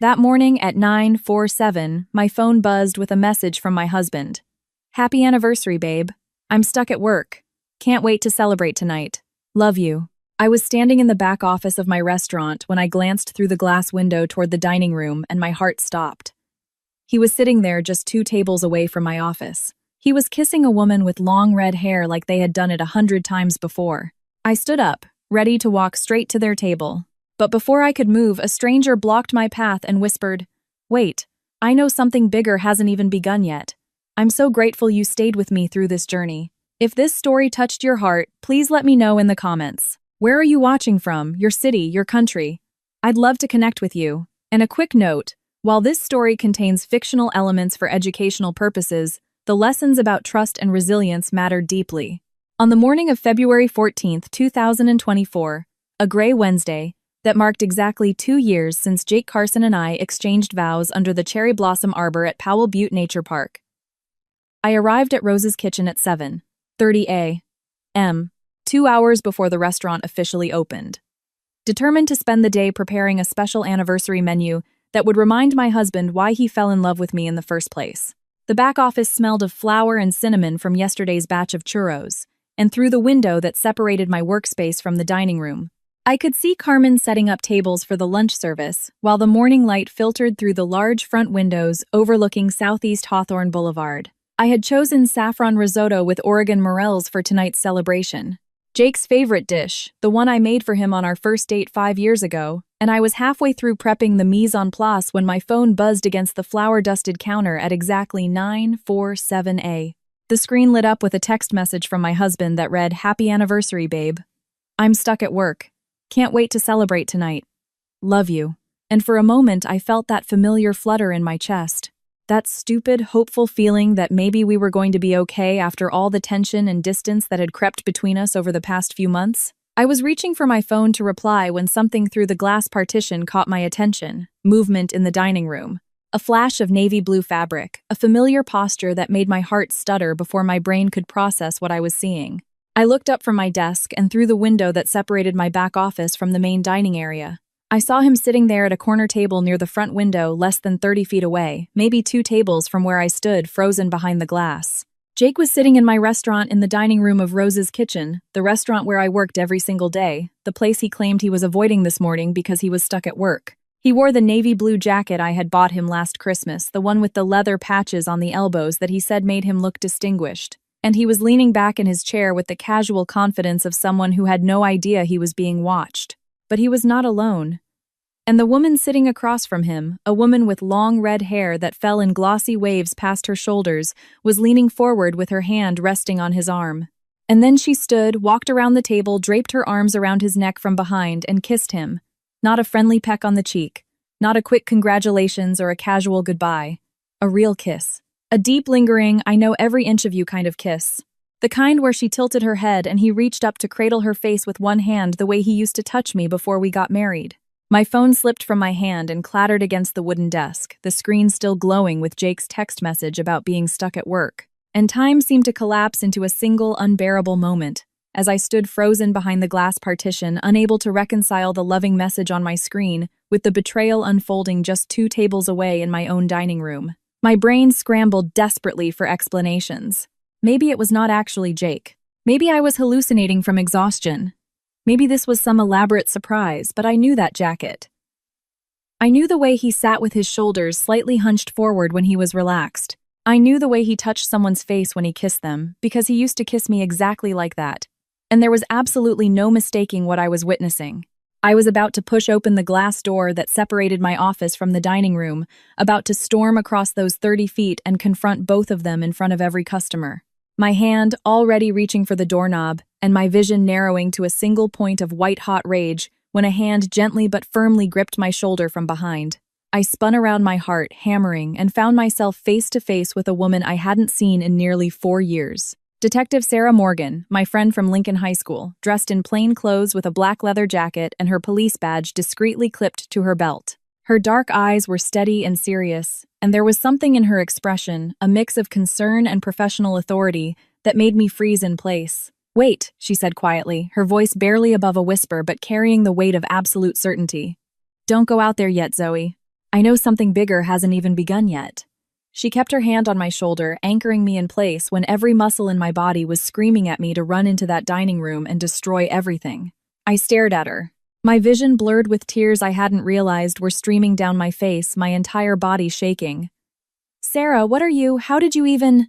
That morning at 9:47, my phone buzzed with a message from my husband. "Happy anniversary, babe. I'm stuck at work. Can't wait to celebrate tonight. Love you." I was standing in the back office of my restaurant when I glanced through the glass window toward the dining room and my heart stopped. He was sitting there just 2 tables away from my office. He was kissing a woman with long red hair like they had done it 100 times before. I stood up, ready to walk straight to their table. But before I could move, a stranger blocked my path and whispered, "Wait, I know something bigger hasn't even begun yet. I'm so grateful you stayed with me through this journey. If this story touched your heart, please let me know in the comments. Where are you watching from? Your city, your country? I'd love to connect with you." And a quick note, while this story contains fictional elements for educational purposes, the lessons about trust and resilience matter deeply. On the morning of February 14th, 2024, a gray Wednesday, that marked exactly 2 years since Jake Carson and I exchanged vows under the cherry blossom arbor at Powell Butte Nature Park. I arrived at Rose's Kitchen at 7:30 a.m., 2 hours before the restaurant officially opened. Determined to spend the day preparing a special anniversary menu that would remind my husband why he fell in love with me in the first place. The back office smelled of flour and cinnamon from yesterday's batch of churros, and through the window that separated my workspace from the dining room, I could see Carmen setting up tables for the lunch service, while the morning light filtered through the large front windows overlooking Southeast Hawthorne Boulevard. I had chosen saffron risotto with Oregon morels for tonight's celebration. Jake's favorite dish, the one I made for him on our first date 5 years ago, and I was halfway through prepping the mise en place when my phone buzzed against the flour-dusted counter at exactly 9:47 a.m. The screen lit up with a text message from my husband that read, "Happy anniversary, babe. I'm stuck at work. Can't wait to celebrate tonight. Love you." And for a moment, I felt that familiar flutter in my chest. That stupid, hopeful feeling that maybe we were going to be okay after all the tension and distance that had crept between us over the past few months. I was reaching for my phone to reply when something through the glass partition caught my attention. Movement in the dining room. A flash of navy blue fabric, a familiar posture that made my heart stutter before my brain could process what I was seeing. I looked up from my desk and through the window that separated my back office from the main dining area. I saw him sitting there at a corner table near the front window less than 30 feet away, maybe 2 tables from where I stood, frozen behind the glass. Jake was sitting in my restaurant in the dining room of Rose's Kitchen, the restaurant where I worked every single day, the place he claimed he was avoiding this morning because he was stuck at work. He wore the navy blue jacket I had bought him last Christmas, the one with the leather patches on the elbows that he said made him look distinguished. And he was leaning back in his chair with the casual confidence of someone who had no idea he was being watched. But he was not alone. And the woman sitting across from him, a woman with long red hair that fell in glossy waves past her shoulders, was leaning forward with her hand resting on his arm. And then she stood, walked around the table, draped her arms around his neck from behind, and kissed him. Not a friendly peck on the cheek, not a quick congratulations or a casual goodbye. A real kiss. A deep, lingering, I know every inch of you kind of kiss. The kind where she tilted her head and he reached up to cradle her face with one hand the way he used to touch me before we got married. My phone slipped from my hand and clattered against the wooden desk, the screen still glowing with Jake's text message about being stuck at work. And time seemed to collapse into a single, unbearable moment, as I stood frozen behind the glass partition, unable to reconcile the loving message on my screen with the betrayal unfolding just 2 tables away in my own dining room. My brain scrambled desperately for explanations. Maybe it was not actually Jake. Maybe I was hallucinating from exhaustion. Maybe this was some elaborate surprise, but I knew that jacket. I knew the way he sat with his shoulders slightly hunched forward when he was relaxed. I knew the way he touched someone's face when he kissed them, because he used to kiss me exactly like that. And there was absolutely no mistaking what I was witnessing. I was about to push open the glass door that separated my office from the dining room, about to storm across those 30 feet and confront both of them in front of every customer. My hand already reaching for the doorknob, and my vision narrowing to a single point of white-hot rage when a hand gently but firmly gripped my shoulder from behind. I spun around my heart, hammering, and found myself face to face with a woman I hadn't seen in nearly 4 years. Detective Sarah Morgan, my friend from Lincoln High School, dressed in plain clothes with a black leather jacket and her police badge discreetly clipped to her belt. Her dark eyes were steady and serious, and there was something in her expression, a mix of concern and professional authority, that made me freeze in place. "Wait," she said quietly, her voice barely above a whisper but carrying the weight of absolute certainty. "Don't go out there yet, Zoe. I know something bigger hasn't even begun yet. She kept her hand on my shoulder, anchoring me in place when every muscle in my body was screaming at me to run into that dining room and destroy everything. I stared at her, my vision blurred with tears I hadn't realized were streaming down my face, my entire body shaking. Sarah, what are you? How did you even…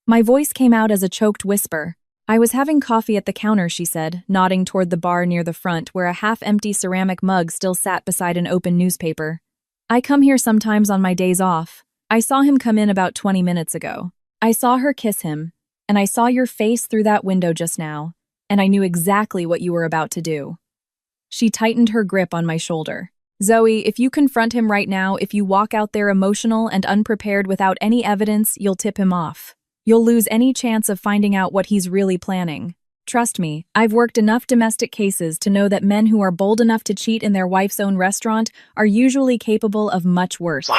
My voice came out as a choked whisper. I was having coffee at the counter, she said, nodding toward the bar near the front where a half-empty ceramic mug still sat beside an open newspaper. I come here sometimes on my days off. I saw him come in about 20 minutes ago. I saw her kiss him, and I saw your face through that window just now, and I knew exactly what you were about to do. She tightened her grip on my shoulder. Zoe, if you confront him right now, if you walk out there emotional and unprepared without any evidence, you'll tip him off. You'll lose any chance of finding out what he's really planning. Trust me, I've worked enough domestic cases to know that men who are bold enough to cheat in their wife's own restaurant are usually capable of much worse.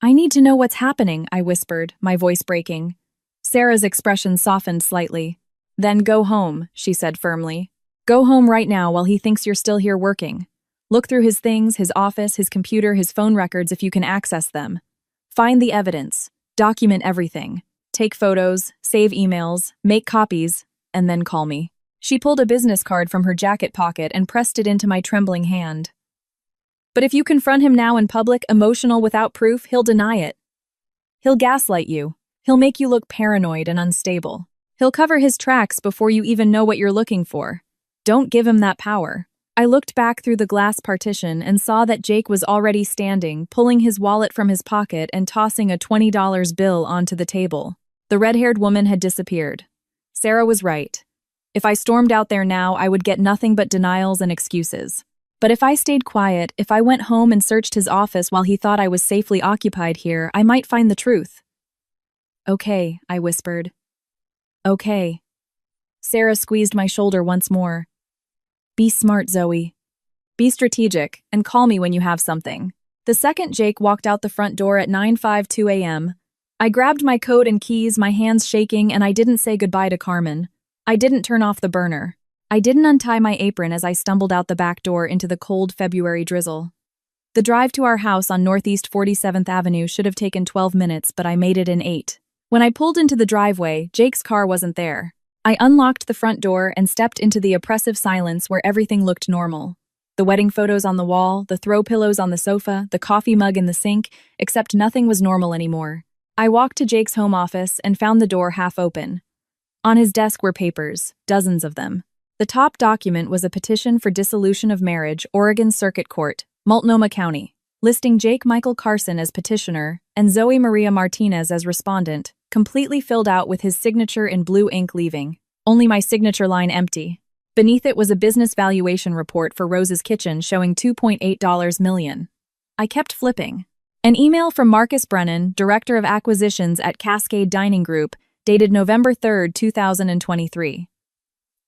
I need to know what's happening, I whispered, my voice breaking. Sarah's expression softened slightly. Then go home, she said firmly. Go home right now while he thinks you're still here working. Look through his things, his office, his computer, his phone records if you can access them. Find the evidence. Document everything. Take photos, save emails, make copies, and then call me. She pulled a business card from her jacket pocket and pressed it into my trembling hand. But if you confront him now in public, emotional without proof, he'll deny it. He'll gaslight you. He'll make you look paranoid and unstable. He'll cover his tracks before you even know what you're looking for. Don't give him that power. I looked back through the glass partition and saw that Jake was already standing, pulling his wallet from his pocket and tossing a $20 bill onto the table. The red-haired woman had disappeared. Sarah was right. If I stormed out there now, I would get nothing but denials and excuses. But if I stayed quiet, if I went home and searched his office while he thought I was safely occupied here, I might find the truth. Okay, I whispered. Okay. Sarah squeezed my shoulder once more. Be smart, Zoe. Be strategic, and call me when you have something. The second Jake walked out the front door at 9:52 a.m., I grabbed my coat and keys, my hands shaking, and I didn't say goodbye to Carmen. I didn't turn off the burner. I didn't untie my apron as I stumbled out the back door into the cold February drizzle. The drive to our house on Northeast 47th Avenue should have taken 12 minutes, but I made it in 8. When I pulled into the driveway, Jake's car wasn't there. I unlocked the front door and stepped into the oppressive silence where everything looked normal. The wedding photos on the wall, the throw pillows on the sofa, the coffee mug in the sink, except nothing was normal anymore. I walked to Jake's home office and found the door half open. On his desk were papers, dozens of them. The top document was a petition for dissolution of marriage, Oregon Circuit Court, Multnomah County, listing Jake Michael Carson as petitioner and Zoe Maria Martinez as respondent, completely filled out with his signature in blue ink leaving, only my signature line empty. Beneath it was a business valuation report for Rose's Kitchen showing $2.8 million. I kept flipping. An email from Marcus Brennan, Director of Acquisitions at Cascade Dining Group, dated November 3, 2023.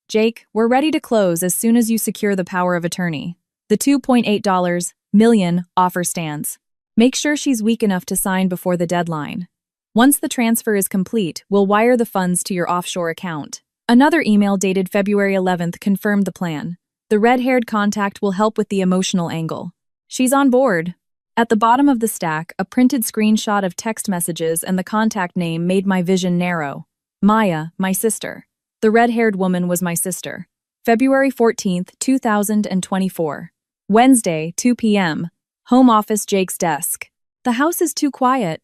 Jake, we're ready to close as soon as you secure the power of attorney. The $2.8 million offer stands. Make sure she's weak enough to sign before the deadline. Once the transfer is complete, we'll wire the funds to your offshore account. Another email dated February 11th confirmed the plan. The red-haired contact will help with the emotional angle. She's on board. At the bottom of the stack, a printed screenshot of text messages and the contact name made my vision narrow. Maya, my sister. The red-haired woman was my sister. February 14th, 2024. Wednesday, 2 p.m. Home office, Jake's desk. The house is too quiet.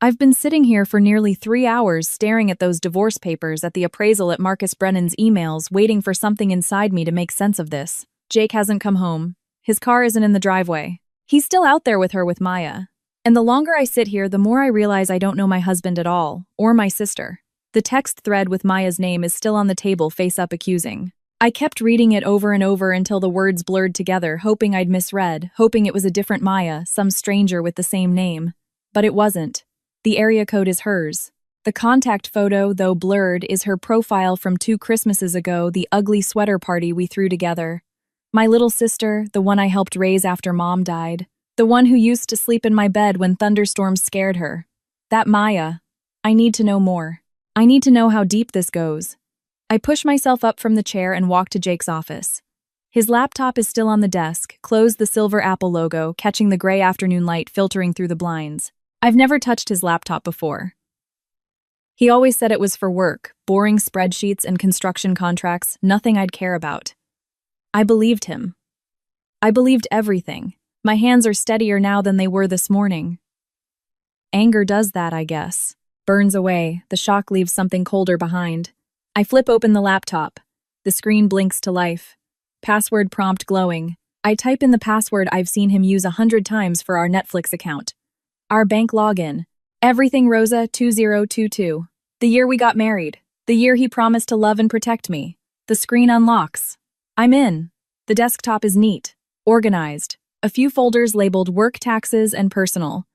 I've been sitting here for nearly 3 hours staring at those divorce papers, at the appraisal, at Marcus Brennan's emails, waiting for something inside me to make sense of this. Jake hasn't come home. His car isn't in the driveway. He's still out there with her, with Maya. And the longer I sit here, the more I realize I don't know my husband at all, or my sister. The text thread with Maya's name is still on the table, face up, accusing. I kept reading it over and over until the words blurred together, hoping I'd misread, hoping it was a different Maya, some stranger with the same name. But it wasn't. The area code is hers. The contact photo, though blurred, is her profile from 2 Christmases ago, the ugly sweater party we threw together. My little sister, the one I helped raise after Mom died. The one who used to sleep in my bed when thunderstorms scared her. That Maya. I need to know more. I need to know how deep this goes. I pushed myself up from the chair and walked to Jake's office. His laptop is still on the desk, closed the silver Apple logo, catching the gray afternoon light filtering through the blinds. I've never touched his laptop before. He always said it was for work, boring spreadsheets and construction contracts, nothing I'd care about. I believed him. I believed everything. My hands are steadier now than they were this morning. Anger does that, I guess. Burns away, the shock leaves something colder behind. I flip open the laptop. The screen blinks to life. Password prompt glowing. I type in the password I've seen him use 100 times for our Netflix account. Our bank login. Everything Rosa 2022. The year we got married. The year he promised to love and protect me. The screen unlocks. I'm in. The desktop is neat. Organized. A few folders labeled work, taxes, and personal.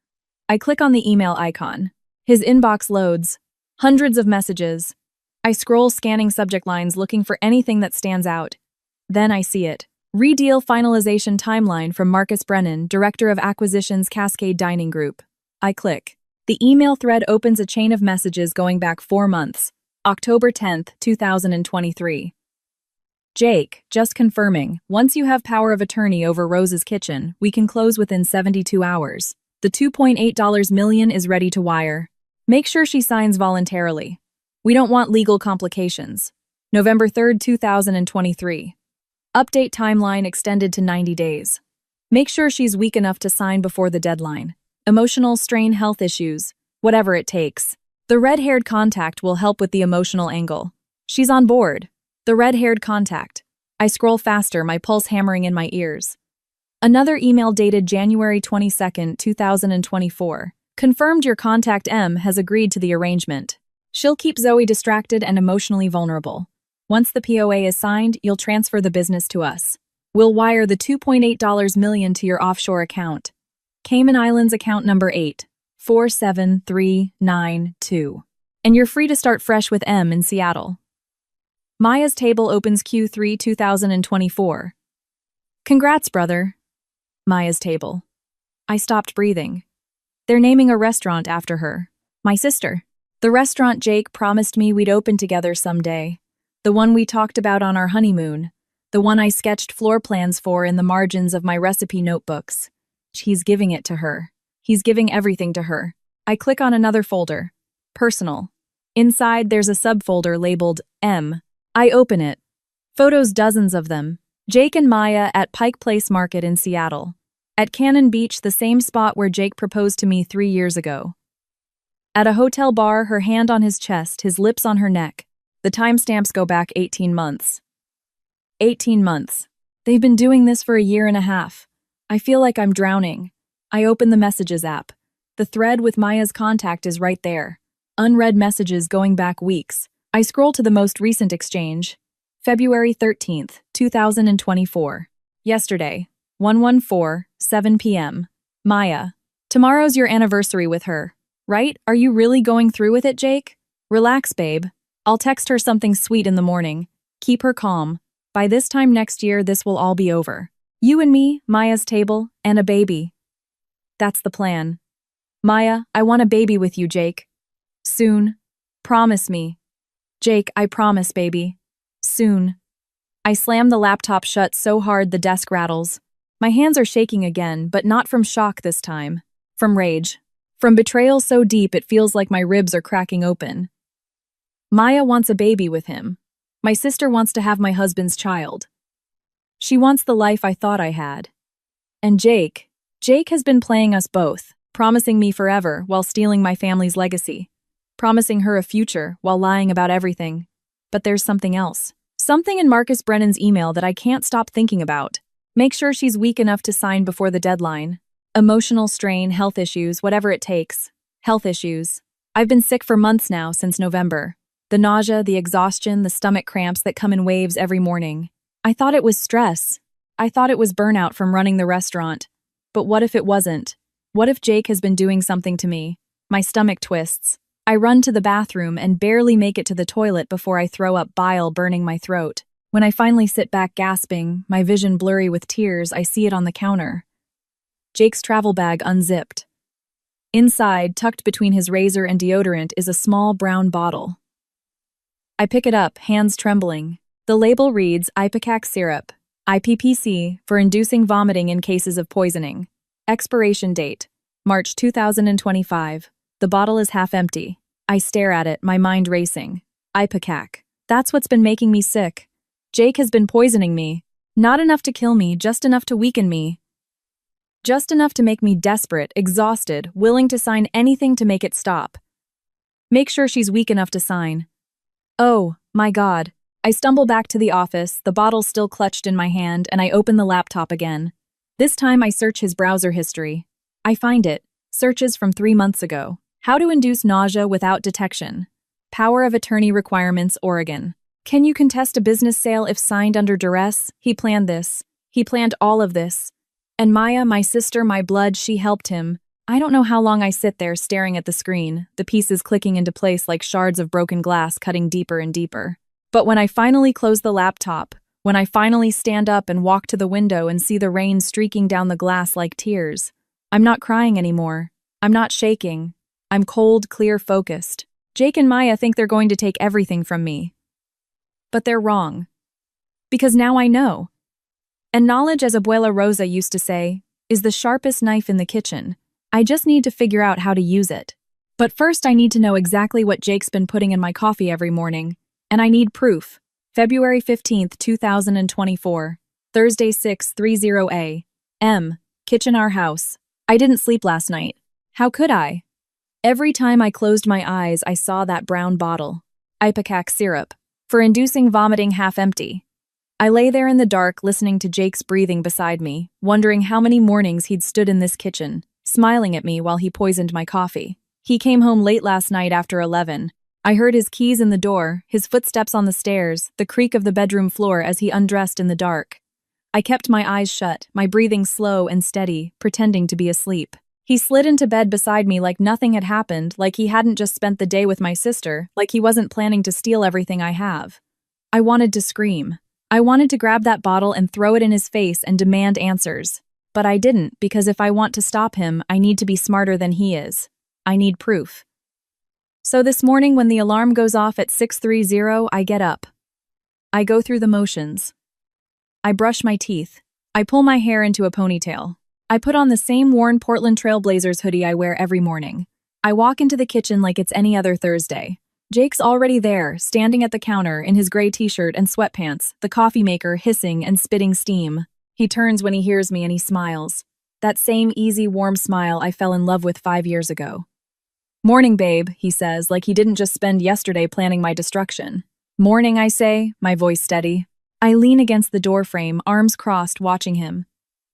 I click on the email icon. His inbox loads. Hundreds of messages. I scroll, scanning subject lines, looking for anything that stands out. Then I see it. Redeal finalization timeline from Marcus Brennan, Director of Acquisitions, Cascade Dining Group. I click. The email thread opens a chain of messages going back 4 months. October 10th, 2023. Jake, just confirming, once you have power of attorney over Rose's kitchen, we can close within 72 hours. The $2.8 million is ready to wire. Make sure she signs voluntarily. We don't want legal complications. November 3rd, 2023. Update timeline extended to 90 days. Make sure she's weak enough to sign before the deadline. Emotional strain, health issues, whatever it takes. The red-haired contact will help with the emotional angle. She's on board. The red-haired contact. I scroll faster, my pulse hammering in my ears. Another email dated January 22nd, 2024. Confirmed your contact M has agreed to the arrangement. She'll keep Zoe distracted and emotionally vulnerable. Once the POA is signed, you'll transfer the business to us. We'll wire the $2.8 million to your offshore account. Cayman Islands account number 847392. And you're free to start fresh with M in Seattle. Maya's Table opens Q3 2024. Congrats, brother. Maya's Table. I stopped breathing. They're naming a restaurant after her. My sister. The restaurant Jake promised me we'd open together someday. The one we talked about on our honeymoon. The one I sketched floor plans for in the margins of my recipe notebooks. He's giving it to her. He's giving everything to her. I click on another folder. Personal. Inside, there's a subfolder labeled M. I open it. Photos, dozens of them. Jake and Maya at Pike Place Market in Seattle. At Cannon Beach, the same spot where Jake proposed to me 3 years ago. At a hotel bar, her hand on his chest, his lips on her neck. The timestamps go back 18 months. 18 months. They've been doing this for 1.5 years. I feel like I'm drowning. I open the Messages app. The thread with Maya's contact is right there. Unread messages going back weeks. I scroll to the most recent exchange. February 13th, 2024. Yesterday, 1:14, 7 p.m. Maya. Tomorrow's your anniversary with her, right? Are you really going through with it, Jake? Relax, babe. I'll text her something sweet in the morning. Keep her calm. By this time next year, this will all be over. You and me, Maya's Table, and a baby. That's the plan. Maya, I want a baby with you, Jake. Soon. Promise me. Jake, I promise, baby. Soon. I slam the laptop shut so hard the desk rattles. My hands are shaking again, but not from shock this time. From rage. From betrayal so deep it feels like my ribs are cracking open. Maya wants a baby with him. My sister wants to have my husband's child. She wants the life I thought I had. And Jake has been playing us both, promising me forever while stealing my family's legacy. Promising her a future while lying about everything. But there's something else. Something in Marcus Brennan's email that I can't stop thinking about. Make sure she's weak enough to sign before the deadline. Emotional strain, health issues, whatever it takes. Health issues. I've been sick for months now, since November. The nausea, the exhaustion, the stomach cramps that come in waves every morning. I thought it was stress. I thought it was burnout from running the restaurant. But what if it wasn't? What if Jake has been doing something to me? My stomach twists. I run to the bathroom and barely make it to the toilet before I throw up bile burning my throat. When I finally sit back gasping, my vision blurry with tears, I see it on the counter. Jake's travel bag unzipped. Inside, tucked between his razor and deodorant, is a small brown bottle. I pick it up, hands trembling. The label reads Ipecac syrup. IPPC for inducing vomiting in cases of poisoning. Expiration date, March 2025. The bottle is half empty. I stare at it, my mind racing. Ipecac. That's what's been making me sick. Jake has been poisoning me. Not enough to kill me, just enough to weaken me. Just enough to make me desperate, exhausted, willing to sign anything to make it stop. Make sure she's weak enough to sign. Oh, my God. I stumble back to the office, the bottle still clutched in my hand, and I open the laptop again. This time I search his browser history. I find it. Searches from 3 months ago. How to induce nausea without detection. Power of attorney requirements, Oregon. Can you contest a business sale if signed under duress? He planned this. He planned all of this. And Maya, my sister, my blood, she helped him. I don't know how long I sit there staring at the screen, the pieces clicking into place like shards of broken glass cutting deeper and deeper. But when I finally close the laptop, when I finally stand up and walk to the window and see the rain streaking down the glass like tears, I'm not crying anymore. I'm not shaking. I'm cold, clear, focused. Jake and Maya think they're going to take everything from me. But they're wrong. Because now I know. And knowledge, as Abuela Rosa used to say, is the sharpest knife in the kitchen. I just need to figure out how to use it. But first I need to know exactly what Jake's been putting in my coffee every morning. And I need proof. February 15th, 2024. Thursday 6:30 a.m. Kitchen our house. I didn't sleep last night. How could I? Every time I closed my eyes, I saw that brown bottle. Ipecac syrup. For inducing vomiting half empty. I lay there in the dark, listening to Jake's breathing beside me, wondering how many mornings he'd stood in this kitchen, smiling at me while he poisoned my coffee. He came home late last night after 11. I heard his keys in the door, his footsteps on the stairs, the creak of the bedroom floor as he undressed in the dark. I kept my eyes shut, my breathing slow and steady, pretending to be asleep. He slid into bed beside me like nothing had happened, like he hadn't just spent the day with my sister, like he wasn't planning to steal everything I have. I wanted to scream. I wanted to grab that bottle and throw it in his face and demand answers. But I didn't, because if I want to stop him, I need to be smarter than he is. I need proof. So this morning when the alarm goes off at 6:30, I get up. I go through the motions. I brush my teeth. I pull my hair into a ponytail. I put on the same worn Portland Trail Blazers hoodie I wear every morning. I walk into the kitchen like it's any other Thursday. Jake's already there, standing at the counter in his gray t-shirt and sweatpants, the coffee maker hissing and spitting steam. He turns when he hears me and he smiles. That same easy, warm smile I fell in love with 5 years ago. "Morning, babe," he says, like he didn't just spend yesterday planning my destruction. "Morning," I say, my voice steady. I lean against the doorframe, arms crossed, watching him.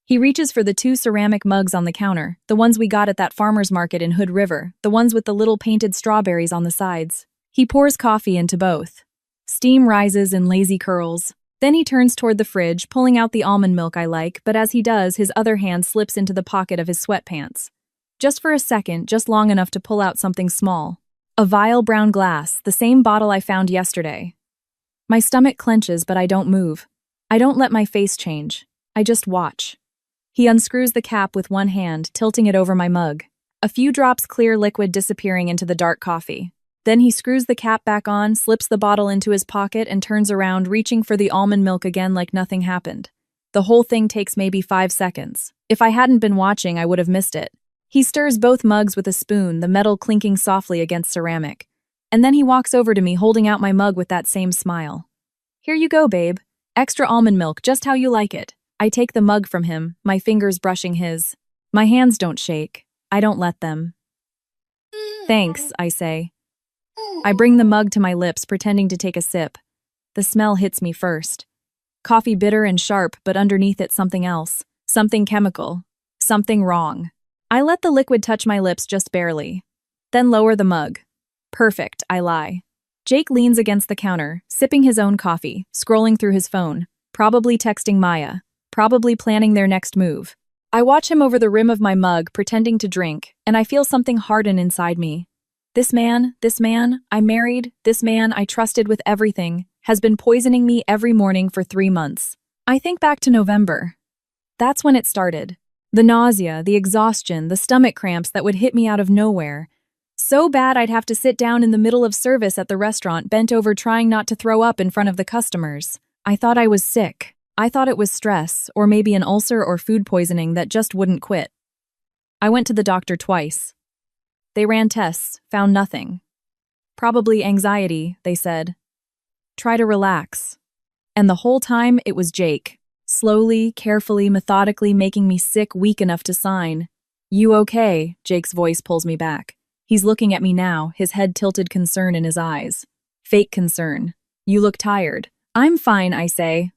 He reaches for the 2 ceramic mugs on the counter, the ones we got at that farmer's market in Hood River, the ones with the little painted strawberries on the sides. He pours coffee into both. Steam rises in lazy curls. Then he turns toward the fridge, pulling out the almond milk I like, but as he does, his other hand slips into the pocket of his sweatpants. Just for a second, just long enough to pull out something small. A vial brown glass, the same bottle I found yesterday. My stomach clenches, but I don't move. I don't let my face change. I just watch. He unscrews the cap with one hand, tilting it over my mug. A few drops clear liquid disappearing into the dark coffee. Then he screws the cap back on, slips the bottle into his pocket, and turns around, reaching for the almond milk again like nothing happened. The whole thing takes maybe 5 seconds. If I hadn't been watching, I would have missed it. He stirs both mugs with a spoon, the metal clinking softly against ceramic. And then he walks over to me, holding out my mug with that same smile. "Here you go, babe. Extra almond milk, just how you like it." I take the mug from him, my fingers brushing his. My hands don't shake. I don't let them. "Thanks," I say. I bring the mug to my lips, pretending to take a sip. The smell hits me first. Coffee bitter and sharp, but underneath it something else. Something chemical. Something wrong. I let the liquid touch my lips just barely. Then lower the mug. Perfect, I lie. Jake leans against the counter, sipping his own coffee, scrolling through his phone, probably texting Maya, probably planning their next move. I watch him over the rim of my mug, pretending to drink, and I feel something harden inside me. This man I married, this man I trusted with everything, has been poisoning me every morning for 3 months. I think back to November. That's when it started. The nausea, the exhaustion, the stomach cramps that would hit me out of nowhere. So bad I'd have to sit down in the middle of service at the restaurant, bent over trying not to throw up in front of the customers. I thought I was sick. I thought it was stress, or maybe an ulcer or food poisoning that just wouldn't quit. I went to the doctor twice. They ran tests, found nothing. Probably anxiety, they said. Try to relax. And the whole time it was Jake, slowly, carefully, methodically making me sick weak enough to sign. You okay? Jake's voice pulls me back. He's looking at me now, his head tilted, concern in his eyes. Fake concern. You look tired. I'm fine, I say.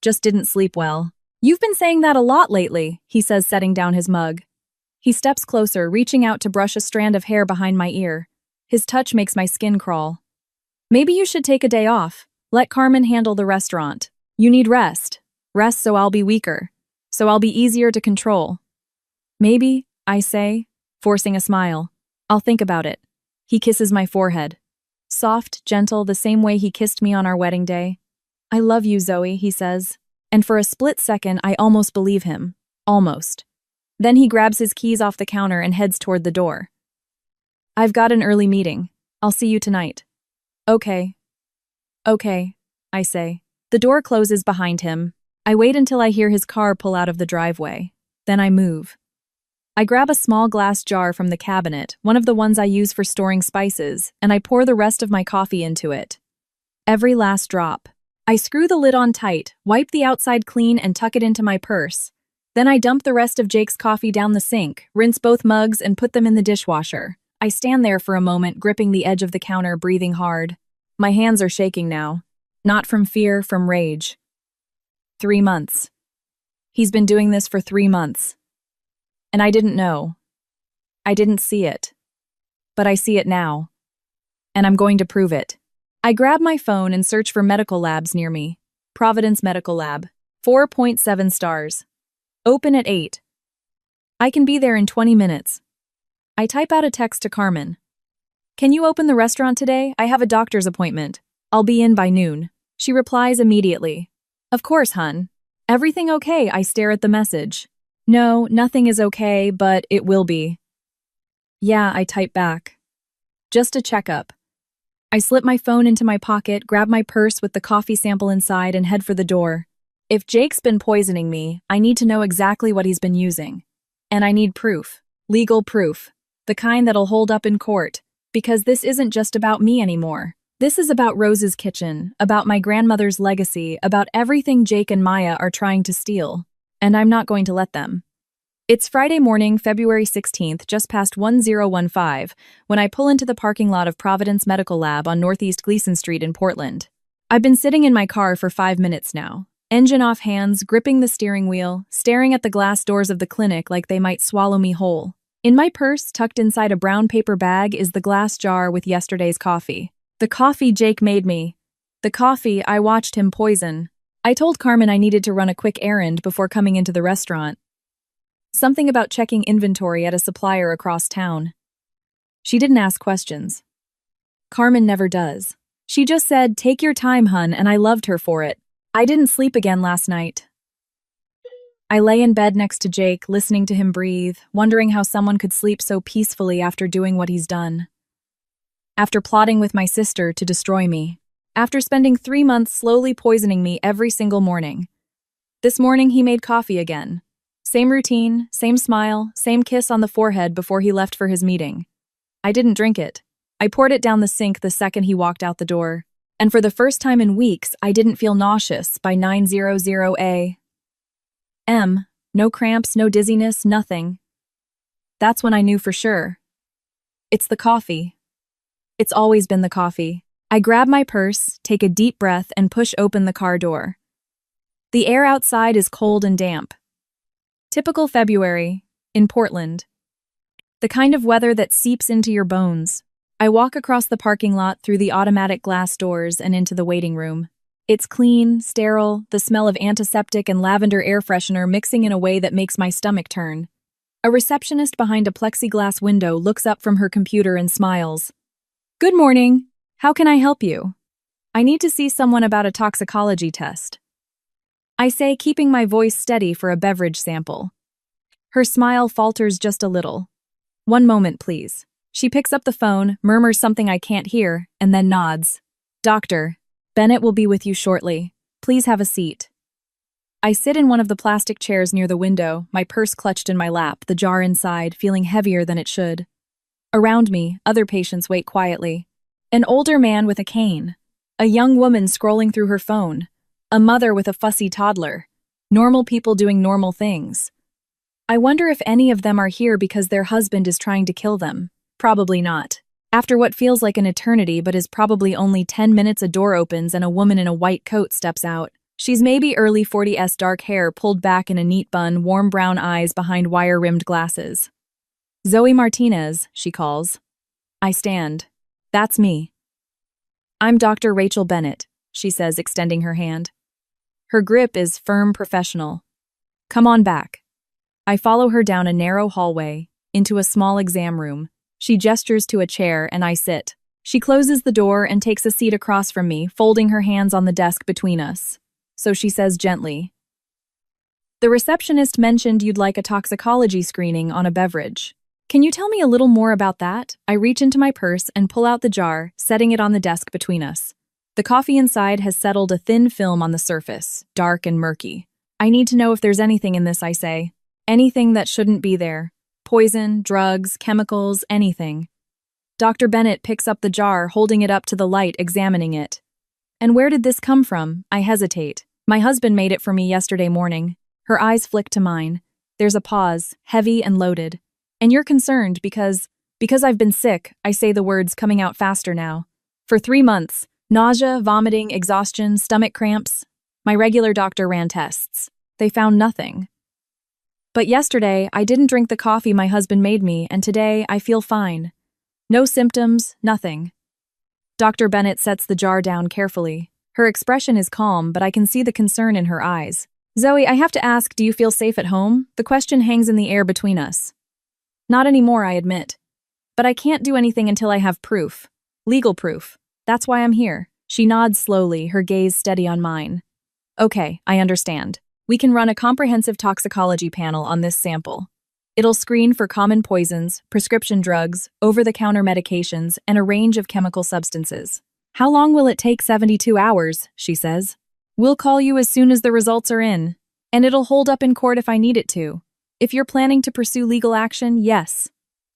Just didn't sleep well. You've been saying that a lot lately, he says, setting down his mug. He steps closer, reaching out to brush a strand of hair behind my ear. His touch makes my skin crawl. Maybe you should take a day off. Let Carmen handle the restaurant. You need rest. Rest so I'll be weaker. So I'll be easier to control. Maybe, I say, forcing a smile. I'll think about it. He kisses my forehead. Soft, gentle, the same way he kissed me on our wedding day. I love you, Zoe, he says. And for a split second, I almost believe him. Almost. Then he grabs his keys off the counter and heads toward the door. I've got an early meeting. I'll see you tonight. Okay. Okay, I say. The door closes behind him. I wait until I hear his car pull out of the driveway. Then I move. I grab a small glass jar from the cabinet, one of the ones I use for storing spices, and I pour the rest of my coffee into it. Every last drop. I screw the lid on tight, wipe the outside clean, and tuck it into my purse. Then I dump the rest of Jake's coffee down the sink, rinse both mugs, and put them in the dishwasher. I stand there for a moment, gripping the edge of the counter, breathing hard. My hands are shaking now. Not from fear, from rage. 3 months. He's been doing this for 3 months. And I didn't know. I didn't see it. But I see it now. And I'm going to prove it. I grab my phone and search for medical labs near me. Providence Medical Lab. 4.7 stars. Open at 8. I can be there in 20 minutes. I type out a text to Carmen. Can you open the restaurant today? I have a doctor's appointment. I'll be in by noon. She replies immediately. Of course, hun. Everything okay? I stare at the message. No, nothing is okay, but it will be. Yeah, I type back. Just a checkup. I slip my phone into my pocket, grab my purse with the coffee sample inside, and head for the door. If Jake's been poisoning me, I need to know exactly what he's been using. And I need proof. Legal proof. The kind that'll hold up in court. Because this isn't just about me anymore. This is about Rose's kitchen, about my grandmother's legacy, about everything Jake and Maya are trying to steal. And I'm not going to let them. It's Friday morning, February 16th, just past 1015, when I pull into the parking lot of Providence Medical Lab on Northeast Gleason Street in Portland. I've been sitting in my car for 5 minutes now, engine off hands, gripping the steering wheel, staring at the glass doors of the clinic like they might swallow me whole. In my purse, tucked inside a brown paper bag, is the glass jar with yesterday's coffee. The coffee Jake made me. The coffee I watched him poison. I told Carmen I needed to run a quick errand before coming into the restaurant. Something about checking inventory at a supplier across town. She didn't ask questions. Carmen never does. She just said, "Take your time, hun," and I loved her for it. I didn't sleep again last night. I lay in bed next to Jake, listening to him breathe, wondering how someone could sleep so peacefully after doing what he's done. After plotting with my sister to destroy me. After spending 3 months slowly poisoning me every single morning. This morning he made coffee again. Same routine, same smile, same kiss on the forehead before he left for his meeting. I didn't drink it. I poured it down the sink the second he walked out the door. And for the first time in weeks, I didn't feel nauseous by 900 a.m. No cramps, no dizziness, nothing. That's when I knew for sure. It's the coffee. It's always been the coffee. I grab my purse, take a deep breath, and push open the car door. The air outside is cold and damp. Typical February, in Portland. The kind of weather that seeps into your bones. I walk across the parking lot through the automatic glass doors and into the waiting room. It's clean, sterile, the smell of antiseptic and lavender air freshener mixing in a way that makes my stomach turn. A receptionist behind a plexiglass window looks up from her computer and smiles. Good morning. How can I help you? I need to see someone about a toxicology test. I say, keeping my voice steady for a beverage sample. Her smile falters just a little. One moment, please. She picks up the phone, murmurs something I can't hear, and then nods. Doctor, Bennett will be with you shortly. Please have a seat. I sit in one of the plastic chairs near the window, my purse clutched in my lap, the jar inside, feeling heavier than it should. Around me, other patients wait quietly. An older man with a cane. A young woman scrolling through her phone. A mother with a fussy toddler. Normal people doing normal things. I wonder if any of them are here because their husband is trying to kill them. Probably not. After what feels like an eternity but is probably only 10 minutes, a door opens and a woman in a white coat steps out. She's maybe early 40s, dark hair pulled back in a neat bun, warm brown eyes behind wire-rimmed glasses. Zoe Martinez, she calls. I stand. That's me. I'm Dr. Rachel Bennett, she says, extending her hand. Her grip is firm, professional. Come on back. I follow her down a narrow hallway, into a small exam room. She gestures to a chair and I sit. She closes the door and takes a seat across from me, folding her hands on the desk between us. So she says gently, "The receptionist mentioned you'd like a toxicology screening on a beverage. Can you tell me a little more about that?" I reach into my purse and pull out the jar, setting it on the desk between us. The coffee inside has settled a thin film on the surface, dark and murky. I need to know if there's anything in this, I say. Anything that shouldn't be there. Poison, drugs, chemicals, anything. Dr. Bennett picks up the jar, holding it up to the light, examining it. And where did this come from? I hesitate. My husband made it for me yesterday morning. Her eyes flick to mine. There's a pause, heavy and loaded. And you're concerned because I've been sick, I say the words coming out faster now. For 3 months. Nausea, vomiting, exhaustion, stomach cramps. My regular doctor ran tests. They found nothing. But yesterday, I didn't drink the coffee my husband made me, and today I feel fine. No symptoms, nothing. Dr. Bennett sets the jar down carefully. Her expression is calm, but I can see the concern in her eyes. Zoe, I have to ask, do you feel safe at home? The question hangs in the air between us. Not anymore, I admit. But I can't do anything until I have proof. Legal proof. That's why I'm here. She nods slowly, her gaze steady on mine. Okay, I understand. We can run a comprehensive toxicology panel on this sample. It'll screen for common poisons, prescription drugs, over-the-counter medications, and a range of chemical substances. How long will it take? 72 hours, she says. We'll call you as soon as the results are in. And it'll hold up in court if I need it to. If you're planning to pursue legal action, yes.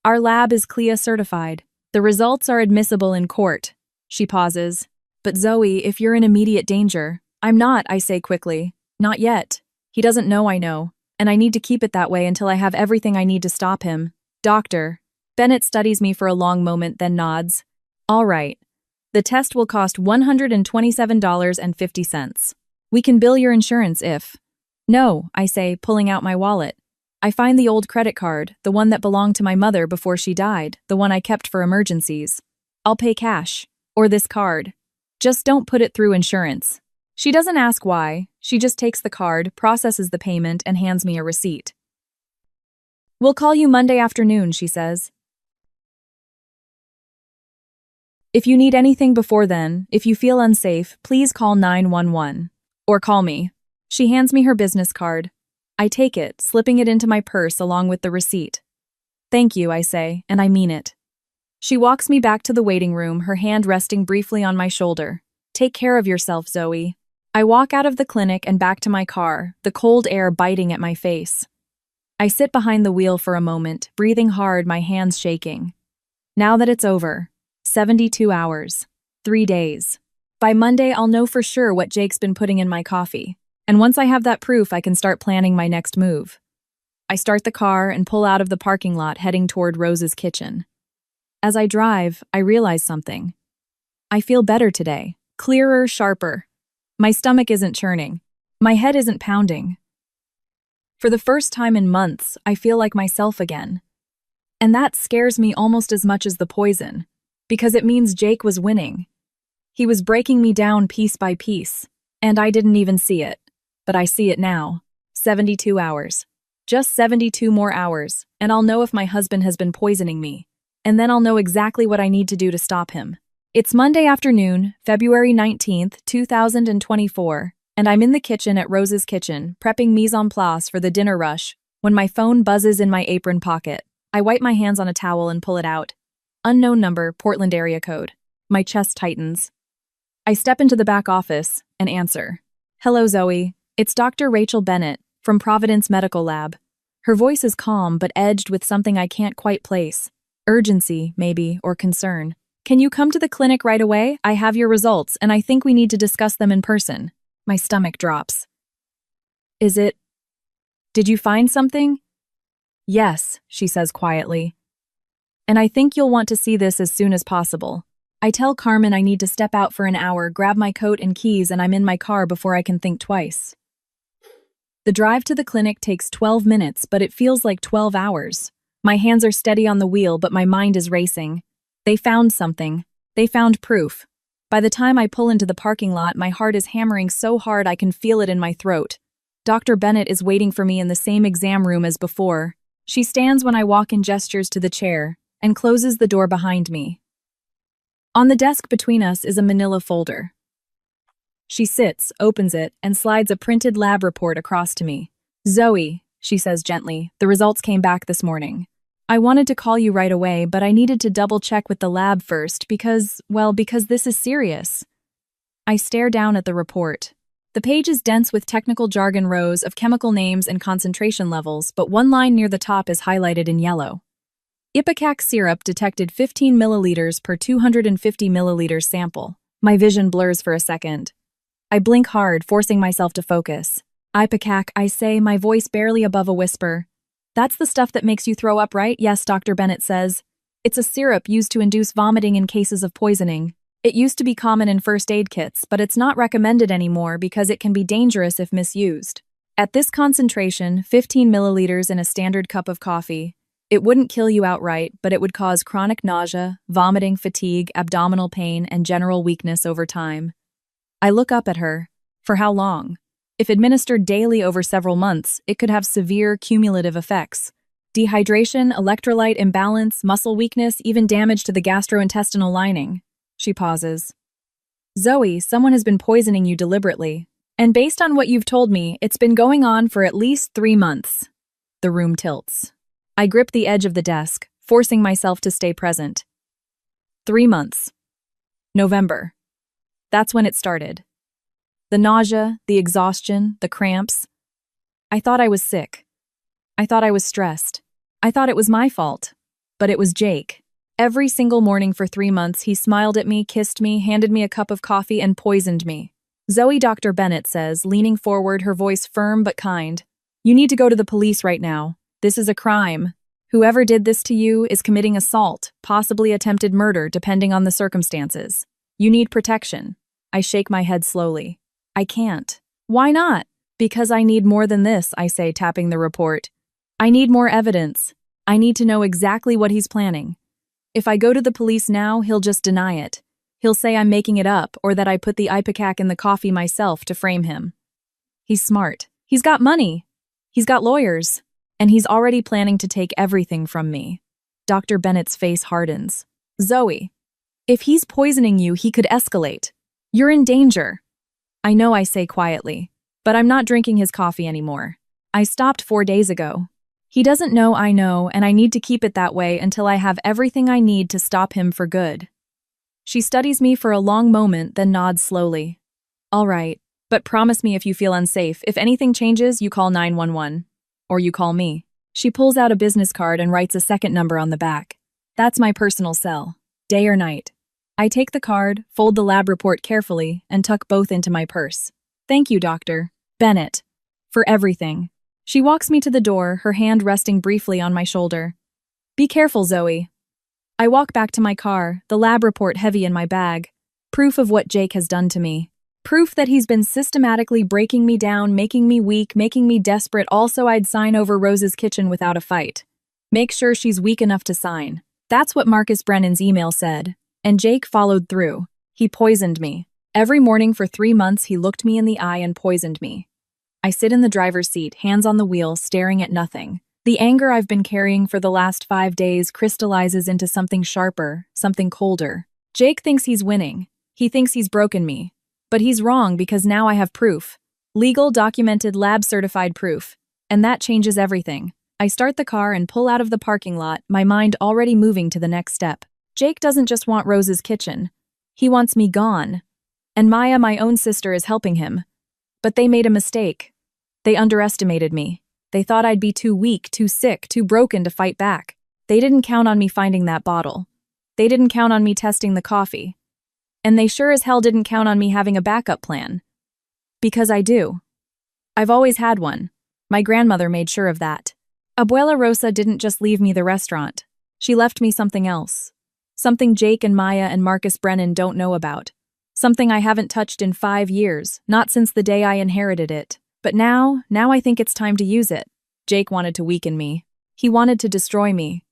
Our lab is CLIA certified. The results are admissible in court. She pauses. But Zoe, if you're in immediate danger. I'm not, I say quickly. Not yet. He doesn't know I know. And I need to keep it that way until I have everything I need to stop him. Doctor. Bennett studies me for a long moment, then nods. All right. The test will cost $127.50. We can bill your insurance if... No, I say, pulling out my wallet. I find the old credit card, the one that belonged to my mother before she died, the one I kept for emergencies. I'll pay cash. Or this card. Just don't put it through insurance. She doesn't ask why. She just takes the card, processes the payment, and hands me a receipt. We'll call you Monday afternoon, she says. If you need anything before then, if you feel unsafe, please call 911. Or call me. She hands me her business card. I take it, slipping it into my purse along with the receipt. Thank you, I say, and I mean it. She walks me back to the waiting room, her hand resting briefly on my shoulder. Take care of yourself, Zoe. I walk out of the clinic and back to my car, the cold air biting at my face. I sit behind the wheel for a moment, breathing hard, my hands shaking. Now that it's over. 72 hours. 3 days. By Monday, I'll know for sure what Jake's been putting in my coffee. And once I have that proof, I can start planning my next move. I start the car and pull out of the parking lot, heading toward Rose's kitchen. As I drive, I realize something. I feel better today. Clearer, sharper. My stomach isn't churning. My head isn't pounding. For the first time in months, I feel like myself again. And that scares me almost as much as the poison, because it means Jake was winning. He was breaking me down piece by piece, and I didn't even see it. But I see it now. 72 hours. Just 72 more hours, and I'll know if my husband has been poisoning me. And then I'll know exactly what I need to do to stop him. It's Monday afternoon, February 19th, 2024, and I'm in the kitchen at Rose's kitchen, prepping mise en place for the dinner rush, when my phone buzzes in my apron pocket. I wipe my hands on a towel and pull it out. Unknown number, Portland area code. My chest tightens. I step into the back office and answer. Hello, Zoe. It's Dr. Rachel Bennett from Providence Medical Lab. Her voice is calm but edged with something I can't quite place. Urgency, maybe, or concern. Can you come to the clinic right away? I have your results, and I think we need to discuss them in person. My stomach drops. Is it? Did you find something? Yes, she says quietly. And I think you'll want to see this as soon as possible. I tell Carmen I need to step out for an hour, grab my coat and keys, and I'm in my car before I can think twice. The drive to the clinic takes 12 minutes, but it feels like 12 hours. My hands are steady on the wheel, but my mind is racing. They found something. They found proof. By the time I pull into the parking lot, my heart is hammering so hard I can feel it in my throat. Dr. Bennett is waiting for me in the same exam room as before. She stands when I walk and gestures to the chair, and closes the door behind me. On the desk between us is a manila folder. She sits, opens it, and slides a printed lab report across to me. Zoe, she says gently, the results came back this morning. I wanted to call you right away, but I needed to double-check with the lab first because this is serious. I stare down at the report. The page is dense with technical jargon rows of chemical names and concentration levels, but one line near the top is highlighted in yellow. Ipecac syrup detected 15 milliliters per 250 milliliters sample. My vision blurs for a second. I blink hard, forcing myself to focus. Ipecac, I say, my voice barely above a whisper. That's the stuff that makes you throw up, right? Yes, Dr. Bennett says. It's a syrup used to induce vomiting in cases of poisoning. It used to be common in first aid kits, but it's not recommended anymore because it can be dangerous if misused. At this concentration, 15 milliliters in a standard cup of coffee, it wouldn't kill you outright, but it would cause chronic nausea, vomiting, fatigue, abdominal pain, and general weakness over time. I look up at her. For how long? If administered daily over several months, it could have severe cumulative effects. Dehydration, electrolyte imbalance, muscle weakness, even damage to the gastrointestinal lining. She pauses. Zoe, someone has been poisoning you deliberately. And based on what you've told me, it's been going on for at least 3 months. The room tilts. I grip the edge of the desk, forcing myself to stay present. 3 months. November. That's when it started. The nausea, the exhaustion, the cramps. I thought I was sick. I thought I was stressed. I thought it was my fault. But it was Jake. Every single morning for 3 months, he smiled at me, kissed me, handed me a cup of coffee, and poisoned me. Zoe, Dr. Bennett says, leaning forward, her voice firm but kind. You need to go to the police right now. This is a crime. Whoever did this to you is committing assault, possibly attempted murder, depending on the circumstances. You need protection. I shake my head slowly. I can't. Why not? Because I need more than this, I say, tapping the report. I need more evidence. I need to know exactly what he's planning. If I go to the police now, he'll just deny it. He'll say I'm making it up or that I put the Ipecac in the coffee myself to frame him. He's smart. He's got money. He's got lawyers. And he's already planning to take everything from me. Dr. Bennett's face hardens. Zoe, if he's poisoning you, he could escalate. You're in danger. I know, I say quietly, but I'm not drinking his coffee anymore. I stopped 4 days ago. He doesn't know I know, and I need to keep it that way until I have everything I need to stop him for good. She studies me for a long moment, then nods slowly. All right, but promise me if you feel unsafe, if anything changes, you call 911. Or you call me. She pulls out a business card and writes a second number on the back. That's my personal cell, day or night. I take the card, fold the lab report carefully, and tuck both into my purse. Thank you, Dr. Bennett, for everything. She walks me to the door, her hand resting briefly on my shoulder. Be careful, Zoe. I walk back to my car, the lab report heavy in my bag. Proof of what Jake has done to me. Proof that he's been systematically breaking me down, making me weak, making me desperate. Also, I'd sign over Rose's kitchen without a fight. Make sure she's weak enough to sign. That's what Marcus Brennan's email said. And Jake followed through. He poisoned me. Every morning for 3 months, he looked me in the eye and poisoned me. I sit in the driver's seat, hands on the wheel, staring at nothing. The anger I've been carrying for the last 5 days crystallizes into something sharper, something colder. Jake thinks he's winning. He thinks he's broken me. But he's wrong because now I have proof. Legal, documented, lab-certified proof. And that changes everything. I start the car and pull out of the parking lot, my mind already moving to the next step. Jake doesn't just want Rose's kitchen. He wants me gone. And Maya, my own sister, is helping him. But they made a mistake. They underestimated me. They thought I'd be too weak, too sick, too broken to fight back. They didn't count on me finding that bottle. They didn't count on me testing the coffee. And they sure as hell didn't count on me having a backup plan. Because I do. I've always had one. My grandmother made sure of that. Abuela Rosa didn't just leave me the restaurant. She left me something else. Something Jake and Maya and Marcus Brennan don't know about. Something I haven't touched in 5 years, not since the day I inherited it. But now I think it's time to use it. Jake wanted to weaken me. He wanted to destroy me.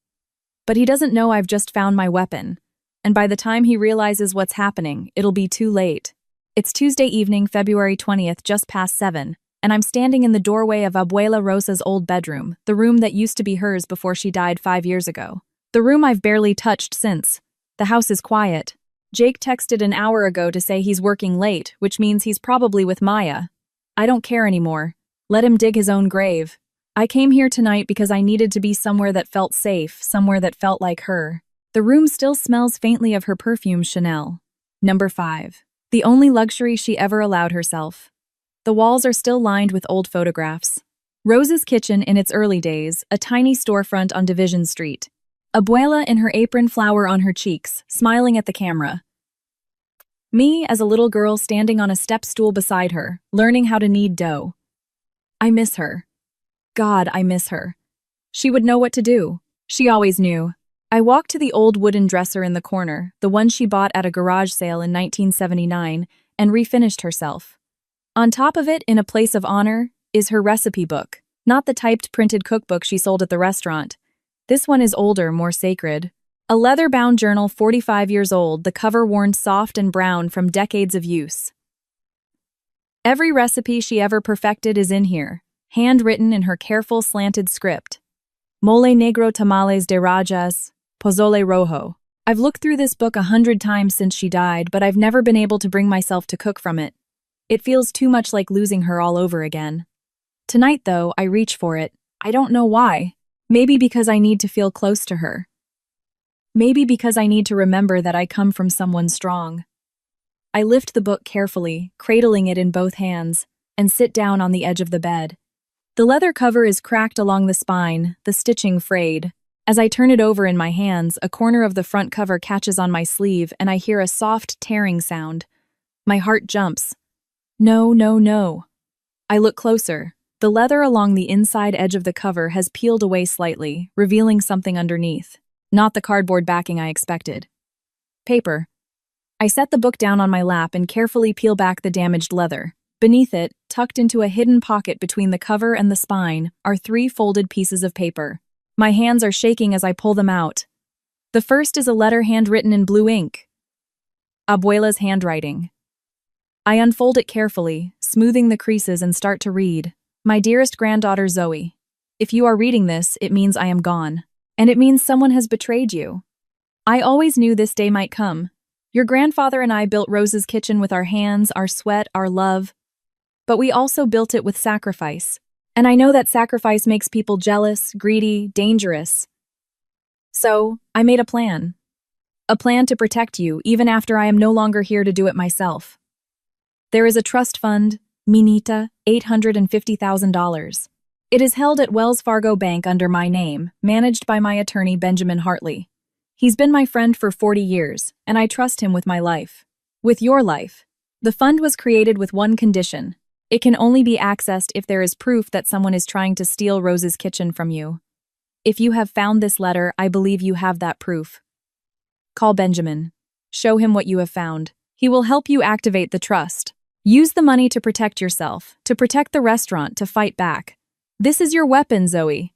But he doesn't know I've just found my weapon. And by the time he realizes what's happening, it'll be too late. It's Tuesday evening, February 20th, just past 7, and I'm standing in the doorway of Abuela Rosa's old bedroom, the room that used to be hers before she died 5 years ago. The room I've barely touched since. The house is quiet. Jake texted an hour ago to say he's working late, which means he's probably with Maya. I don't care anymore. Let him dig his own grave. I came here tonight because I needed to be somewhere that felt safe, somewhere that felt like her. The room still smells faintly of her perfume Chanel. Number 5. The only luxury she ever allowed herself. The walls are still lined with old photographs. Rose's kitchen in its early days, a tiny storefront on Division Street. Abuela in her apron, flower on her cheeks, smiling at the camera. Me as a little girl standing on a step stool beside her, learning how to knead dough. I miss her. God, I miss her. She would know what to do. She always knew. I walked to the old wooden dresser in the corner, the one she bought at a garage sale in 1979, and refinished herself. On top of it, in a place of honor, is her recipe book, not the typed printed cookbook she sold at the restaurant. This one is older, more sacred. A leather-bound journal 45 years old, the cover worn soft and brown from decades of use. Every recipe she ever perfected is in here, handwritten in her careful slanted script. Mole negro tamales de rajas, pozole rojo. I've looked through this book 100 times since she died, but I've never been able to bring myself to cook from it. It feels too much like losing her all over again. Tonight, though, I reach for it. I don't know why. Maybe because I need to feel close to her. Maybe because I need to remember that I come from someone strong. I lift the book carefully, cradling it in both hands, and sit down on the edge of the bed. The leather cover is cracked along the spine, the stitching frayed. As I turn it over in my hands, a corner of the front cover catches on my sleeve and I hear a soft tearing sound. My heart jumps. No, no, no. I look closer. The leather along the inside edge of the cover has peeled away slightly, revealing something underneath. Not the cardboard backing I expected. Paper. I set the book down on my lap and carefully peel back the damaged leather. Beneath it, tucked into a hidden pocket between the cover and the spine, are 3 folded pieces of paper. My hands are shaking as I pull them out. The first is a letter handwritten in blue ink. Abuela's handwriting. I unfold it carefully, smoothing the creases and start to read. My dearest granddaughter Zoe, if you are reading this, it means I am gone. And it means someone has betrayed you. I always knew this day might come. Your grandfather and I built Rose's kitchen with our hands, our sweat, our love. But we also built it with sacrifice. And I know that sacrifice makes people jealous, greedy, dangerous. So, I made a plan. A plan to protect you, even after I am no longer here to do it myself. There is a trust fund, Minita, $850,000. It is held at Wells Fargo Bank under my name, managed by my attorney Benjamin Hartley. He's been my friend for 40 years, and I trust him with my life. With your life. The fund was created with one condition. It can only be accessed if there is proof that someone is trying to steal Rose's kitchen from you. If you have found this letter, I believe you have that proof. Call Benjamin. Show him what you have found. He will help you activate the trust. Use the money to protect yourself, to protect the restaurant, to fight back. This is your weapon, Zoe.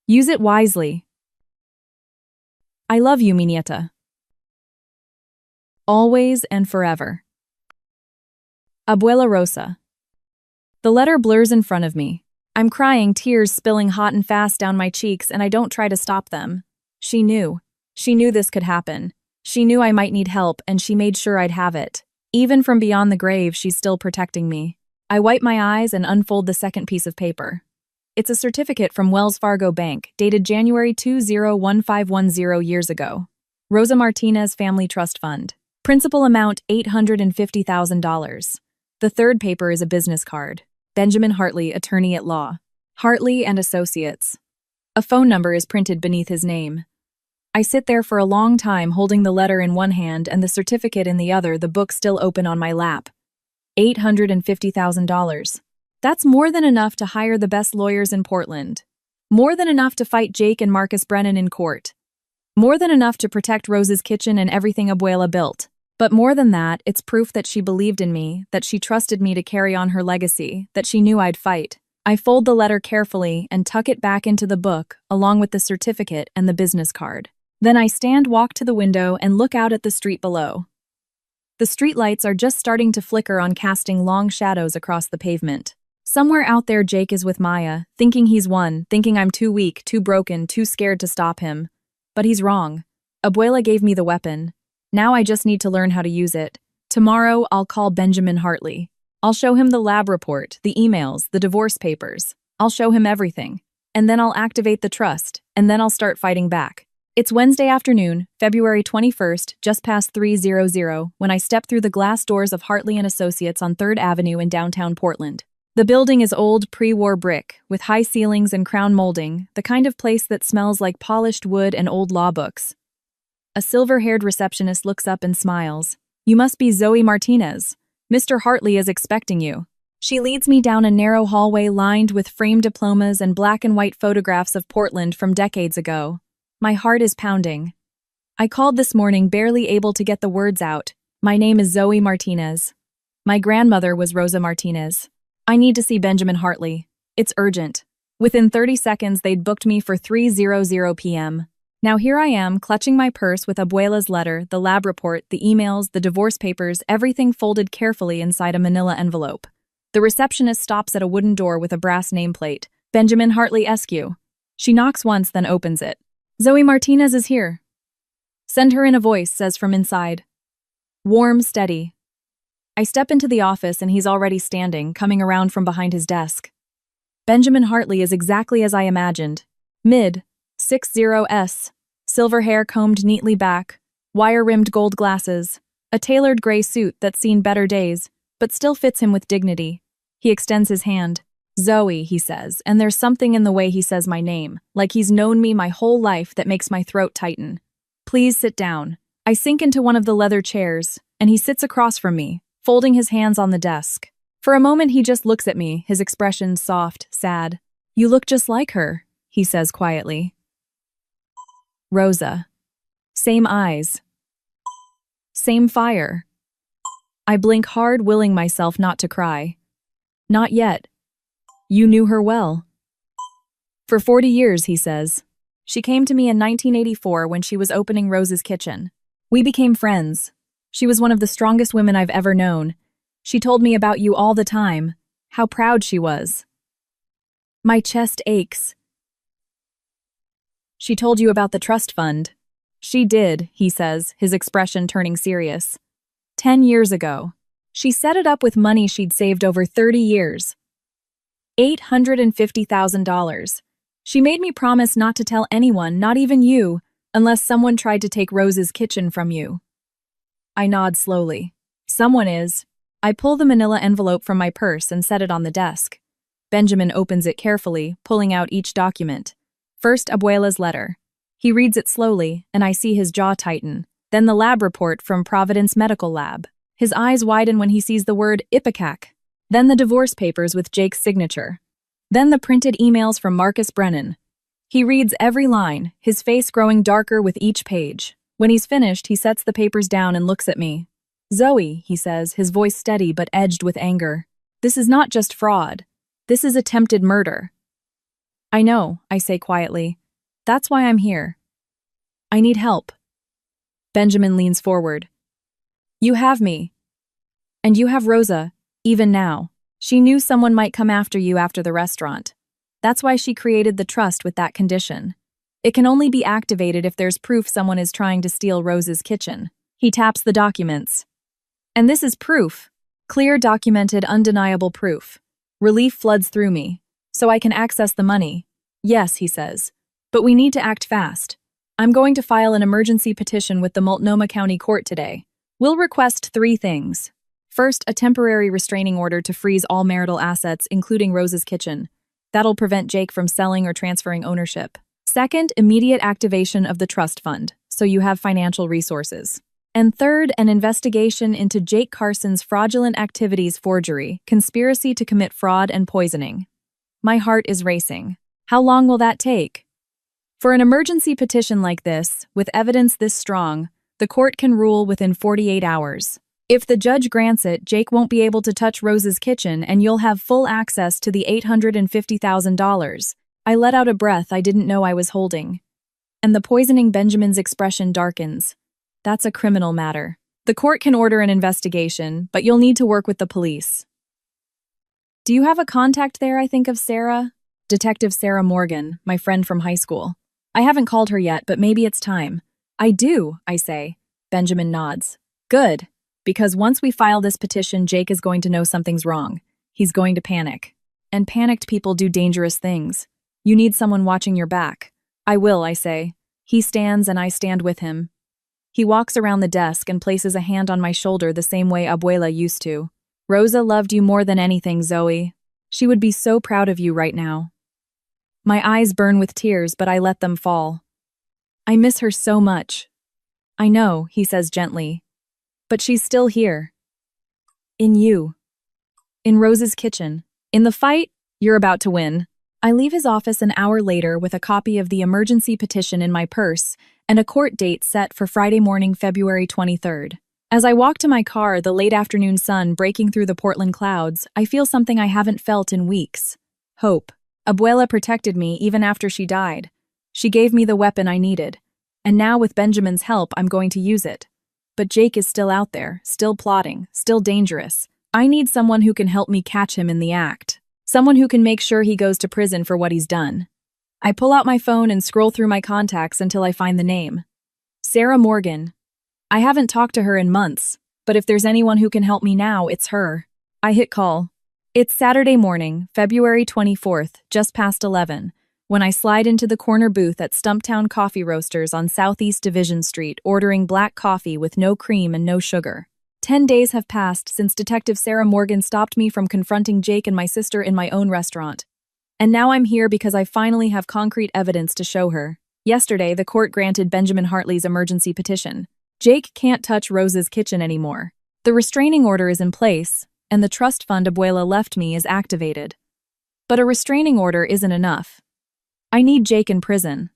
Use it wisely. I love you, mi nieta. Always and forever. Abuela Rosa. The letter blurs in front of me. I'm crying, tears spilling hot and fast down my cheeks, and I don't try to stop them. She knew. She knew this could happen. She knew I might need help, and she made sure I'd have it. Even from beyond the grave, she's still protecting me. I wipe my eyes and unfold the second piece of paper. It's a certificate from Wells Fargo Bank, dated January 201510 years ago. Rosa Martinez Family Trust Fund. Principal amount $850,000. The third paper is a business card. Benjamin Hartley, attorney at law. Hartley and Associates. A phone number is printed beneath his name. I sit there for a long time holding the letter in one hand and the certificate in the other, the book still open on my lap. $850,000. That's more than enough to hire the best lawyers in Portland. More than enough to fight Jake and Marcus Brennan in court. More than enough to protect Rose's kitchen and everything Abuela built. But more than that, it's proof that she believed in me, that she trusted me to carry on her legacy, that she knew I'd fight. I fold the letter carefully and tuck it back into the book, along with the certificate and the business card. Then I walk to the window and look out at the street below. The streetlights are just starting to flicker on, casting long shadows across the pavement. Somewhere out there Jake is with Maya, thinking he's won, thinking I'm too weak, too broken, too scared to stop him. But he's wrong. Abuela gave me the weapon. Now I just need to learn how to use it. Tomorrow, I'll call Benjamin Hartley. I'll show him the lab report, the emails, the divorce papers. I'll show him everything. And then I'll activate the trust, and then I'll start fighting back. It's Wednesday afternoon, February 21st, just past 3:00, when I step through the glass doors of Hartley & Associates on 3rd Avenue in downtown Portland. The building is old, pre-war brick, with high ceilings and crown molding, the kind of place that smells like polished wood and old law books. A silver-haired receptionist looks up and smiles. "You must be Zoe Martinez. Mr. Hartley is expecting you." She leads me down a narrow hallway lined with framed diplomas and black and white photographs of Portland from decades ago. My heart is pounding. I called this morning, barely able to get the words out. My name is Zoe Martinez. My grandmother was Rosa Martinez. I need to see Benjamin Hartley. It's urgent. Within 30 seconds, they'd booked me for 3:00 p.m. Now here I am, clutching my purse with Abuela's letter, the lab report, the emails, the divorce papers, everything folded carefully inside a manila envelope. The receptionist stops at a wooden door with a brass nameplate. "Benjamin Hartley Esq." She knocks once, then opens it. "Zoe Martinez is here." "Send her in," a voice says from inside. Warm, steady. I step into the office and he's already standing, coming around from behind his desk. Benjamin Hartley is exactly as I imagined. Mid-60s, silver hair combed neatly back, wire-rimmed gold glasses, a tailored gray suit that's seen better days, but still fits him with dignity. He extends his hand. "Zoe," he says, and there's something in the way he says my name, like he's known me my whole life, that makes my throat tighten. "Please sit down." I sink into one of the leather chairs, and he sits across from me, folding his hands on the desk. For a moment he just looks at me, his expression soft, sad. "You look just like her," he says quietly. "Rosa. Same eyes. Same fire." I blink hard, willing myself not to cry. "Not yet. You knew her well." "For 40 years, he says. "She came to me in 1984 when she was opening Rose's Kitchen. We became friends. She was one of the strongest women I've ever known. She told me about you all the time, how proud she was." My chest aches. "She told you about the trust fund." "She did," he says, his expression turning serious. 10 years ago. She set it up with money she'd saved over 30 years. $850,000. She made me promise not to tell anyone, not even you, unless someone tried to take Rose's Kitchen from you. I nod slowly. "Someone is." I pull the manila envelope from my purse and set it on the desk. Benjamin opens it carefully, pulling out each document. First, Abuela's letter. He reads it slowly, and I see his jaw tighten. Then the lab report from Providence Medical Lab. His eyes widen when he sees the word Ipecac. Then the divorce papers with Jake's signature. Then the printed emails from Marcus Brennan. He reads every line, his face growing darker with each page. When he's finished, he sets the papers down and looks at me. "Zoe," he says, his voice steady but edged with anger. "This is not just fraud. This is attempted murder." "I know," I say quietly. "That's why I'm here. I need help." Benjamin leans forward. "You have me. And you have Rosa, even now. She knew someone might come after you after the restaurant. That's why she created the trust with that condition. It can only be activated if there's proof someone is trying to steal Rose's Kitchen." He taps the documents. "And this is proof. Clear, documented, undeniable proof." Relief floods through me. "So I can access the money." "Yes," he says. "But we need to act fast. I'm going to file an emergency petition with the Multnomah County Court today. We'll request 3 things. First, a temporary restraining order to freeze all marital assets, including Rose's kitchen. That'll prevent Jake from selling or transferring ownership. Second, immediate activation of the trust fund, so you have financial resources. And third, an investigation into Jake Carson's fraudulent activities, forgery, conspiracy to commit fraud, and poisoning. My heart is racing. How long will that take? For an emergency petition like this, with evidence this strong, the court can rule within 48 hours. If the judge grants it, Jake won't be able to touch Rose's kitchen and you'll have full access to the $850,000. I let out a breath I didn't know I was holding. And the poisoning Benjamin's expression darkens. That's a criminal matter. The court can order an investigation, but you'll need to work with the police. Do you have a contact there? I think of Sarah? Detective Sarah Morgan, my friend from high school. I haven't called her yet, but maybe it's time. I do, I say. Benjamin nods. Good, because once we file this petition, Jake is going to know something's wrong. He's going to panic. And panicked people do dangerous things. You need someone watching your back. I will, I say. He stands and I stand with him. He walks around the desk and places a hand on my shoulder the same way Abuela used to. Rosa loved you more than anything, Zoe. She would be so proud of you right now. My eyes burn with tears, but I let them fall. I miss her so much. I know, he says gently. But she's still here. In you. In Rose's kitchen. In the fight, you're about to win. I leave his office an hour later with a copy of the emergency petition in my purse and a court date set for Friday morning, February 23rd. As I walk to my car, the late afternoon sun breaking through the Portland clouds, I feel something I haven't felt in weeks. Hope. Abuela protected me even after she died. She gave me the weapon I needed. And now with Benjamin's help, I'm going to use it. But Jake is still out there, still plotting, still dangerous. I need someone who can help me catch him in the act. Someone who can make sure he goes to prison for what he's done. I pull out my phone and scroll through my contacts until I find the name. Sarah Morgan. I haven't talked to her in months, but if there's anyone who can help me now, it's her. I hit call. It's Saturday morning, February 24th, just past 11, when I slide into the corner booth at Stumptown Coffee Roasters on Southeast Division Street, ordering black coffee with no cream and no sugar. 10 days have passed since Detective Sarah Morgan stopped me from confronting Jake and my sister in my own restaurant. And now I'm here because I finally have concrete evidence to show her. Yesterday, the court granted Benjamin Hartley's emergency petition. Jake can't touch Rose's kitchen anymore. The restraining order is in place, and the trust fund Abuela left me is activated. But a restraining order isn't enough. I need Jake in prison.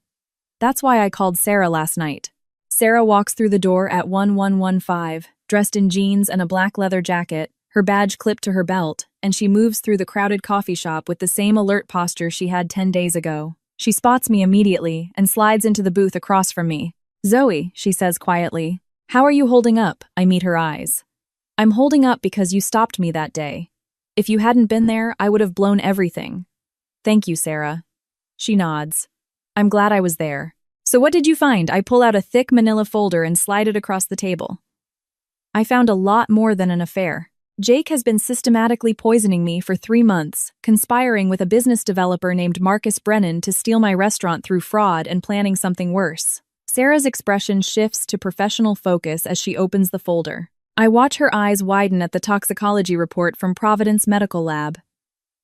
That's why I called Sarah last night. Sarah walks through the door at 1115, dressed in jeans and a black leather jacket, her badge clipped to her belt, and she moves through the crowded coffee shop with the same alert posture she had 10 days ago. She spots me immediately and slides into the booth across from me. Zoe, she says quietly, how are you holding up? I meet her eyes. I'm holding up because you stopped me that day. If you hadn't been there, I would have blown everything. Thank you, Sarah. She nods. I'm glad I was there. So what did you find? I pull out a thick manila folder and slide it across the table. I found a lot more than an affair. Jake has been systematically poisoning me for 3 months, conspiring with a business developer named Marcus Brennan to steal my restaurant through fraud and planning something worse. Sarah's expression shifts to professional focus as she opens the folder. I watch her eyes widen at the toxicology report from Providence Medical Lab.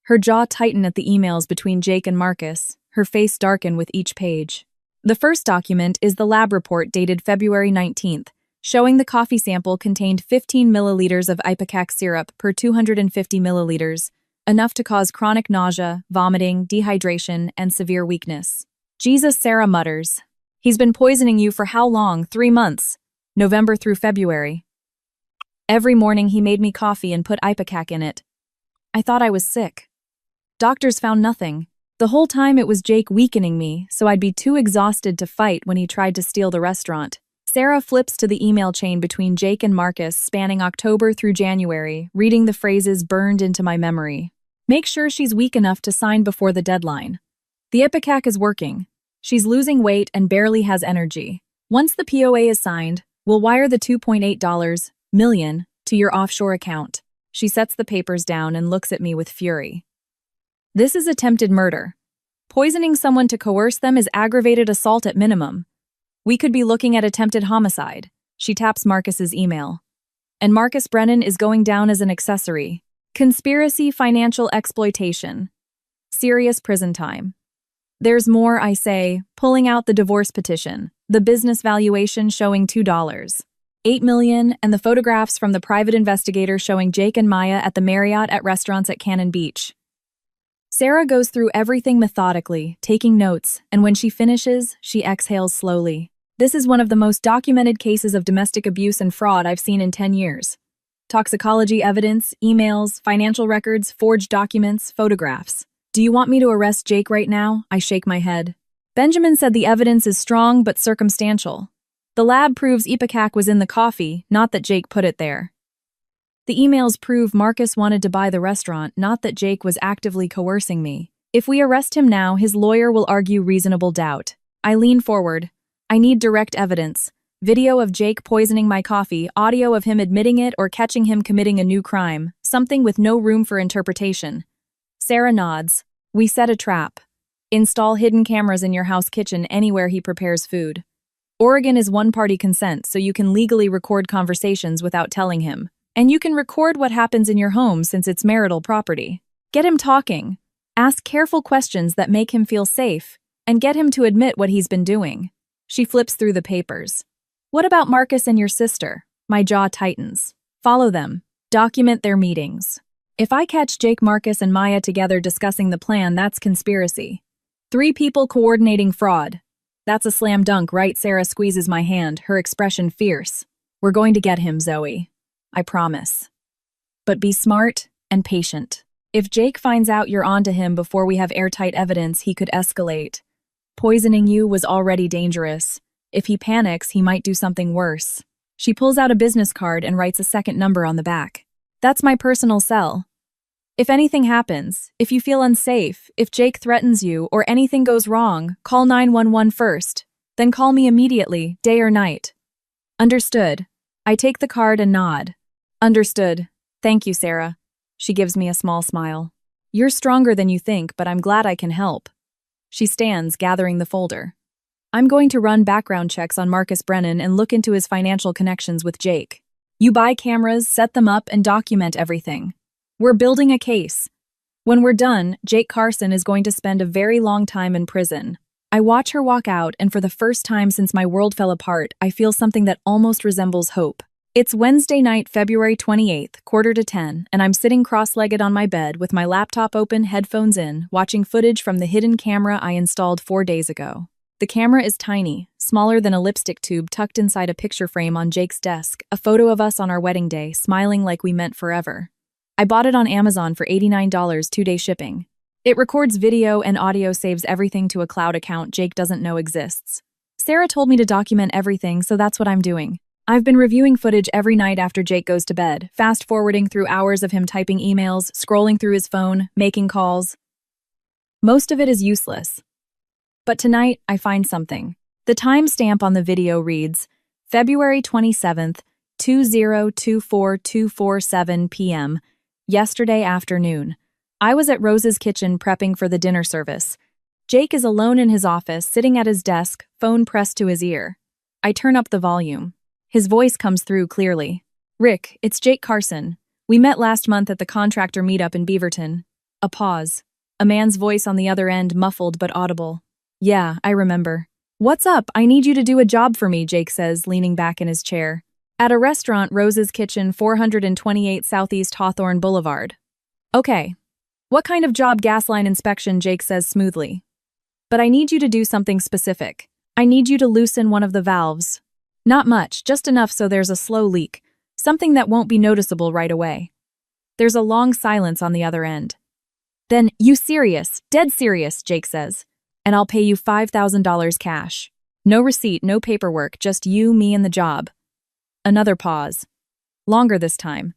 Her jaw tighten at the emails between Jake and Marcus, her face darken with each page. The first document is the lab report dated February 19th, showing the coffee sample contained 15 milliliters of ipecac syrup per 250 milliliters, enough to cause chronic nausea, vomiting, dehydration, and severe weakness. Jesus, Sarah mutters. He's been poisoning you for how long? 3 months. November through February. Every morning he made me coffee and put ipecac in it. I thought I was sick. Doctors found nothing. The whole time it was Jake weakening me, so I'd be too exhausted to fight when he tried to steal the restaurant. Sarah flips to the email chain between Jake and Marcus spanning October through January, reading the phrases burned into my memory. Make sure she's weak enough to sign before the deadline. The ipecac is working. She's losing weight and barely has energy. Once the POA is signed, we'll wire the $2.8 million to your offshore account. She sets the papers down and looks at me with fury. This is attempted murder. Poisoning someone to coerce them is aggravated assault at minimum. We could be looking at attempted homicide. She taps Marcus's email. and Marcus Brennan is going down as an accessory. Conspiracy, financial exploitation. Serious prison time. There's more, I say, pulling out the divorce petition, the business valuation showing $2. $8 million, and the photographs from the private investigator showing Jake and Maya at the Marriott at restaurants at Cannon Beach. Sarah goes through everything methodically, taking notes, and when she finishes, she exhales slowly. This is one of the most documented cases of domestic abuse and fraud I've seen in 10 years. Toxicology evidence, emails, financial records, forged documents, photographs. Do you want me to arrest Jake right now? I shake my head. Benjamin said the evidence is strong but circumstantial. The lab proves Ipecac was in the coffee, not that Jake put it there. The emails prove Marcus wanted to buy the restaurant, not that Jake was actively coercing me. If we arrest him now, his lawyer will argue reasonable doubt. I lean forward. I need direct evidence. Video of Jake poisoning my coffee, audio of him admitting it or catching him committing a new crime, something with no room for interpretation. Sarah nods. We set a trap. Install hidden cameras in your house kitchen anywhere he prepares food. Oregon is one-party consent, so you can legally record conversations without telling him. And you can record what happens in your home since it's marital property. Get him talking. Ask careful questions that make him feel safe, and get him to admit what he's been doing. She flips through the papers. What about Marcus and your sister? My jaw tightens. Follow them. Document their meetings. If I catch Jake, Marcus, and Maya together discussing the plan, that's conspiracy. 3 people coordinating fraud. That's a slam dunk, right? Sarah squeezes my hand, her expression fierce. We're going to get him, Zoe. I promise. But be smart and patient. If Jake finds out you're onto him before we have airtight evidence, he could escalate. Poisoning you was already dangerous. If he panics, he might do something worse. She pulls out a business card and writes a second number on the back. That's my personal cell. If anything happens, if you feel unsafe, if Jake threatens you, or anything goes wrong, call 911 first. Then call me immediately, day or night. Understood. I take the card and nod. Understood. Thank you, Sarah. She gives me a small smile. You're stronger than you think, but I'm glad I can help. She stands, gathering the folder. I'm going to run background checks on Marcus Brennan and look into his financial connections with Jake. You buy cameras, set them up, and document everything. We're building a case. When we're done, Jake Carson is going to spend a very long time in prison. I watch her walk out, and for the first time since my world fell apart, I feel something that almost resembles hope. It's Wednesday night, February 28th, 9:45, and I'm sitting cross-legged on my bed with my laptop open, headphones in, watching footage from the hidden camera I installed 4 days ago. The camera is tiny, smaller than a lipstick tube tucked inside a picture frame on Jake's desk, a photo of us on our wedding day, smiling like we meant forever. I bought it on Amazon for $89, 2-day shipping. It records video and audio, saves everything to a cloud account Jake doesn't know exists. Sarah told me to document everything, so that's what I'm doing. I've been reviewing footage every night after Jake goes to bed, fast-forwarding through hours of him typing emails, scrolling through his phone, making calls. Most of it is useless. But tonight, I find something. The timestamp on the video reads, February 27th, 2:024247 p.m., yesterday afternoon. I was at Rose's kitchen prepping for the dinner service. Jake is alone in his office, sitting at his desk, phone pressed to his ear. I turn up the volume. His voice comes through clearly. Rick, it's Jake Carson. We met last month at the contractor meetup in Beaverton. A pause. A man's voice on the other end, muffled but audible. Yeah, I remember. What's up? I need you to do a job for me, Jake says, leaning back in his chair. At a restaurant, Rose's Kitchen, 428 Southeast Hawthorne Boulevard. Okay. What kind of job? Gas line inspection, Jake says smoothly. But I need you to do something specific. I need you to loosen one of the valves. Not much, just enough so there's a slow leak. Something that won't be noticeable right away. There's a long silence on the other end. Then, you serious, dead serious, Jake says. And I'll pay you $5,000 cash. No receipt, no paperwork, just you, me, and the job. Another pause. Longer this time.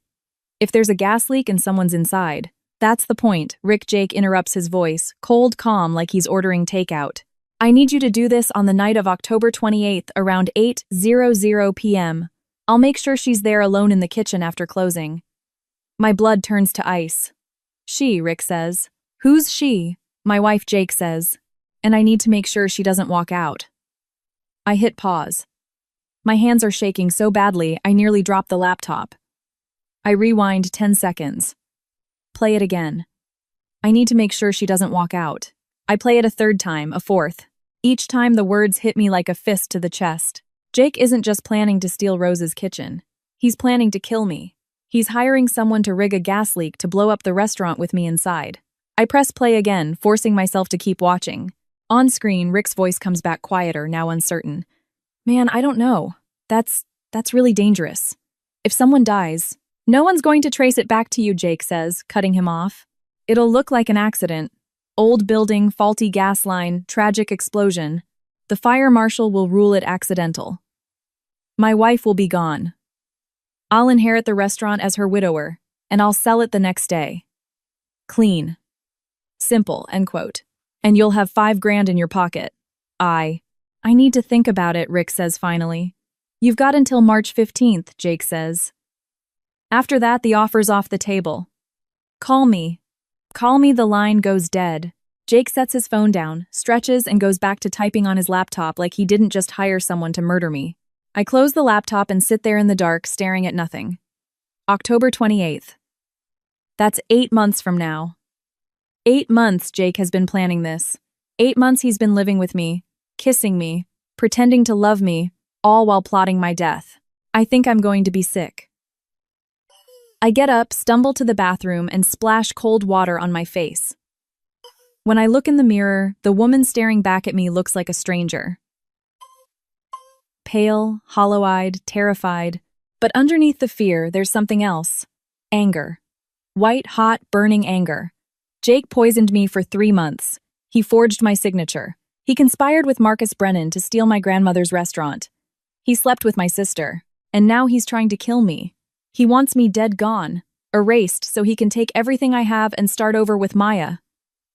If there's a gas leak and someone's inside. That's the point, Jake interrupts his voice, cold calm like he's ordering takeout. I need you to do this on the night of October 28th around 8:00 p.m. I'll make sure she's there alone in the kitchen after closing. My blood turns to ice. She, Rick says. Who's she? My wife, Jake says. And I need to make sure she doesn't walk out. I hit pause. My hands are shaking so badly I nearly drop the laptop. I rewind 10 seconds. Play it again. I need to make sure she doesn't walk out. I play it a third time, a fourth. Each time the words hit me like a fist to the chest. Jake isn't just planning to steal Rose's kitchen. He's planning to kill me. He's hiring someone to rig a gas leak to blow up the restaurant with me inside. I press play again, forcing myself to keep watching. On screen, Rick's voice comes back quieter, now uncertain. Man, I don't know. That's really dangerous. If someone dies, no one's going to trace it back to you, Jake says, cutting him off. It'll look like an accident. Old building, faulty gas line, tragic explosion. The fire marshal will rule it accidental. My wife will be gone. I'll inherit the restaurant as her widower, and I'll sell it the next day. Clean. Simple, end quote. And you'll have $5,000 in your pocket. I need to think about it, Rick says finally. You've got until March 15th, Jake says. After that, the offer's off the table. Call me. Call me, the line goes dead. Jake sets his phone down, stretches, and goes back to typing on his laptop like he didn't just hire someone to murder me. I close the laptop and sit there in the dark, staring at nothing. October 28th. That's 8 months from now. 8 months Jake has been planning this. 8 months he's been living with me, kissing me, pretending to love me, all while plotting my death. I think I'm going to be sick. I get up, stumble to the bathroom, and splash cold water on my face. When I look in the mirror, the woman staring back at me looks like a stranger. Pale, hollow-eyed, terrified, but underneath the fear, there's something else. Anger. White, hot, burning anger. Jake poisoned me for 3 months. He forged my signature. He conspired with Marcus Brennan to steal my grandmother's restaurant. He slept with my sister, and now he's trying to kill me. He wants me dead, gone, erased, so he can take everything I have and start over with Maya.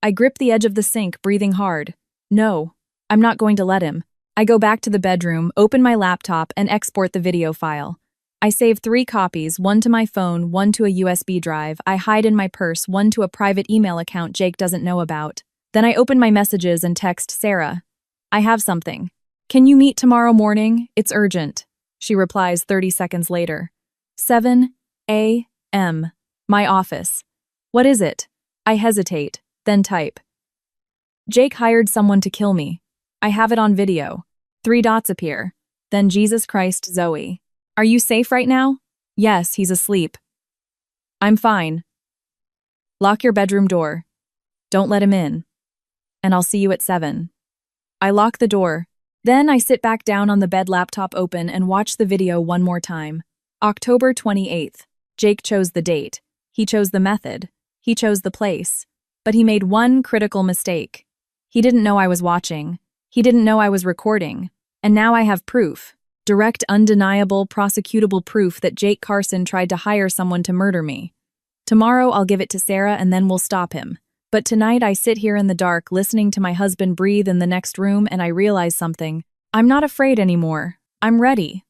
I grip the edge of the sink, breathing hard. No, I'm not going to let him. I go back to the bedroom, open my laptop, and export the video file. I save 3 copies, one to my phone, one to a USB drive. I hide in my purse, one to a private email account Jake doesn't know about. Then I open my messages and text Sarah. I have something. Can you meet tomorrow morning? It's urgent. She replies 30 seconds later. 7 a.m. My office. What is it? I hesitate, then type. Jake hired someone to kill me. I have it on video. 3 dots appear. Then Jesus Christ, Zoe. Are you safe right now? Yes, he's asleep. I'm fine. Lock your bedroom door. Don't let him in. And I'll see you at 7. I lock the door. Then I sit back down on the bed, laptop open, and watch the video one more time. October 28th. Jake chose the date. He chose the method. He chose the place. But he made one critical mistake. He didn't know I was watching. He didn't know I was recording. And now I have proof. Direct, undeniable, prosecutable proof that Jake Carson tried to hire someone to murder me. Tomorrow I'll give it to Sarah and then we'll stop him. But tonight I sit here in the dark listening to my husband breathe in the next room and I realize something. I'm not afraid anymore. I'm ready.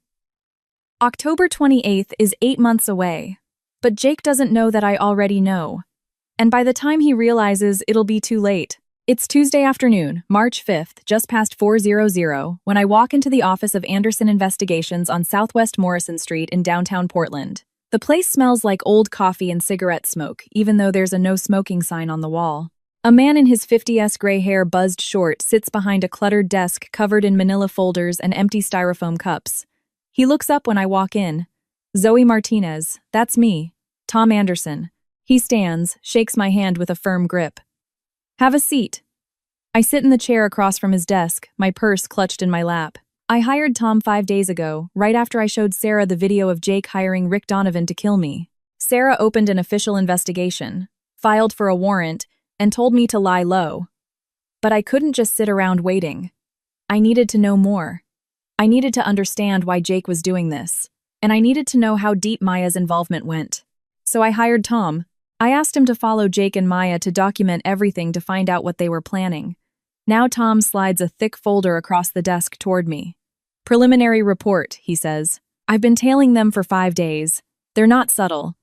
October 28th is 8 months away. But Jake doesn't know that I already know. And by the time he realizes, it'll be too late. It's Tuesday afternoon, March 5th, just past 4:00, when I walk into the office of Anderson Investigations on Southwest Morrison Street in downtown Portland. The place smells like old coffee and cigarette smoke, even though there's a no smoking sign on the wall. A man in his 50s gray hair buzzed short sits behind a cluttered desk covered in manila folders and empty styrofoam cups. He looks up when I walk in. Zoe Martinez, that's me. Tom Anderson. He stands, shakes my hand with a firm grip. Have a seat. I sit in the chair across from his desk, my purse clutched in my lap. I hired Tom 5 days ago, right after I showed Sarah the video of Jake hiring Rick Donovan to kill me. Sarah opened an official investigation, filed for a warrant, and told me to lie low. But I couldn't just sit around waiting. I needed to know more. I needed to understand why Jake was doing this, and I needed to know how deep Maya's involvement went. So I hired Tom. I asked him to follow Jake and Maya to document everything to find out what they were planning. Now Tom slides a thick folder across the desk toward me. Preliminary report, he says. I've been tailing them for 5 days. They're not subtle.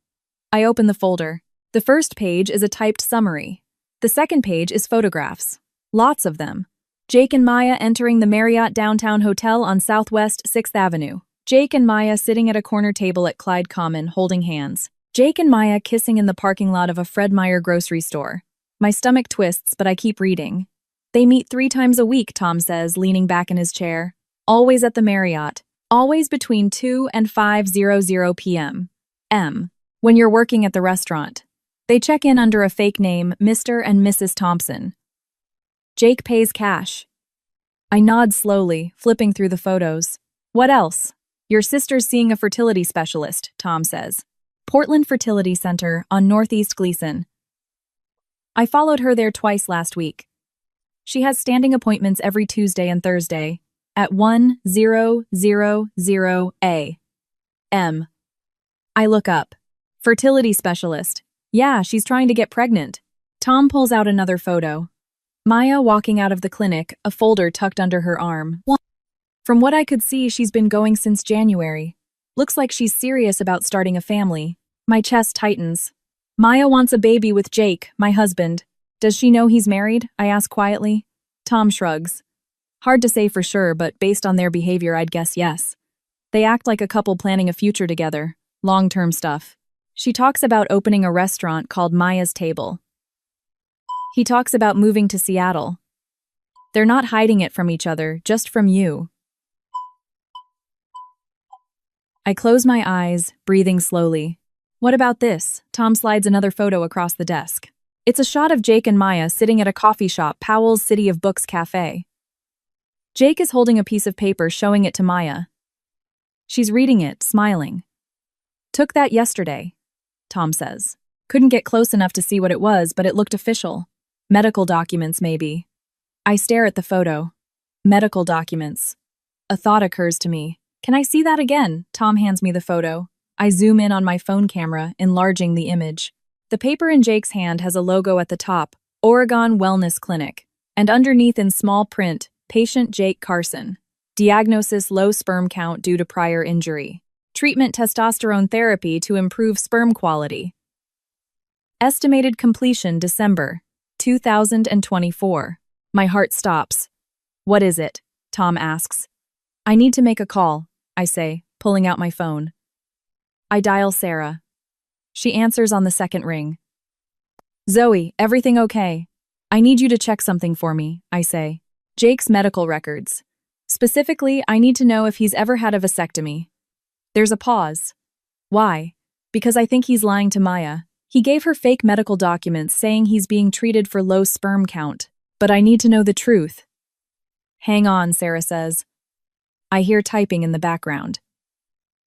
I open the folder. The first page is a typed summary. The second page is photographs. Lots of them. Jake and Maya entering the Marriott Downtown Hotel on Southwest 6th Avenue. Jake and Maya sitting at a corner table at Clyde Common, holding hands. Jake and Maya kissing in the parking lot of a Fred Meyer grocery store. My stomach twists, but I keep reading. They meet 3 times a week, Tom says, leaning back in his chair. Always at the Marriott. Always between 2 and 5:00 p.m. When you're working at the restaurant. They check in under a fake name, Mr. and Mrs. Thompson. Jake pays cash. I nod slowly, flipping through the photos. What else? Your sister's seeing a fertility specialist, Tom says. Portland Fertility Center on Northeast Gleason. I followed her there twice last week. She has standing appointments every Tuesday and Thursday at 1000 a.m. I look up. Fertility specialist. Yeah, she's trying to get pregnant. Tom pulls out another photo. Maya walking out of the clinic, a folder tucked under her arm. From what I could see, she's been going since January. Looks like she's serious about starting a family. My chest tightens. Maya wants a baby with Jake, my husband. Does she know he's married? I ask quietly. Tom shrugs. Hard to say for sure, but based on their behavior, I'd guess yes. They act like a couple planning a future together. Long-term stuff. She talks about opening a restaurant called Maya's Table. He talks about moving to Seattle. They're not hiding it from each other, just from you. I close my eyes, breathing slowly. What about this? Tom slides another photo across the desk. It's a shot of Jake and Maya sitting at a coffee shop, Powell's City of Books Cafe. Jake is holding a piece of paper, showing it to Maya. She's reading it, smiling. Took that yesterday, Tom says. Couldn't get close enough to see what it was, but it looked official. Medical documents, maybe. I stare at the photo. Medical documents. A thought occurs to me. Can I see that again? Tom hands me the photo. I zoom in on my phone camera, enlarging the image. The paper in Jake's hand has a logo at the top, Oregon Wellness Clinic, and underneath in small print, Patient Jake Carson. Diagnosis: low sperm count due to prior injury. Treatment: testosterone therapy to improve sperm quality. Estimated completion: December 2024. My heart stops. What is it? Tom asks. I need to make a call, I say, pulling out my phone. I dial Sarah. She answers on the second ring. Zoe, everything okay? I need you to check something for me, I say. Jake's medical records. Specifically, I need to know if he's ever had a vasectomy. There's a pause. Why? Because I think he's lying to Maya. He gave her fake medical documents saying he's being treated for low sperm count. But I need to know the truth. Hang on, Sarah says. I hear typing in the background.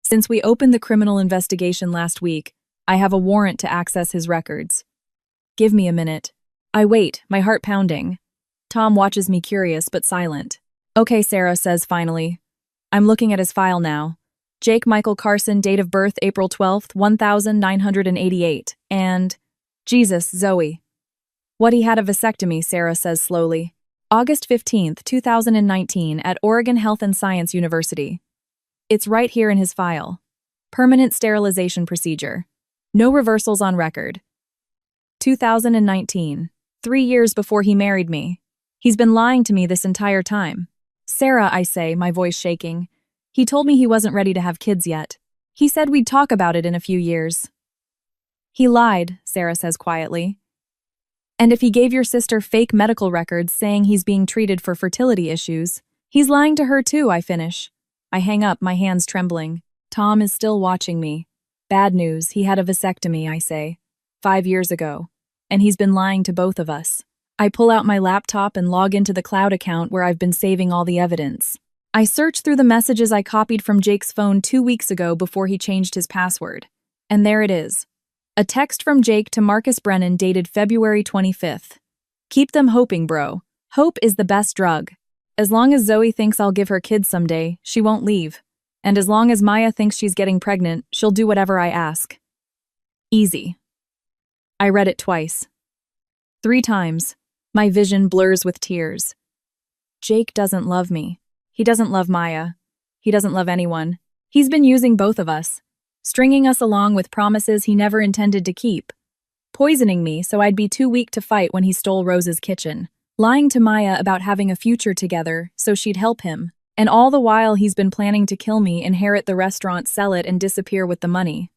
Since we opened the criminal investigation last week, I have a warrant to access his records. Give me a minute. I wait, my heart pounding. Tom watches me, curious but silent. Okay, Sarah says finally. I'm looking at his file now. Jake Michael Carson, date of birth April 12th, 1988, and... Jesus, Zoe. What, he had a vasectomy, Sarah says slowly. August 15th, 2019, at Oregon Health and Science University. It's right here in his file. Permanent sterilization procedure. No reversals on record. 2019, 3 years before he married me. He's been lying to me this entire time. Sarah, I say, my voice shaking. He told me he wasn't ready to have kids yet. He said we'd talk about it in a few years. He lied, Sarah says quietly. And if he gave your sister fake medical records saying he's being treated for fertility issues, he's lying to her too, I finish. I hang up, my hands trembling. Tom is still watching me. Bad news, he had a vasectomy, I say. 5 years ago. And he's been lying to both of us. I pull out my laptop and log into the cloud account where I've been saving all the evidence. I search through the messages I copied from Jake's phone 2 weeks ago before he changed his password. And there it is. A text from Jake to Marcus Brennan dated February 25th. Keep them hoping, bro. Hope is the best drug. As long as Zoe thinks I'll give her kids someday, she won't leave. And as long as Maya thinks she's getting pregnant, she'll do whatever I ask. Easy. I read it twice. 3 times. My vision blurs with tears. Jake doesn't love me. He doesn't love Maya. He doesn't love anyone. He's been using both of us, stringing us along with promises he never intended to keep, poisoning me so I'd be too weak to fight when he stole Rose's kitchen, lying to Maya about having a future together so she'd help him, and all the while he's been planning to kill me, inherit the restaurant, sell it, and disappear with the money.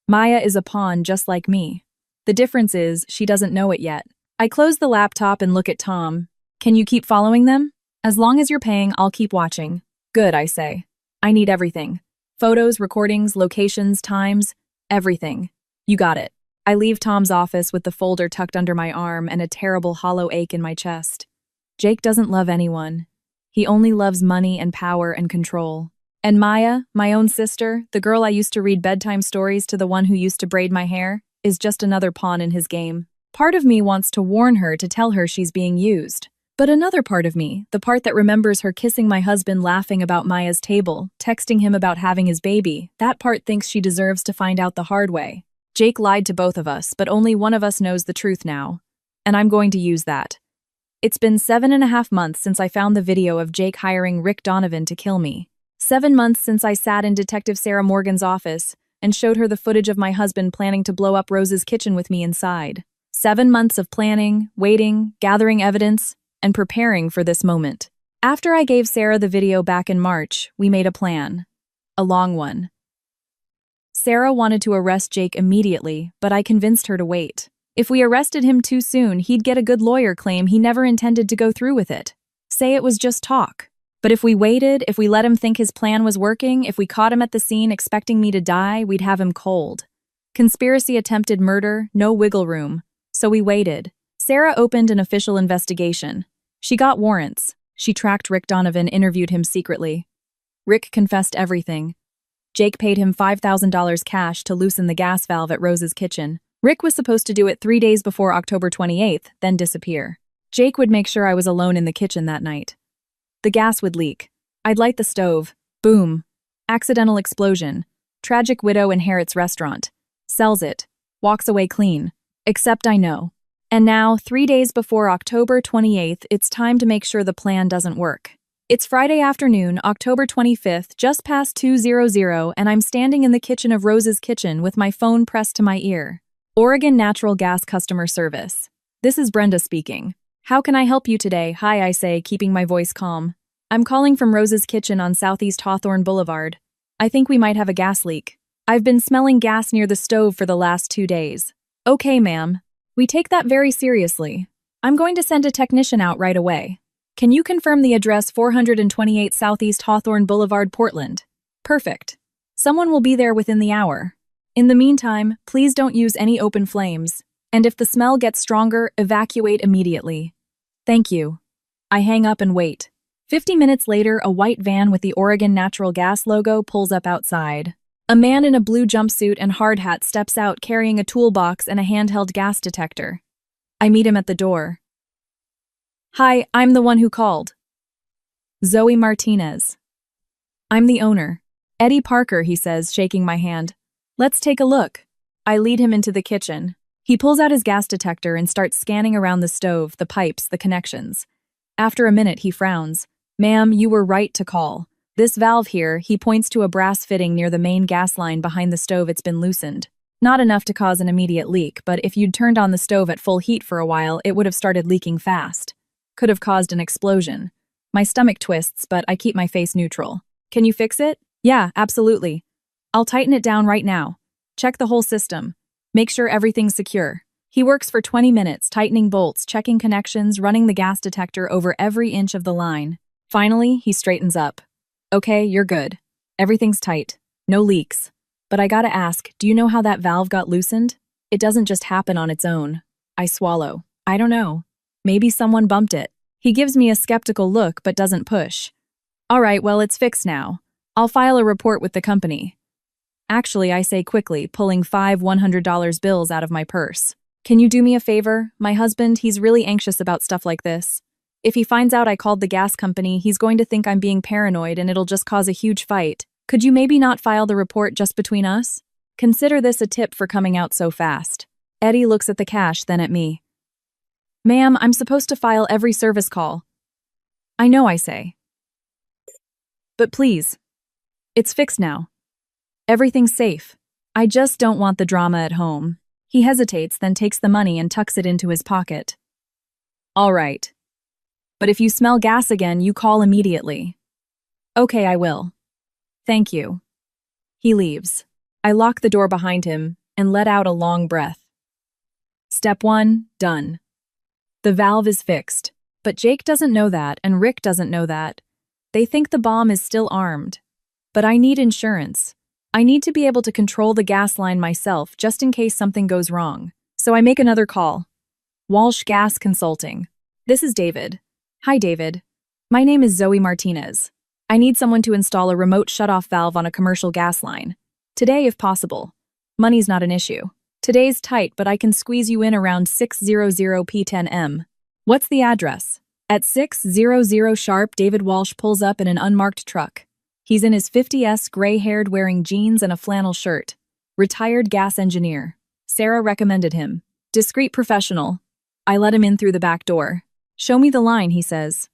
Maya is a pawn just like me. The difference is, she doesn't know it yet. I close the laptop and look at Tom. Can you keep following them? As long as you're paying, I'll keep watching. Good, I say. I need everything. Photos, recordings, locations, times, everything. You got it. I leave Tom's office with the folder tucked under my arm and a terrible hollow ache in my chest. Jake doesn't love anyone. He only loves money and power and control. And Maya, my own sister, the girl I used to read bedtime stories to, the one who used to braid my hair, is just another pawn in his game. Part of me wants to warn her, to tell her she's being used. But another part of me, the part that remembers her kissing my husband, laughing about Maya's table, texting him about having his baby, that part thinks she deserves to find out the hard way. Jake lied to both of us, but only one of us knows the truth now. And I'm going to use that. It's been 7.5 months since I found the video of Jake hiring Rick Donovan to kill me. 7 months since I sat in Detective Sarah Morgan's office and showed her the footage of my husband planning to blow up Rose's kitchen with me inside. 7 months of planning, waiting, gathering evidence, and preparing for this moment. After I gave Sarah the video back in March, we made a plan. A long one. Sarah wanted to arrest Jake immediately, but I convinced her to wait. If we arrested him too soon, he'd get a good lawyer claim he never intended to go through with it. Say it was just talk. But if we waited, if we let him think his plan was working, if we caught him at the scene expecting me to die, we'd have him cold. Conspiracy, attempted murder, no wiggle room. So we waited. Sarah opened an official investigation. She got warrants. She tracked Rick Donovan, interviewed him secretly. Rick confessed everything. Jake paid him $5,000 cash to loosen the gas valve at Rose's kitchen. Rick was supposed to do it 3 days before October 28th, then disappear. Jake would make sure I was alone in the kitchen that night. The gas would leak. I'd light the stove. Boom. Accidental explosion. Tragic widow inherits restaurant. Sells it. Walks away clean. Except I know. And now, 3 days before October 28th, it's time to make sure the plan doesn't work. It's Friday afternoon, October 25th, just past 2:00, and I'm standing in the kitchen of Rose's kitchen with my phone pressed to my ear. Oregon Natural Gas Customer Service. This is Brenda speaking. How can I help you today? Hi, I say, keeping my voice calm. I'm calling from Rose's kitchen on Southeast Hawthorne Boulevard. I think we might have a gas leak. I've been smelling gas near the stove for the last 2 days. Okay, ma'am. We take that very seriously. I'm going to send a technician out right away. Can you confirm the address 428 Southeast Hawthorne Boulevard, Portland? Perfect. Someone will be there within the hour. In the meantime, please don't use any open flames. And if the smell gets stronger, evacuate immediately. Thank you. I hang up and wait. 50 minutes later, a white van with the Oregon Natural Gas logo pulls up outside. A man in a blue jumpsuit and hard hat steps out carrying a toolbox and a handheld gas detector. I meet him at the door. Hi, I'm the one who called. Zoe Martinez. I'm the owner. Eddie Parker, he says, shaking my hand. Let's take a look. I lead him into the kitchen. He pulls out his gas detector and starts scanning around the stove, the pipes, the connections. After a minute, he frowns. Ma'am, you were right to call. This valve here, he points to a brass fitting near the main gas line behind the stove. It's been loosened. Not enough to cause an immediate leak, but if you'd turned on the stove at full heat for a while, it would have started leaking fast. Could have caused an explosion. My stomach twists, but I keep my face neutral. Can you fix it? Yeah, absolutely. I'll tighten it down right now. Check the whole system. Make sure everything's secure. He works for 20 minutes, tightening bolts, checking connections, running the gas detector over every inch of the line. Finally, he straightens up. Okay, you're good. Everything's tight. No leaks. But I gotta ask, do you know how that valve got loosened? It doesn't just happen on its own. I swallow. I don't know. Maybe someone bumped it. He gives me a skeptical look but doesn't push. All right, well, it's fixed now. I'll file a report with the company. Actually, I say quickly, pulling 5 $100 bills out of my purse. Can you do me a favor? My husband, he's really anxious about stuff like this. If he finds out I called the gas company, he's going to think I'm being paranoid and it'll just cause a huge fight. Could you maybe not file the report just between us? Consider this a tip for coming out so fast. Eddie looks at the cash, then at me. Ma'am, I'm supposed to file every service call. I know, I say. But please. It's fixed now. Everything's safe. I just don't want the drama at home. He hesitates, then takes the money and tucks it into his pocket. All right. But if you smell gas again, you call immediately. Okay, I will. Thank you. He leaves. I lock the door behind him, and let out a long breath. Step 1, done. The valve is fixed. But Jake doesn't know that, and Rick doesn't know that. They think the bomb is still armed. But I need insurance. I need to be able to control the gas line myself just in case something goes wrong. So I make another call. Walsh Gas Consulting. This is David. Hi, David. My name is Zoe Martinez. I need someone to install a remote shutoff valve on a commercial gas line. Today, if possible. Money's not an issue. Today's tight, but I can squeeze you in around 600 P10M. What's the address? At 600 sharp, David Walsh pulls up in an unmarked truck. He's in his 50s, gray-haired, wearing jeans and a flannel shirt. Retired gas engineer. Sarah recommended him. Discreet professional. I let him in through the back door. Show me the line, he says.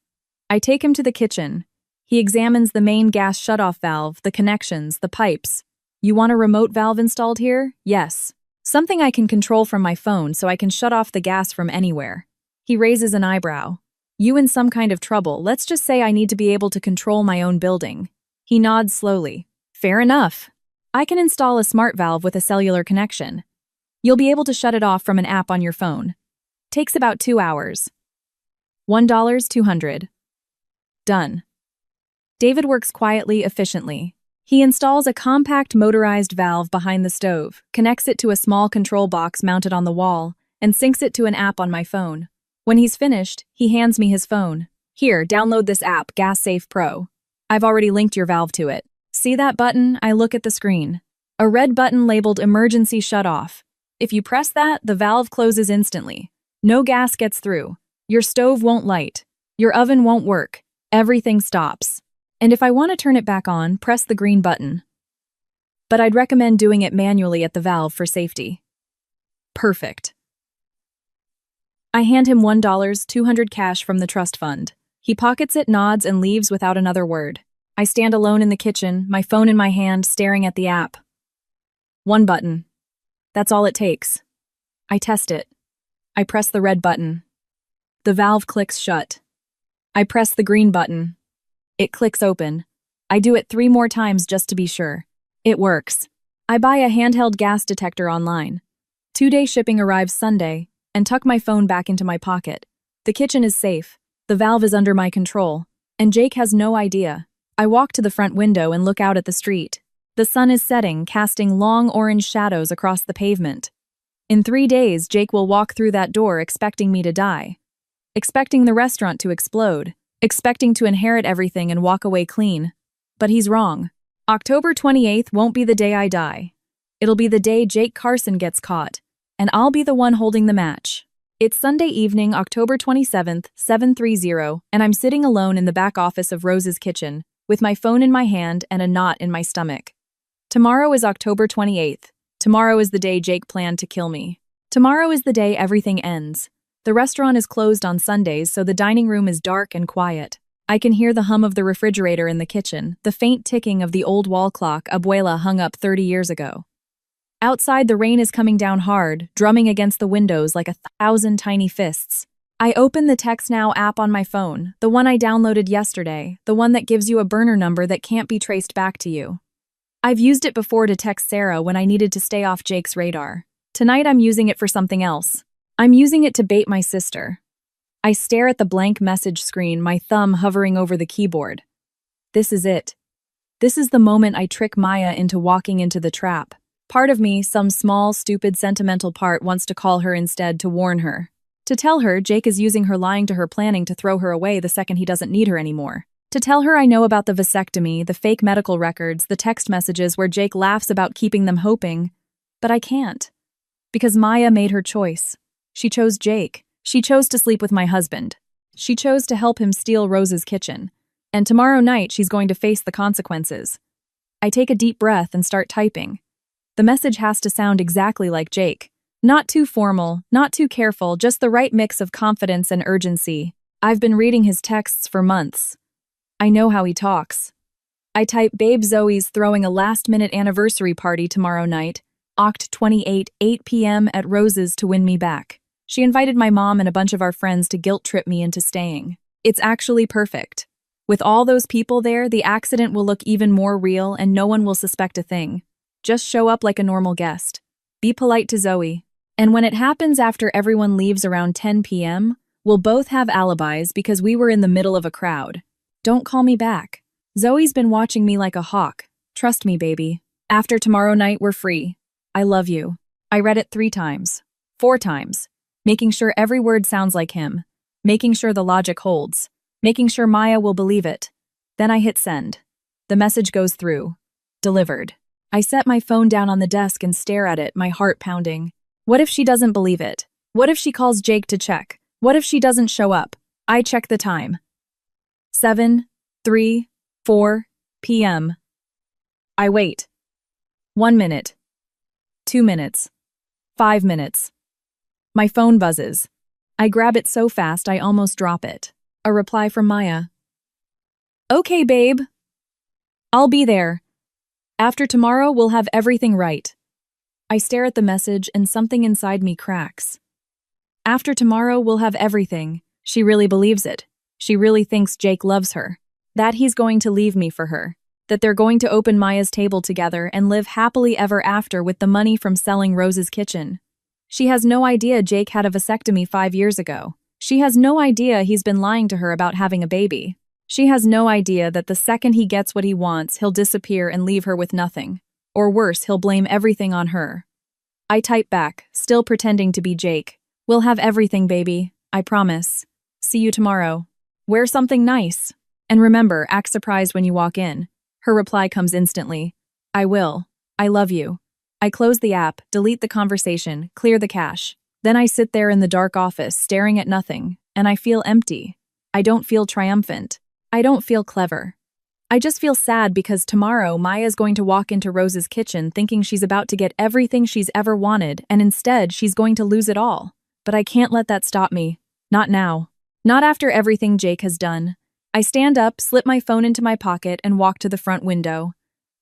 I take him to the kitchen. He examines the main gas shutoff valve, the connections, the pipes. You want a remote valve installed here? Yes. Something I can control from my phone so I can shut off the gas from anywhere. He raises an eyebrow. You in some kind of trouble. Let's just say I need to be able to control my own building. He nods slowly. Fair enough. I can install a smart valve with a cellular connection. You'll be able to shut it off from an app on your phone. Takes about 2 hours. $1.200. Done. David works quietly, efficiently. He installs a compact motorized valve behind the stove, connects it to a small control box mounted on the wall, and syncs it to an app on my phone. When he's finished, he hands me his phone. Here, download this app, GasSafe Pro. I've already linked your valve to it. See that button? I look at the screen. A red button labeled Emergency Shutoff. If you press that, the valve closes instantly. No gas gets through. Your stove won't light. Your oven won't work. Everything stops. And if I want to turn it back on, press the green button. But I'd recommend doing it manually at the valve for safety. Perfect. I hand him $1.200 cash from the trust fund. He pockets it, nods, and leaves without another word. I stand alone in the kitchen, my phone in my hand, staring at the app. One button. That's all it takes. I test it. I press the red button. The valve clicks shut. I press the green button. It clicks open. I do it 3 more times just to be sure. It works. I buy a handheld gas detector online. 2-day shipping arrives Sunday, and tuck my phone back into my pocket. The kitchen is safe. The valve is under my control. And Jake has no idea. I walk to the front window and look out at the street. The sun is setting, casting long orange shadows across the pavement. In 3 days, Jake will walk through that door expecting me to die. Expecting the restaurant to explode. Expecting to inherit everything and walk away clean. But he's wrong. October 28th won't be the day I die. It'll be the day Jake Carson gets caught, and I'll be the one holding the match. It's Sunday evening, October 27th, 7:30, and I'm sitting alone in the back office of Rose's kitchen, with my phone in my hand and a knot in my stomach. Tomorrow is October 28th. Tomorrow is the day Jake planned to kill me. Tomorrow is the day everything ends. The restaurant is closed on Sundays, so the dining room is dark and quiet. I can hear the hum of the refrigerator in the kitchen, the faint ticking of the old wall clock Abuela hung up 30 years ago. Outside, the rain is coming down hard, drumming against the windows like 1,000 tiny fists. I open the Text Now app on my phone, the one I downloaded yesterday, the one that gives you a burner number that can't be traced back to you. I've used it before to text Sarah when I needed to stay off Jake's radar. Tonight I'm using it for something else. I'm using it to bait my sister. I stare at the blank message screen, my thumb hovering over the keyboard. This is it. This is the moment I trick Maya into walking into the trap. Part of me, some small, stupid, sentimental part, wants to call her instead to warn her. To tell her Jake is using her lying to her, planning to throw her away the second he doesn't need her anymore. To tell her I know about the vasectomy, the fake medical records, the text messages where Jake laughs about keeping them hoping. But I can't. Because Maya made her choice. She chose Jake. She chose to sleep with my husband. She chose to help him steal Rose's kitchen. And tomorrow night she's going to face the consequences. I take a deep breath and start typing. The message has to sound exactly like Jake. Not too formal, not too careful, just the right mix of confidence and urgency. I've been reading his texts for months. I know how he talks. I type, Babe, Zoe's throwing a last-minute anniversary party tomorrow night, Oct 28, 8 p.m. at Rose's to win me back. She invited my mom and a bunch of our friends to guilt-trip me into staying. It's actually perfect. With all those people there, the accident will look even more real and no one will suspect a thing. Just show up like a normal guest. Be polite to Zoe. And when it happens after everyone leaves around 10 p.m., we'll both have alibis because we were in the middle of a crowd. Don't call me back. Zoe's been watching me like a hawk. Trust me, baby. After tomorrow night, we're free. I love you. I read it 3 times. 4 times. Making sure every word sounds like him. Making sure the logic holds. Making sure Maya will believe it. Then I hit send. The message goes through. Delivered. I set my phone down on the desk and stare at it, my heart pounding. What if she doesn't believe it? What if she calls Jake to check? What if she doesn't show up? I check the time. 7:34 p.m. I wait. 1 minute. 2 minutes. 5 minutes. My phone buzzes. I grab it so fast I almost drop it. A reply from Maya. Okay, babe. I'll be there. After tomorrow, we'll have everything right. I stare at the message and something inside me cracks. After tomorrow, we'll have everything. She really believes it. She really thinks Jake loves her. That he's going to leave me for her. That they're going to open Maya's table together and live happily ever after with the money from selling Rose's Kitchen. She has no idea Jake had a vasectomy 5 years ago. She has no idea he's been lying to her about having a baby. She has no idea that the second he gets what he wants, he'll disappear and leave her with nothing. Or worse, he'll blame everything on her. I type back, still pretending to be Jake. We'll have everything, baby. I promise. See you tomorrow. Wear something nice. And remember, act surprised when you walk in. Her reply comes instantly. I will. I love you. I close the app, delete the conversation, clear the cache. Then I sit there in the dark office, staring at nothing, and I feel empty. I don't feel triumphant. I don't feel clever. I just feel sad because tomorrow Maya's going to walk into Rose's Kitchen thinking she's about to get everything she's ever wanted, and instead she's going to lose it all. But I can't let that stop me. Not now. Not after everything Jake has done. I stand up, slip my phone into my pocket, and walk to the front window.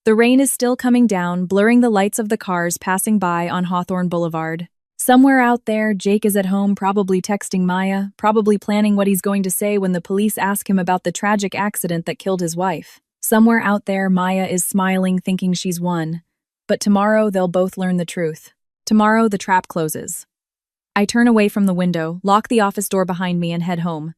The rain is still coming down, blurring the lights of the cars passing by on Hawthorne Boulevard. Somewhere out there, Jake is at home, probably texting Maya, probably planning what he's going to say when the police ask him about the tragic accident that killed his wife. Somewhere out there, Maya is smiling, thinking she's won. But tomorrow, they'll both learn the truth. Tomorrow, the trap closes. I turn away from the window, lock the office door behind me, and head home.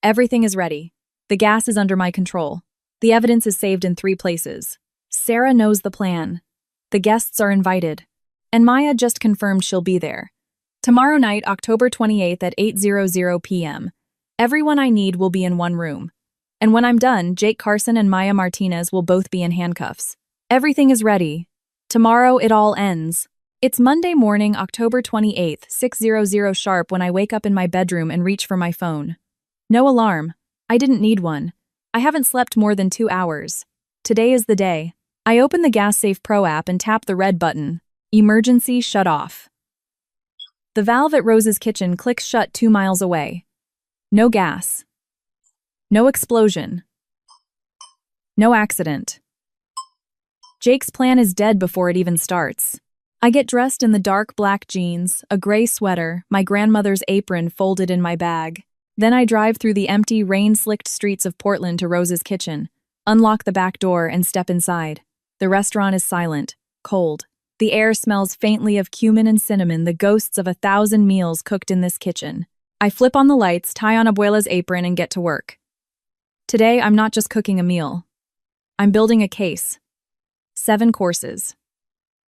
Everything is ready. The gas is under my control. The evidence is saved in 3 places. Sarah knows the plan. The guests are invited. And Maya just confirmed she'll be there. Tomorrow night, October 28th at 8:00 p.m. Everyone I need will be in one room. And when I'm done, Jake Carson and Maya Martinez will both be in handcuffs. Everything is ready. Tomorrow it all ends. It's Monday morning, October 28th, 6:00 sharp when I wake up in my bedroom and reach for my phone. No alarm. I didn't need one. I haven't slept more than 2 hours. Today is the day. I open the GasSafe Pro app and tap the red button. Emergency shut off. The valve at Rose's Kitchen clicks shut 2 miles away. No gas. No explosion. No accident. Jake's plan is dead before it even starts. I get dressed in the dark black jeans, a gray sweater, my grandmother's apron folded in my bag. Then I drive through the empty, rain-slicked streets of Portland to Rose's Kitchen, unlock the back door, and step inside. The restaurant is silent, cold. The air smells faintly of cumin and cinnamon, the ghosts of 1,000 meals cooked in this kitchen. I flip on the lights, tie on Abuela's apron, and get to work. Today, I'm not just cooking a meal. I'm building a case. 7 courses.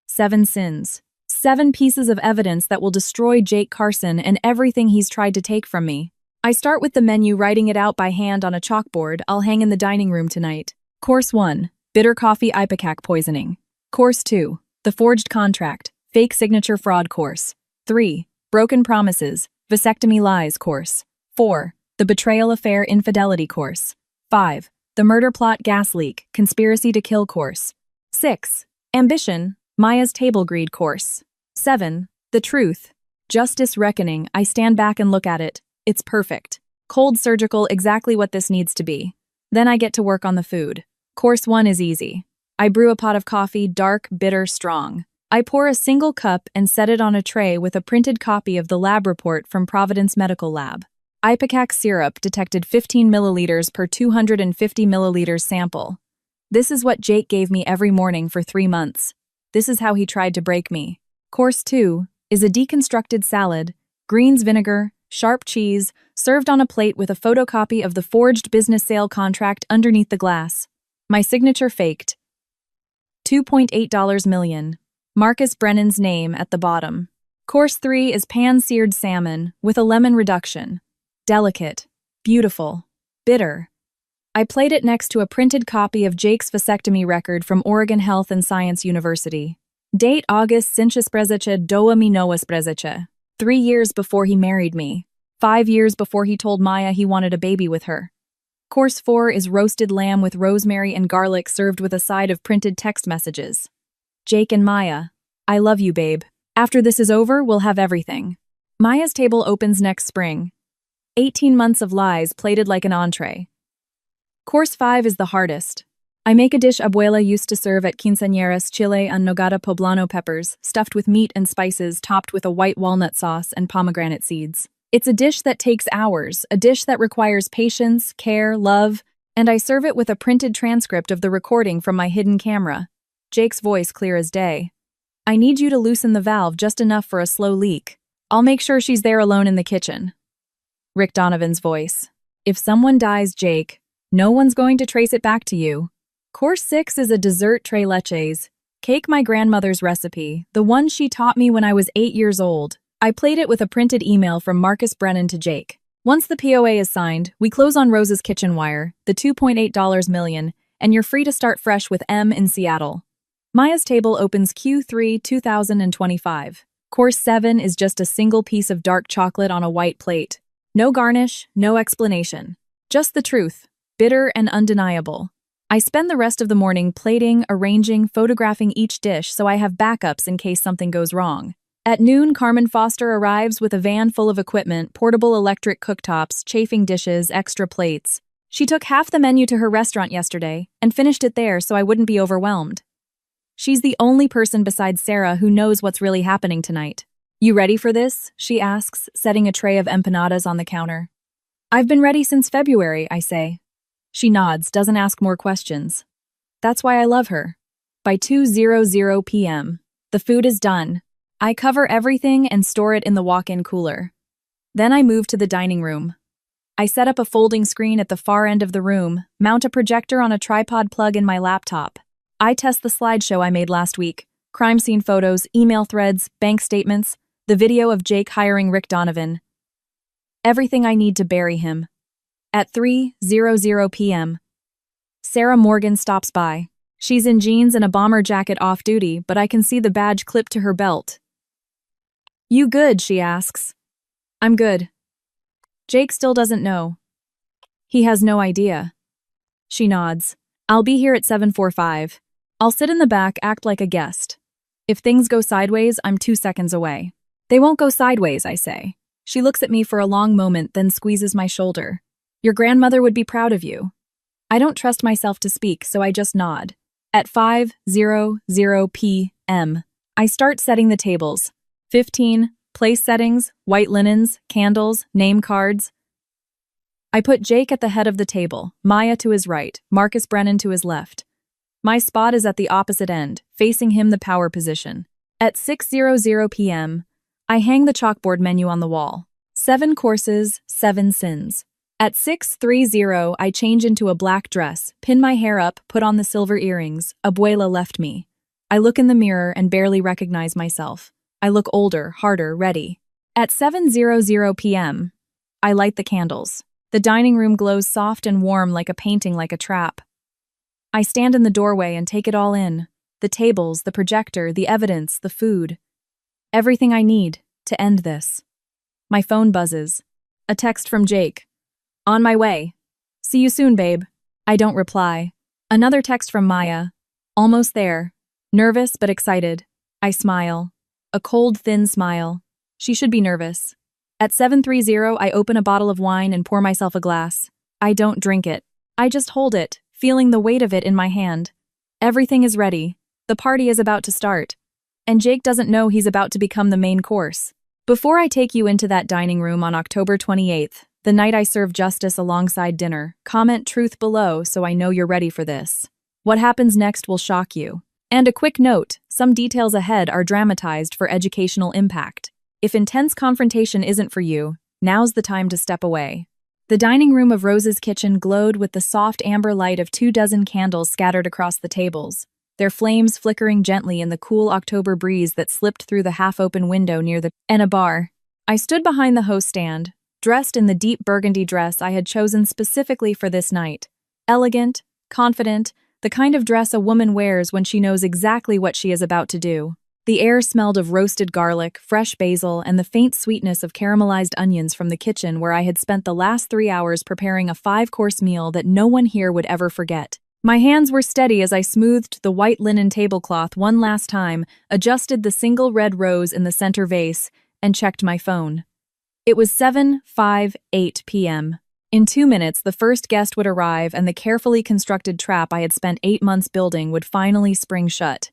7 sins. 7 pieces of evidence that will destroy Jake Carson and everything he's tried to take from me. I start with the menu, writing it out by hand on a chalkboard I'll hang in the dining room tonight. Course 1, bitter coffee ipecac poisoning. Course 2, the forged contract, fake signature fraud course. 3, broken promises, vasectomy lies course. 4, the betrayal affair infidelity course. 5, the murder plot gas leak, conspiracy to kill course. 6, ambition, Maya's table greed course. 7, the truth, justice reckoning. I stand back and look at it. It's perfect. Cold surgical, exactly what this needs to be. Then I get to work on the food. Course 1 is easy. I brew a pot of coffee, dark, bitter, strong. I pour a single cup and set it on a tray with a printed copy of the lab report from Providence Medical Lab. Ipecac syrup detected 15 milliliters per 250 milliliters sample. This is what Jake gave me every morning for 3 months. This is how he tried to break me. Course 2 is a deconstructed salad, greens vinegar, sharp cheese, served on a plate with a photocopy of the forged business sale contract underneath the glass. My signature faked. $2.8 million. Marcus Brennan's name at the bottom. Course 3 is pan-seared salmon with a lemon reduction. Delicate, beautiful, bitter. I played it next to a printed copy of Jake's vasectomy record from Oregon Health and Science University. Date August Synchesprezeche Doa Minoasprezeche. 3 years before he married me. 5 years before he told Maya he wanted a baby with her. Course 4 is roasted lamb with rosemary and garlic served with a side of printed text messages. Jake and Maya, I love you, babe. After this is over, we'll have everything. Maya's table opens next spring. 18 months of lies plated like an entree. Course 5 is the hardest. I make a dish abuela used to serve at quinceañeras, chile en nogada poblano peppers, stuffed with meat and spices, topped with a white walnut sauce and pomegranate seeds. It's a dish that takes hours, a dish that requires patience, care, love, and I serve it with a printed transcript of the recording from my hidden camera. Jake's voice clear as day. I need you to loosen the valve just enough for a slow leak. I'll make sure she's there alone in the kitchen. Rick Donovan's voice. If someone dies, Jake, no one's going to trace it back to you. Course 6 is a dessert tres leches, cake my grandmother's recipe, the one she taught me when I was 8 years old. I played it with a printed email from Marcus Brennan to Jake. Once the POA is signed, we close on Rose's kitchen wire, the $2.8 million, and you're free to start fresh with M in Seattle. Maya's table opens Q3 2025. Course 7 is just a single piece of dark chocolate on a white plate. No garnish, no explanation. Just the truth, bitter and undeniable. I spend the rest of the morning plating, arranging, photographing each dish so I have backups in case something goes wrong. At noon, Carmen Foster arrives with a van full of equipment, portable electric cooktops, chafing dishes, extra plates. She took half the menu to her restaurant yesterday and finished it there so I wouldn't be overwhelmed. She's the only person besides Sarah who knows what's really happening tonight. You ready for this? She asks, setting a tray of empanadas on the counter. I've been ready since February, I say. She nods, doesn't ask more questions. That's why I love her. By 2:00 p.m., the food is done. I cover everything and store it in the walk-in cooler. Then I move to the dining room. I set up a folding screen at the far end of the room, mount a projector on a tripod plug in my laptop. I test the slideshow I made last week, crime scene photos, email threads, bank statements, the video of Jake hiring Rick Donovan. Everything I need to bury him. At 3:00 p.m., Sarah Morgan stops by. She's in jeans and a bomber jacket off-duty, but I can see the badge clipped to her belt. You good, she asks. I'm good. Jake still doesn't know. He has no idea. She nods. I'll be here at 7:45. I'll sit in the back, act like a guest. If things go sideways, I'm 2 seconds away. They won't go sideways, I say. She looks at me for a long moment, then squeezes my shoulder. Your grandmother would be proud of you. I don't trust myself to speak, so I just nod. At 5:00 p.m., I start setting the tables. 15, place settings, white linens, candles, name cards. I put Jake at the head of the table, Maya to his right, Marcus Brennan to his left. My spot is at the opposite end, facing him the power position. At 6:00 p.m., I hang the chalkboard menu on the wall. 7 courses, 7 sins. At 6:30, I change into a black dress, pin my hair up, put on the silver earrings. Abuela left me. I look in the mirror and barely recognize myself. I look older, harder, ready. At 7:00 p.m., I light the candles. The dining room glows soft and warm like a painting, like a trap. I stand in the doorway and take it all in. The tables, the projector, the evidence, the food. Everything I need to end this. My phone buzzes. A text from Jake. On my way. See you soon, babe. I don't reply. Another text from Maya. Almost there. Nervous but excited. I smile. A cold, thin smile. She should be nervous. At 7:30, I open a bottle of wine and pour myself a glass. I don't drink it. I just hold it, feeling the weight of it in my hand. Everything is ready. The party is about to start. And Jake doesn't know he's about to become the main course. Before I take you into that dining room on October 28th, the night I serve justice alongside dinner, comment truth below so I know you're ready for this. What happens next will shock you. And a quick note, some details ahead are dramatized for educational impact. If intense confrontation isn't for you, now's the time to step away. The dining room of Rose's kitchen glowed with the soft amber light of 24 candles scattered across the tables, their flames flickering gently in the cool October breeze that slipped through the half-open window near the bar. I stood behind the host stand, dressed in the deep burgundy dress I had chosen specifically for this night. Elegant, confident, the kind of dress a woman wears when she knows exactly what she is about to do. The air smelled of roasted garlic, fresh basil, and the faint sweetness of caramelized onions from the kitchen where I had spent the last 3 hours preparing a 5-course meal that no one here would ever forget. My hands were steady as I smoothed the white linen tablecloth one last time, adjusted the single red rose in the center vase, and checked my phone. It was 7:58 p.m. In 2 minutes, the first guest would arrive and the carefully constructed trap I had spent 8 months building would finally spring shut.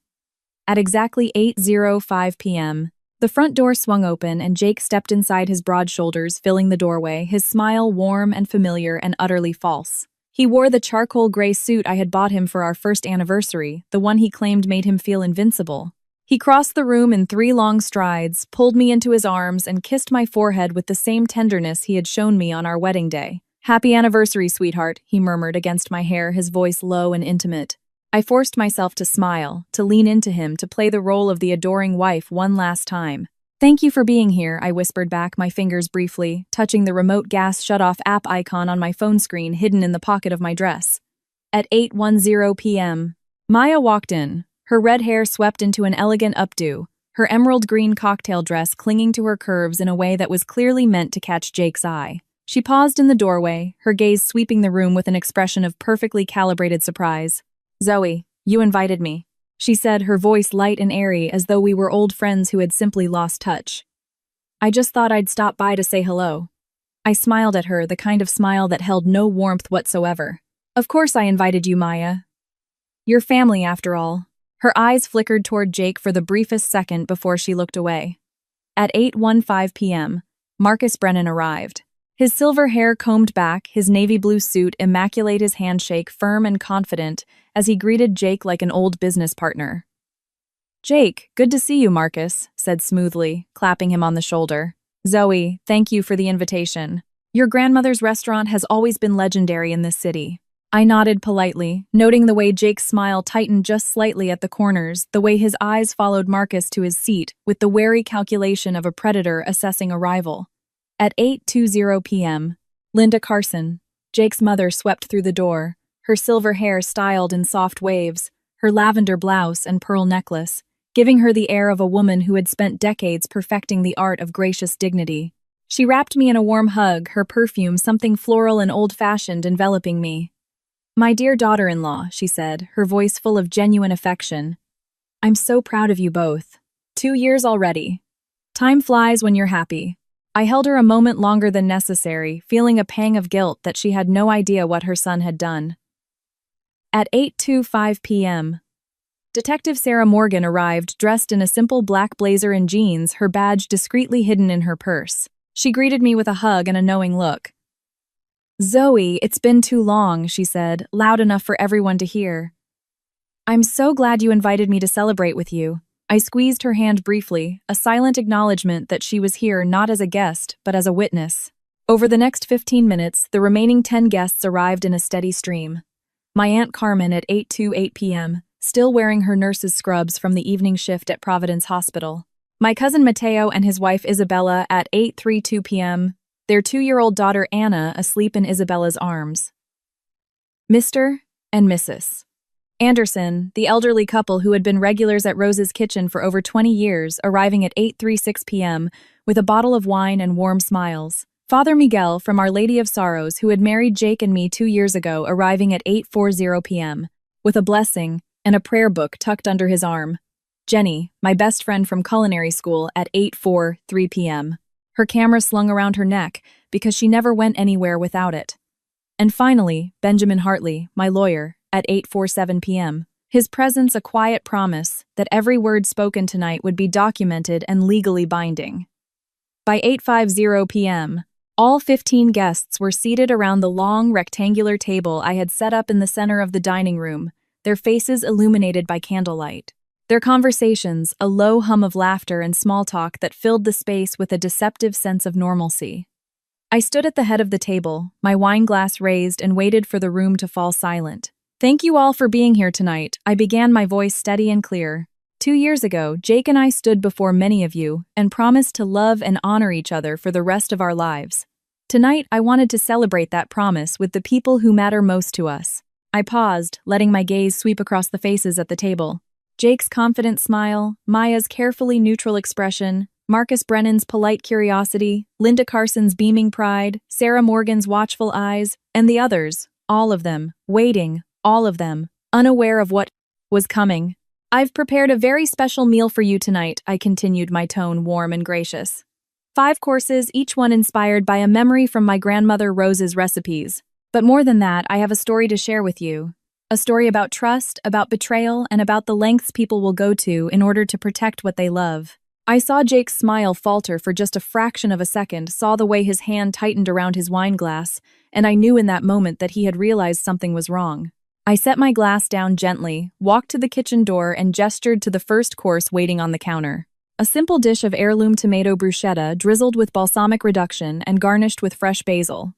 At exactly 8:05 p.m., the front door swung open and Jake stepped inside his broad shoulders, filling the doorway, his smile warm and familiar and utterly false. He wore the charcoal gray suit I had bought him for our first anniversary, the one he claimed made him feel invincible. He crossed the room in 3 long strides, pulled me into his arms, and kissed my forehead with the same tenderness he had shown me on our wedding day. "Happy anniversary, sweetheart," he murmured against my hair, his voice low and intimate. I forced myself to smile, to lean into him, to play the role of the adoring wife one last time. "Thank you for being here," I whispered back, my fingers briefly, touching the remote gas shut-off app icon on my phone screen hidden in the pocket of my dress. At 8:10 p.m., Maya walked in, her red hair swept into an elegant updo, her emerald green cocktail dress clinging to her curves in a way that was clearly meant to catch Jake's eye. She paused in the doorway, her gaze sweeping the room with an expression of perfectly calibrated surprise. "Zoe, you invited me," she said, her voice light and airy as though we were old friends who had simply lost touch. "I just thought I'd stop by to say hello." I smiled at her, the kind of smile that held no warmth whatsoever. "Of course I invited you, Maya. Your family, after all." Her eyes flickered toward Jake for the briefest second before she looked away. At 8:15 p.m., Marcus Brennan arrived. His silver hair combed back, his navy blue suit immaculate, his handshake firm and confident as he greeted Jake like an old business partner. "Jake, good to see you," Marcus said smoothly, clapping him on the shoulder. "Zoe, thank you for the invitation. Your grandmother's restaurant has always been legendary in this city." I nodded politely, noting the way Jake's smile tightened just slightly at the corners, the way his eyes followed Marcus to his seat with the wary calculation of a predator assessing a rival. At 8:20 p.m., Linda Carson, Jake's mother, swept through the door, her silver hair styled in soft waves, her lavender blouse and pearl necklace, giving her the air of a woman who had spent decades perfecting the art of gracious dignity. She wrapped me in a warm hug, her perfume something floral and old-fashioned enveloping me. "My dear daughter-in-law," she said, her voice full of genuine affection. "I'm so proud of you both. 2 years already. Time flies when you're happy." I held her a moment longer than necessary, feeling a pang of guilt that she had no idea what her son had done. At 8:25 p.m., Detective Sarah Morgan arrived dressed in a simple black blazer and jeans, her badge discreetly hidden in her purse. She greeted me with a hug and a knowing look. "Zoe, it's been too long," she said, loud enough for everyone to hear. "I'm so glad you invited me to celebrate with you." I squeezed her hand briefly, a silent acknowledgement that she was here not as a guest, but as a witness. Over the next 15 minutes, the remaining 10 guests arrived in a steady stream. My Aunt Carmen at 8:28 p.m., still wearing her nurse's scrubs from the evening shift at Providence Hospital. My cousin Mateo and his wife Isabella at 8:32 p.m., their 2-year-old daughter Anna asleep in Isabella's arms. Mr. and Mrs. Anderson, the elderly couple who had been regulars at Rose's kitchen for over 20 years, arriving at 8:36 p.m. with a bottle of wine and warm smiles. Father Miguel from Our Lady of Sorrows, who had married Jake and me 2 years ago, arriving at 8:40 p.m. with a blessing and a prayer book tucked under his arm. Jenny, my best friend from culinary school, at 8:43 p.m. her camera slung around her neck because she never went anywhere without it. And finally, Benjamin Hartley, my lawyer, at 8:47 p.m. his presence a quiet promise that every word spoken tonight would be documented and legally binding. By 8:50 p.m., all 15 guests were seated around the long, rectangular table I had set up in the center of the dining room, their faces illuminated by candlelight. Their conversations, a low hum of laughter and small talk that filled the space with a deceptive sense of normalcy. I stood at the head of the table, my wine glass raised, and waited for the room to fall silent. "Thank you all for being here tonight," I began, my voice steady and clear. 2 years ago, Jake and I stood before many of you and promised to love and honor each other for the rest of our lives. Tonight, I wanted to celebrate that promise with the people who matter most to us. I paused, letting my gaze sweep across the faces at the table. Jake's confident smile, Maya's carefully neutral expression, Marcus Brennan's polite curiosity, Linda Carson's beaming pride, Sarah Morgan's watchful eyes, and the others, all of them, waiting, all of them, unaware of what was coming. "I've prepared a very special meal for you tonight," I continued, my tone warm and gracious. 5 courses, each one inspired by a memory from my grandmother Rose's recipes. But more than that, I have a story to share with you. A story about trust, about betrayal, and about the lengths people will go to in order to protect what they love. I saw Jake's smile falter for just a fraction of a second, saw the way his hand tightened around his wine glass, and I knew in that moment that he had realized something was wrong. I set my glass down gently, walked to the kitchen door, and gestured to the first course waiting on the counter. A simple dish of heirloom tomato bruschetta drizzled with balsamic reduction and garnished with fresh basil.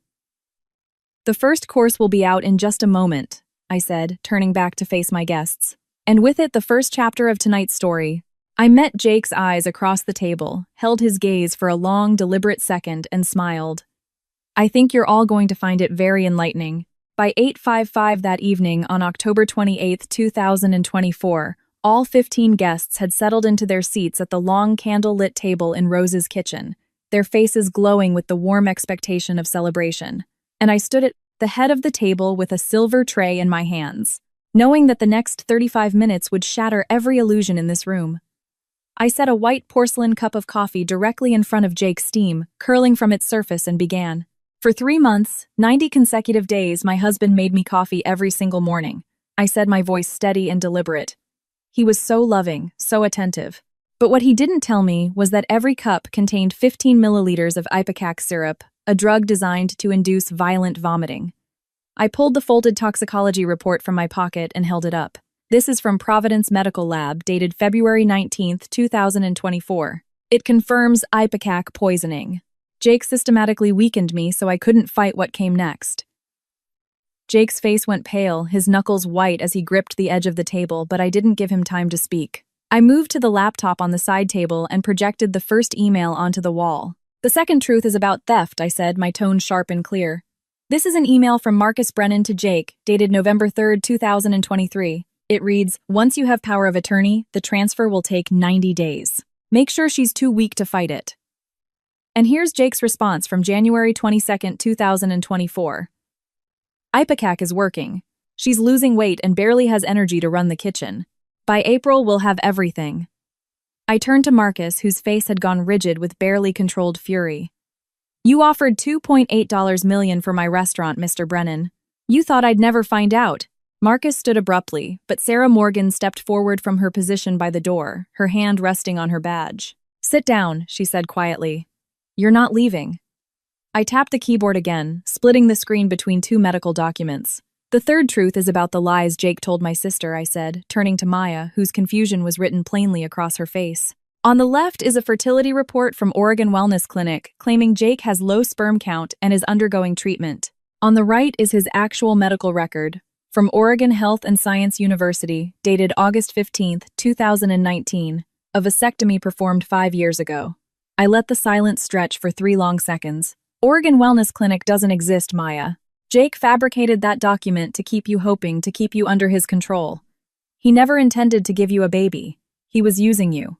"The first course will be out in just a moment," I said, turning back to face my guests. "And with it, the first chapter of tonight's story." I met Jake's eyes across the table, held his gaze for a long, deliberate second, and smiled. "I think you're all going to find it very enlightening." By 8:55 that evening on October 28, 2024, all 15 guests had settled into their seats at the long candle-lit table in Rose's kitchen, their faces glowing with the warm expectation of celebration. And I stood at the head of the table with a silver tray in my hands, knowing that the next 35 minutes would shatter every illusion in this room. I set a white porcelain cup of coffee directly in front of Jake's steam, curling from its surface, and began. For 3 months, 90 consecutive days, my husband made me coffee every single morning. I said, my voice steady and deliberate. He was so loving, so attentive. But what he didn't tell me was that every cup contained 15 milliliters of ipecac syrup, a drug designed to induce violent vomiting. I pulled the folded toxicology report from my pocket and held it up. This is from Providence Medical Lab, dated February 19, 2024. It confirms ipecac poisoning. Jake systematically weakened me so I couldn't fight what came next. Jake's face went pale, his knuckles white as he gripped the edge of the table, but I didn't give him time to speak. I moved to the laptop on the side table and projected the first email onto the wall. "The second truth is about theft," I said, my tone sharp and clear. "This is an email from Marcus Brennan to Jake, dated November 3, 2023. It reads, 'Once you have power of attorney, the transfer will take 90 days. Make sure she's too weak to fight it.'" And here's Jake's response from January 22, 2024. "Ipecac is working. She's losing weight and barely has energy to run the kitchen. By April, we'll have everything." I turned to Marcus, whose face had gone rigid with barely controlled fury. "You offered $2.8 million for my restaurant, Mr. Brennan. You thought I'd never find out." Marcus stood abruptly, but Sarah Morgan stepped forward from her position by the door, her hand resting on her badge. "Sit down," she said quietly. "You're not leaving." I tapped the keyboard again, splitting the screen between 2 medical documents. "The third truth is about the lies Jake told my sister," I said, turning to Maya, whose confusion was written plainly across her face. "On the left is a fertility report from Oregon Wellness Clinic claiming Jake has low sperm count and is undergoing treatment. On the right is his actual medical record, from Oregon Health and Science University, dated August 15, 2019, a vasectomy performed 5 years ago." I let the silence stretch for 3 long seconds. "Oregon Wellness Clinic doesn't exist, Maya. Jake fabricated that document to keep you hoping, to keep you under his control. He never intended to give you a baby. He was using you."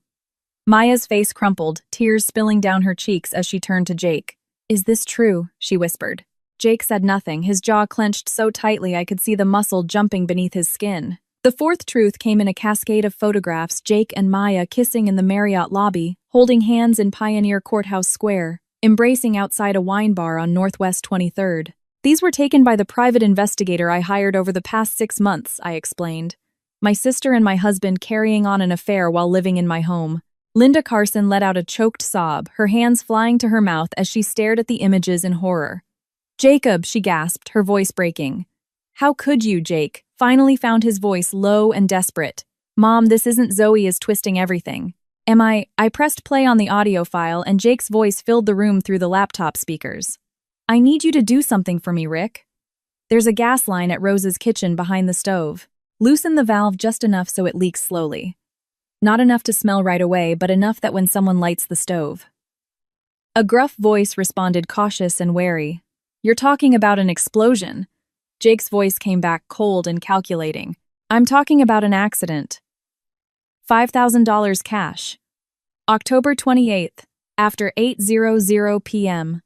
Maya's face crumpled, tears spilling down her cheeks as she turned to Jake. "Is this true?" she whispered. Jake said nothing, his jaw clenched so tightly I could see the muscle jumping beneath his skin. The fourth truth came in a cascade of photographs, Jake and Maya kissing in the Marriott lobby, holding hands in Pioneer Courthouse Square, embracing outside a wine bar on Northwest 23rd. "These were taken by the private investigator I hired over the past 6 months," I explained. "My sister and my husband carrying on an affair while living in my home." Linda Carson let out a choked sob, her hands flying to her mouth as she stared at the images in horror. "Jacob," she gasped, her voice breaking. How could you, Jake? Finally found his voice low and desperate. Mom, this isn't. Zoe is twisting everything. I pressed play on the audio file and Jake's voice filled the room through the laptop speakers. I need you to do something for me, Rick. There's a gas line at Rose's kitchen behind the stove. Loosen the valve just enough so it leaks slowly. Not enough to smell right away, but enough that when someone lights the stove. A gruff voice responded, cautious and wary. You're talking about an explosion. Jake's voice came back cold and calculating. I'm talking about an accident. $5,000 cash. October 28th, after 8:00 p.m.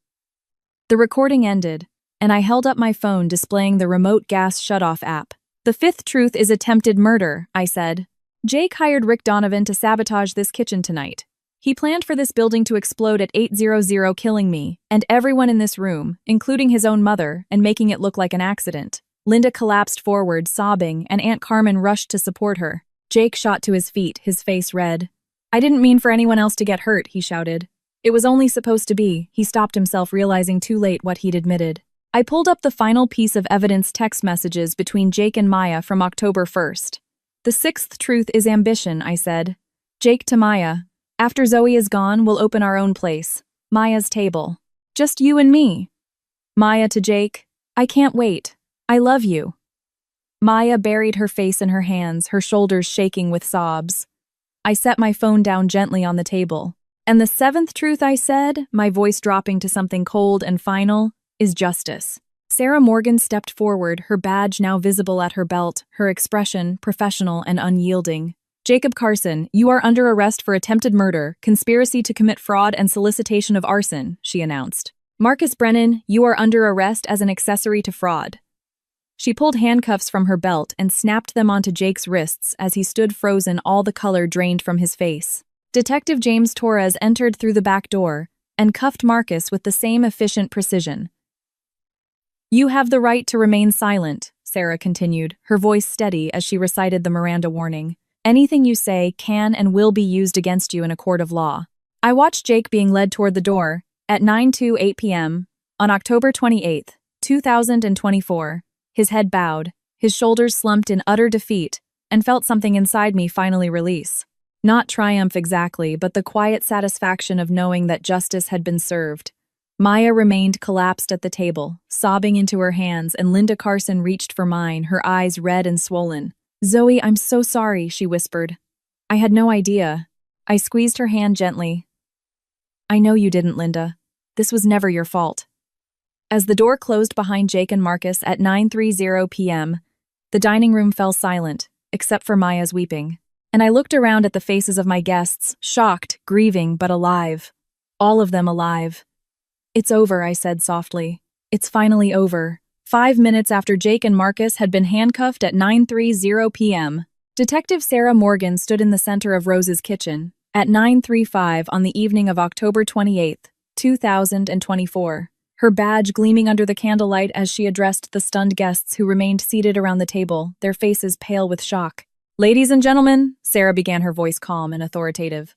The recording ended, and I held up my phone displaying the remote gas shutoff app. The fifth truth is attempted murder, I said. Jake hired Rick Donovan to sabotage this kitchen tonight. He planned for this building to explode at 8:00, killing me and everyone in this room, including his own mother, and making it look like an accident. Linda collapsed forward, sobbing, and Aunt Carmen rushed to support her. Jake shot to his feet, his face red. I didn't mean for anyone else to get hurt, he shouted. It was only supposed to be. He stopped himself, realizing too late what he'd admitted. I pulled up the final piece of evidence, text messages between Jake and Maya from October 1st. The sixth truth is ambition, I said. Jake to Maya. After Zoe is gone, we'll open our own place. Maya's table. Just you and me. Maya to Jake. I can't wait. I love you. Maya buried her face in her hands, her shoulders shaking with sobs. I set my phone down gently on the table. And the seventh truth, I said, my voice dropping to something cold and final, is justice. Sarah Morgan stepped forward, her badge now visible at her belt, her expression professional and unyielding. Jacob Carson, you are under arrest for attempted murder, conspiracy to commit fraud, and solicitation of arson, she announced. Marcus Brennan, you are under arrest as an accessory to fraud. She pulled handcuffs from her belt and snapped them onto Jake's wrists as he stood frozen, all the color drained from his face. Detective James Torres entered through the back door and cuffed Marcus with the same efficient precision. You have the right to remain silent, Sarah continued, her voice steady as she recited the Miranda warning. Anything you say can and will be used against you in a court of law. I watched Jake being led toward the door at 9:08 p.m. on October 28, 2024. His head bowed, his shoulders slumped in utter defeat, and felt something inside me finally release. Not triumph exactly, but the quiet satisfaction of knowing that justice had been served. Maya remained collapsed at the table, sobbing into her hands, and Linda Carson reached for mine, her eyes red and swollen. Zoe, I'm so sorry, she whispered. I had no idea. I squeezed her hand gently. I know you didn't, Linda. This was never your fault. As the door closed behind Jake and Marcus at 9:30 p.m., the dining room fell silent, except for Maya's weeping. And I looked around at the faces of my guests, shocked, grieving, but alive. All of them alive. It's over, I said softly. It's finally over. 5 minutes after Jake and Marcus had been handcuffed at 9:30 p.m., Detective Sarah Morgan stood in the center of Rose's kitchen at 9:35 on the evening of October 28, 2024, her badge gleaming under the candlelight as she addressed the stunned guests who remained seated around the table, their faces pale with shock. Ladies and gentlemen, Sarah began, her voice calm and authoritative.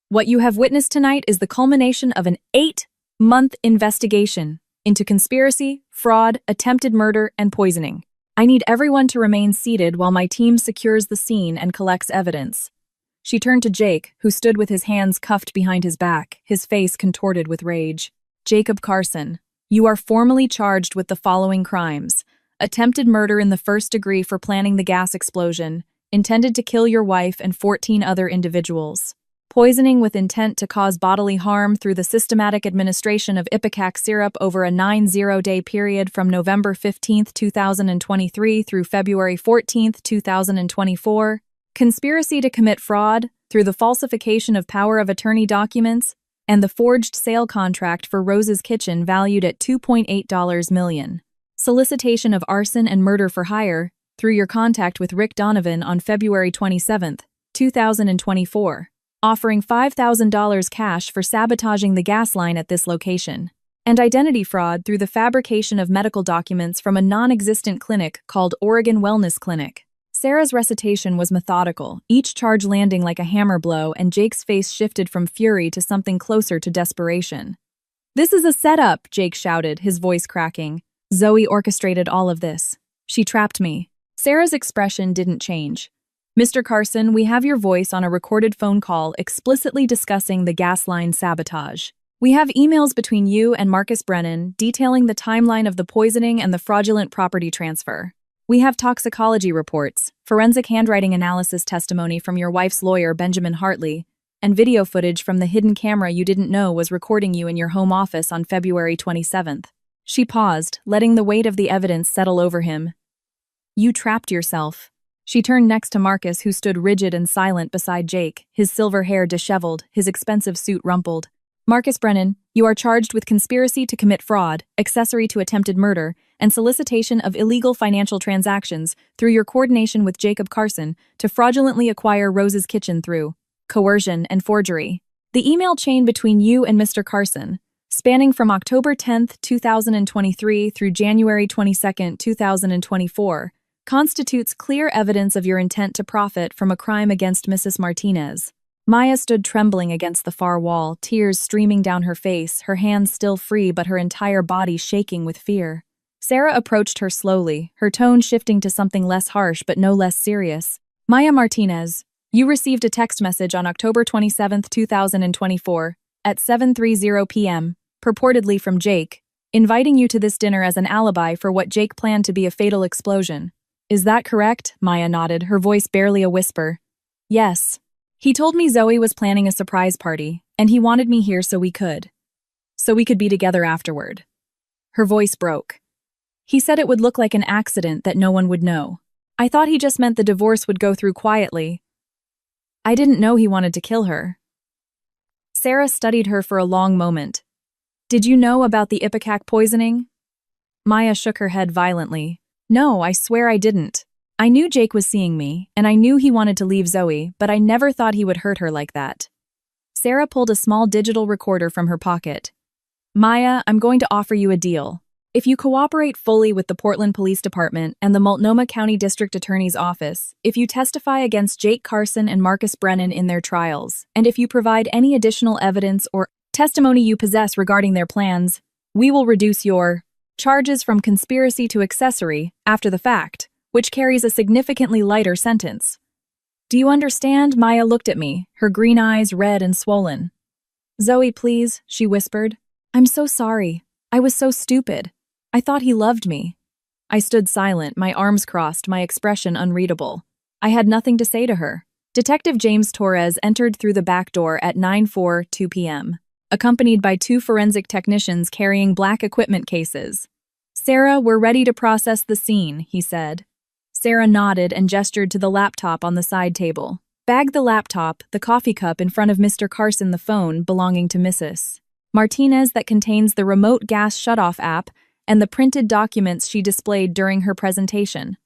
What you have witnessed tonight is the culmination of an 8-month investigation into conspiracy, fraud, attempted murder, and poisoning. I need everyone to remain seated while my team secures the scene and collects evidence. She turned to Jake, who stood with his hands cuffed behind his back, his face contorted with rage. Jacob Carson, you are formally charged with the following crimes: attempted murder in the first degree for planning the gas explosion, intended to kill your wife and 14 other individuals. Poisoning with intent to cause bodily harm through the systematic administration of ipecac syrup over a 90-day period from November 15, 2023 through February 14, 2024. Conspiracy to commit fraud through the falsification of power of attorney documents and the forged sale contract for Rose's Kitchen valued at $2.8 million. Solicitation of arson and murder for hire through your contact with Rick Donovan on February 27, 2024. Offering $5,000 cash for sabotaging the gas line at this location, and identity fraud through the fabrication of medical documents from a non-existent clinic called Oregon Wellness Clinic. Sarah's recitation was methodical, each charge landing like a hammer blow, and Jake's face shifted from fury to something closer to desperation. This is a setup, Jake shouted, his voice cracking. Zoe orchestrated all of this. She trapped me. Sarah's expression didn't change. Mr. Carson, we have your voice on a recorded phone call explicitly discussing the gas line sabotage. We have emails between you and Marcus Brennan detailing the timeline of the poisoning and the fraudulent property transfer. We have toxicology reports, forensic handwriting analysis testimony from your wife's lawyer, Benjamin Hartley, and video footage from the hidden camera you didn't know was recording you in your home office on February 27th. She paused, letting the weight of the evidence settle over him. You trapped yourself. She turned next to Marcus, who stood rigid and silent beside Jake, his silver hair disheveled, his expensive suit rumpled. Marcus Brennan, you are charged with conspiracy to commit fraud, accessory to attempted murder, and solicitation of illegal financial transactions through your coordination with Jacob Carson to fraudulently acquire Rose's Kitchen through coercion and forgery. The email chain between you and Mr. Carson, spanning from October 10, 2023 through January 22, 2024, constitutes clear evidence of your intent to profit from a crime against Mrs. Martinez. Maya stood trembling against the far wall, tears streaming down her face, her hands still free but her entire body shaking with fear. Sarah approached her slowly, her tone shifting to something less harsh but no less serious. Maya Martinez, you received a text message on October 27, 2024, at 7:30 p.m., purportedly from Jake, inviting you to this dinner as an alibi for what Jake planned to be a fatal explosion. Is that correct? Maya nodded, her voice barely a whisper. Yes. He told me Zoe was planning a surprise party, and he wanted me here so we could be together afterward. Her voice broke. He said it would look like an accident that no one would know. I thought he just meant the divorce would go through quietly. I didn't know he wanted to kill her. Sarah studied her for a long moment. Did you know about the ipecac poisoning? Maya shook her head violently. No, I swear I didn't. I knew Jake was seeing me, and I knew he wanted to leave Zoe, but I never thought he would hurt her like that. Sarah pulled a small digital recorder from her pocket. Maya, I'm going to offer you a deal. If you cooperate fully with the Portland Police Department and the Multnomah County District Attorney's Office, if you testify against Jake Carson and Marcus Brennan in their trials, and if you provide any additional evidence or testimony you possess regarding their plans, we will reduce your charges from conspiracy to accessory after the fact, which carries a significantly lighter sentence. Do you understand? Maya looked at me, her green eyes red and swollen. Zoe, please, she whispered. I'm so sorry. I was so stupid. I thought he loved me. I stood silent, my arms crossed, my expression unreadable. I had nothing to say to her. Detective James Torres entered through the back door at 9:02 p.m., accompanied by 2 forensic technicians carrying black equipment cases. Sarah, we're ready to process the scene, he said. Sarah nodded and gestured to the laptop on the side table. Bag the laptop, the coffee cup in front of Mr. Carson, the phone belonging to Mrs. Martinez that contains the remote gas shutoff app and the printed documents she displayed during her presentation.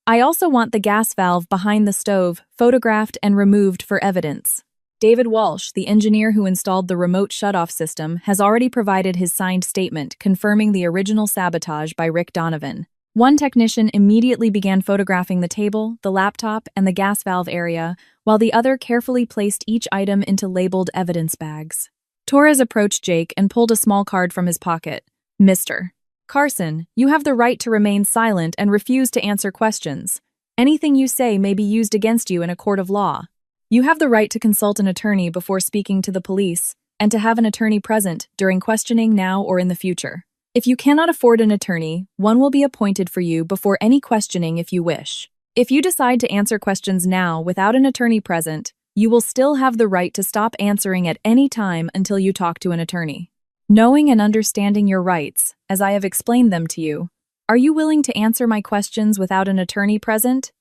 I also want the gas valve behind the stove photographed and removed for evidence. David Walsh, the engineer who installed the remote shutoff system, has already provided his signed statement confirming the original sabotage by Rick Donovan. One technician immediately began photographing the table, the laptop, and the gas valve area, while the other carefully placed each item into labeled evidence bags. Torres approached Jake and pulled a small card from his pocket. Mr. Carson, you have the right to remain silent and refuse to answer questions. Anything you say may be used against you in a court of law. You have the right to consult an attorney before speaking to the police, and to have an attorney present during questioning now or in the future. If you cannot afford an attorney, one will be appointed for you before any questioning if you wish. If you decide to answer questions now without an attorney present, you will still have the right to stop answering at any time until you talk to an attorney. Knowing and understanding your rights, as I have explained them to you, are you willing to answer my questions without an attorney present?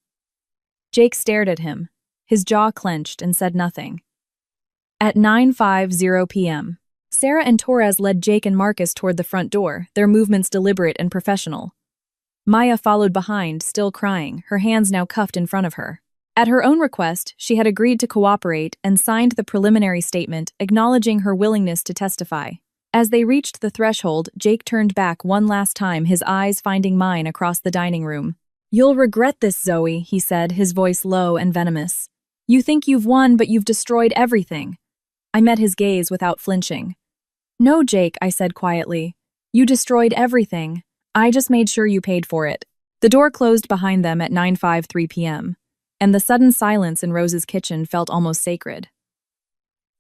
Jake stared at him. His jaw clenched and said nothing. At 9:50 p.m., Sarah and Torres led Jake and Marcus toward the front door, their movements deliberate and professional. Maya followed behind, still crying, her hands now cuffed in front of her. At her own request, she had agreed to cooperate and signed the preliminary statement acknowledging her willingness to testify. As they reached the threshold, Jake turned back one last time, his eyes finding mine across the dining room. You'll regret this, Zoe, he said, his voice low and venomous. You think you've won, but you've destroyed everything. I met his gaze without flinching. No, Jake, I said quietly. You destroyed everything. I just made sure you paid for it. The door closed behind them at 9:53 p.m., and the sudden silence in Rose's kitchen felt almost sacred.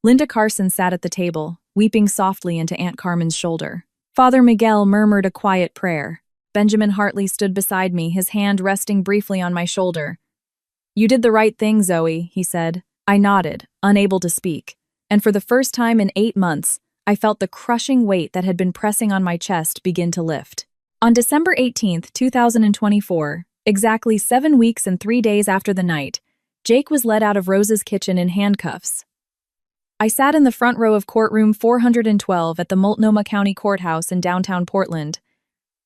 Linda Carson sat at the table, weeping softly into Aunt Carmen's shoulder. Father Miguel murmured a quiet prayer. Benjamin Hartley stood beside me, his hand resting briefly on my shoulder. "You did the right thing, Zoe," he said. I nodded, unable to speak, and for the first time in 8 months, I felt the crushing weight that had been pressing on my chest begin to lift. On December 18, 2024, exactly 7 weeks and 3 days after the night, Jake was led out of Rose's kitchen in handcuffs. I sat in the front row of courtroom 412 at the Multnomah County Courthouse in downtown Portland.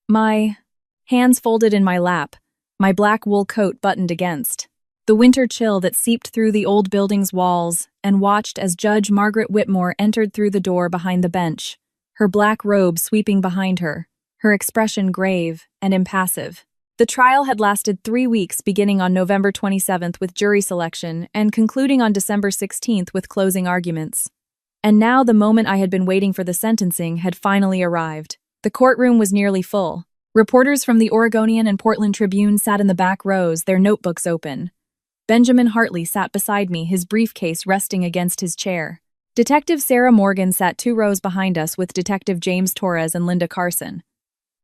My hands folded in my lap, my black wool coat buttoned against. The winter chill that seeped through the old building's walls, and watched as Judge Margaret Whitmore entered through the door behind the bench, her black robe sweeping behind her, her expression grave and impassive. The trial had lasted 3 weeks, beginning on November 27th with jury selection and concluding on December 16th with closing arguments. And now the moment I had been waiting for, the sentencing, had finally arrived. The courtroom was nearly full. Reporters from the Oregonian and Portland Tribune sat in the back rows, their notebooks open. Benjamin Hartley sat beside me, his briefcase resting against his chair. Detective Sarah Morgan sat 2 rows behind us with Detective James Torres and Linda Carson.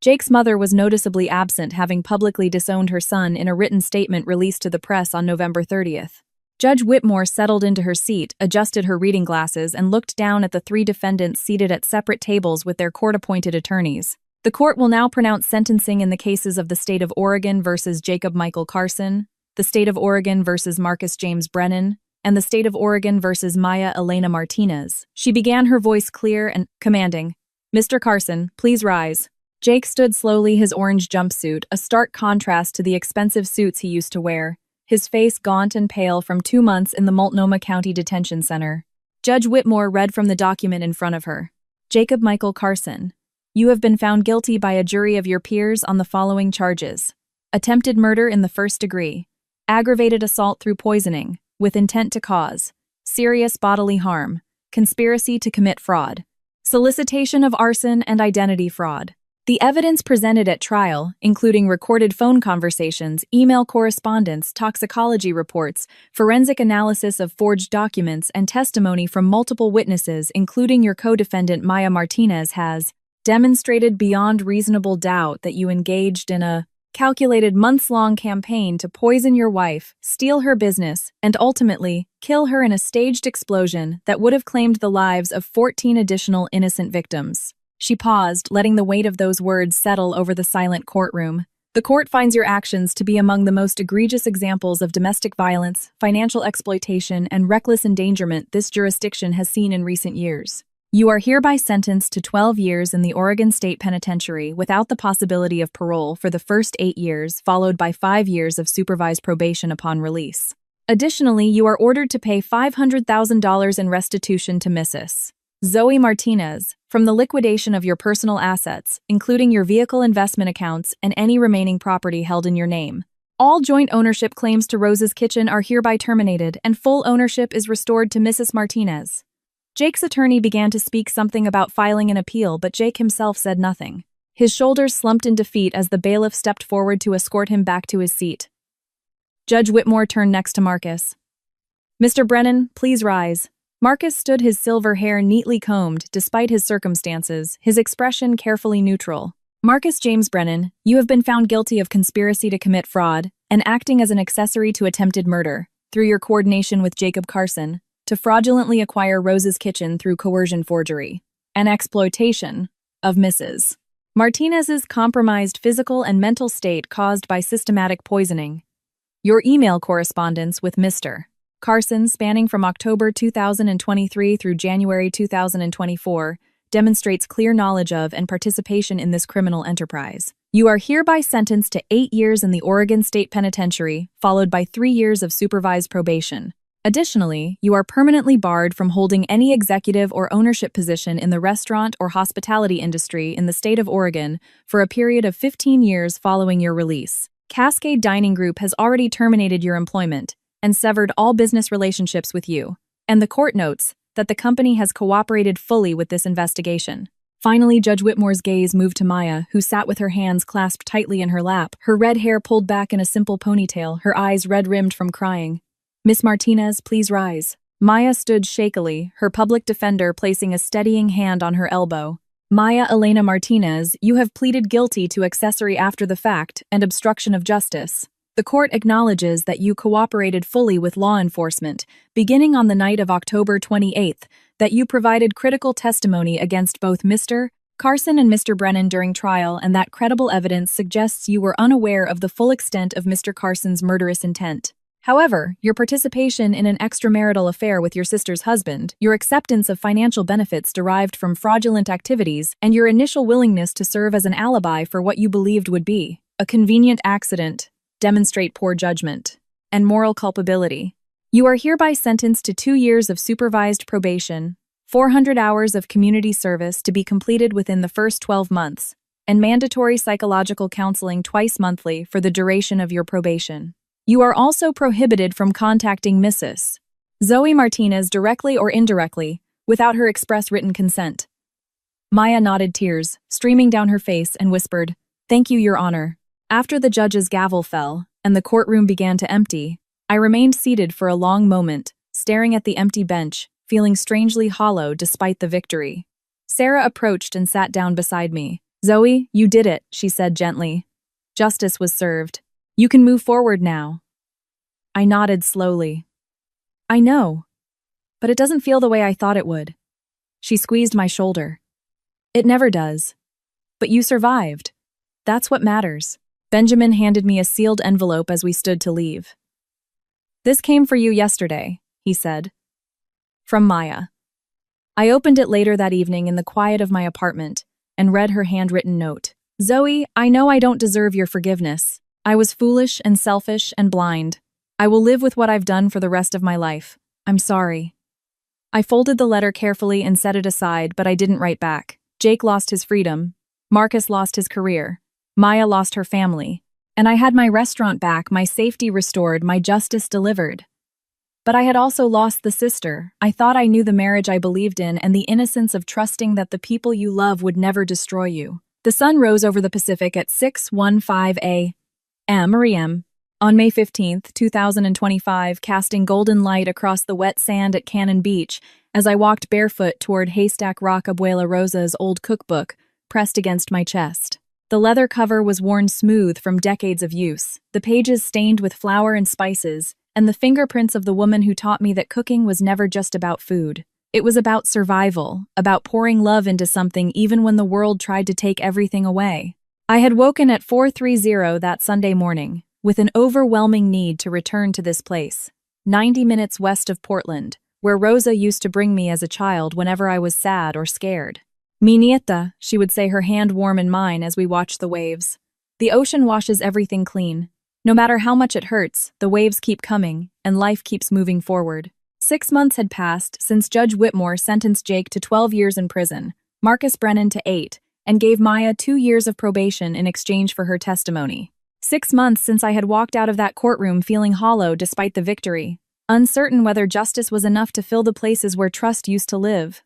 Jake's mother was noticeably absent, having publicly disowned her son in a written statement released to the press on November 30th. Judge Whitmore settled into her seat, adjusted her reading glasses, and looked down at the 3 defendants seated at separate tables with their court-appointed attorneys. The court will now pronounce sentencing in the cases of the State of Oregon versus Jacob Michael Carson, the State of Oregon versus Marcus James Brennan, and the State of Oregon versus Maya Elena Martinez. She began, her voice clear and commanding. "Mr. Carson, please rise." Jake stood slowly, his orange jumpsuit, a stark contrast to the expensive suits he used to wear, his face gaunt and pale from 2 months in the Multnomah County Detention Center. Judge Whitmore read from the document in front of her. "Jacob Michael Carson, you have been found guilty by a jury of your peers on the following charges: attempted murder in the first degree, aggravated assault through poisoning, with intent to cause, serious bodily harm, conspiracy to commit fraud, solicitation of arson, and identity fraud." The evidence presented at trial, including recorded phone conversations, email correspondence, toxicology reports, forensic analysis of forged documents, and testimony from multiple witnesses, including your co-defendant Maya Martinez, has demonstrated beyond reasonable doubt that you engaged in a calculated months-long campaign to poison your wife, steal her business, and ultimately kill her in a staged explosion that would have claimed the lives of 14 additional innocent victims. She paused, letting the weight of those words settle over the silent courtroom. "The court finds your actions to be among the most egregious examples of domestic violence, financial exploitation, and reckless endangerment this jurisdiction has seen in recent years. You are hereby sentenced to 12 years in the Oregon State Penitentiary without the possibility of parole for the first 8 years, followed by 5 years of supervised probation upon release. Additionally, you are ordered to pay $500,000 in restitution to Mrs. Zoe Martinez from the liquidation of your personal assets, including your vehicle investment accounts and any remaining property held in your name. All joint ownership claims to Rose's Kitchen are hereby terminated, and full ownership is restored to Mrs. Martinez." Jake's attorney began to speak something about filing an appeal, but Jake himself said nothing. His shoulders slumped in defeat as the bailiff stepped forward to escort him back to his seat. Judge Whitmore turned next to Marcus. "Mr. Brennan, please rise." Marcus stood, his silver hair neatly combed, despite his circumstances, his expression carefully neutral. "Marcus James Brennan, you have been found guilty of conspiracy to commit fraud and acting as an accessory to attempted murder, through your coordination with Jacob Carson, to fraudulently acquire Rose's Kitchen through coercion forgery and exploitation of Mrs. Martinez's compromised physical and mental state caused by systematic poisoning. Your email correspondence with Mr. Carson, spanning from October 2023 through January 2024, demonstrates clear knowledge of and participation in this criminal enterprise. You are hereby sentenced to 8 years in the Oregon State Penitentiary, followed by 3 years of supervised probation. Additionally, you are permanently barred from holding any executive or ownership position in the restaurant or hospitality industry in the state of Oregon for a period of 15 years following your release. Cascade Dining Group has already terminated your employment and severed all business relationships with you, and the court notes that the company has cooperated fully with this investigation. Finally, Judge Whitmore's gaze moved to Maya, who sat with her hands clasped tightly in her lap, her red hair pulled back in a simple ponytail, her eyes red-rimmed from crying. "Miss Martinez, please rise." Maya stood shakily, her public defender placing a steadying hand on her elbow. "Maya Elena Martinez, you have pleaded guilty to accessory after the fact and obstruction of justice. The court acknowledges that you cooperated fully with law enforcement, beginning on the night of October 28th, that you provided critical testimony against both Mr. Carson and Mr. Brennan during trial, and that credible evidence suggests you were unaware of the full extent of Mr. Carson's murderous intent. However, your participation in an extramarital affair with your sister's husband, your acceptance of financial benefits derived from fraudulent activities, and your initial willingness to serve as an alibi for what you believed would be a convenient accident demonstrate poor judgment and moral culpability. You are hereby sentenced to 2 years of supervised probation, 400 hours of community service to be completed within the first 12 months, and mandatory psychological counseling twice monthly for the duration of your probation. You are also prohibited from contacting Mrs. Zoe Martinez directly or indirectly, without her express written consent. Maya nodded, tears streaming down her face, and whispered, "Thank you, Your Honor." After the judge's gavel fell, and the courtroom began to empty, I remained seated for a long moment, staring at the empty bench, feeling strangely hollow despite the victory. Sarah approached and sat down beside me. "Zoe, you did it," she said gently. "Justice was served. You can move forward now." I nodded slowly. "I know, but it doesn't feel the way I thought it would." She squeezed my shoulder. "It never does. But you survived. That's what matters." Benjamin handed me a sealed envelope as we stood to leave. "This came for you yesterday," he said. From Maya. I opened it later that evening in the quiet of my apartment and read her handwritten note. "Zoe, I know I don't deserve your forgiveness. I was foolish and selfish and blind. I will live with what I've done for the rest of my life. I'm sorry." I folded the letter carefully and set it aside, but I didn't write back. Jake lost his freedom. Marcus lost his career. Maya lost her family. And I had my restaurant back, my safety restored, my justice delivered. But I had also lost the sister. I thought I knew the marriage I believed in and the innocence of trusting that the people you love would never destroy you. The sun rose over the Pacific at 6:15 a.m. on May 15th, 2025, casting golden light across the wet sand at Cannon Beach as I walked barefoot toward Haystack Rock Abuela Rosa's old cookbook, pressed against my chest. The leather cover was worn smooth from decades of use, the pages stained with flour and spices, and the fingerprints of the woman who taught me that cooking was never just about food. It was about survival, about pouring love into something even when the world tried to take everything away. I had woken at 4:30 that Sunday morning, with an overwhelming need to return to this place, 90 minutes west of Portland, where Rosa used to bring me as a child whenever I was sad or scared. "Mi nieta," she would say, her hand warm in mine as we watched the waves. "The ocean washes everything clean. No matter how much it hurts, the waves keep coming, and life keeps moving forward." 6 months had passed since Judge Whitmore sentenced Jake to 12 years in prison, Marcus Brennan to 8, and gave Maya 2 years of probation in exchange for her testimony. 6 months since I had walked out of that courtroom feeling hollow despite the victory, uncertain whether justice was enough to fill the places where trust used to live.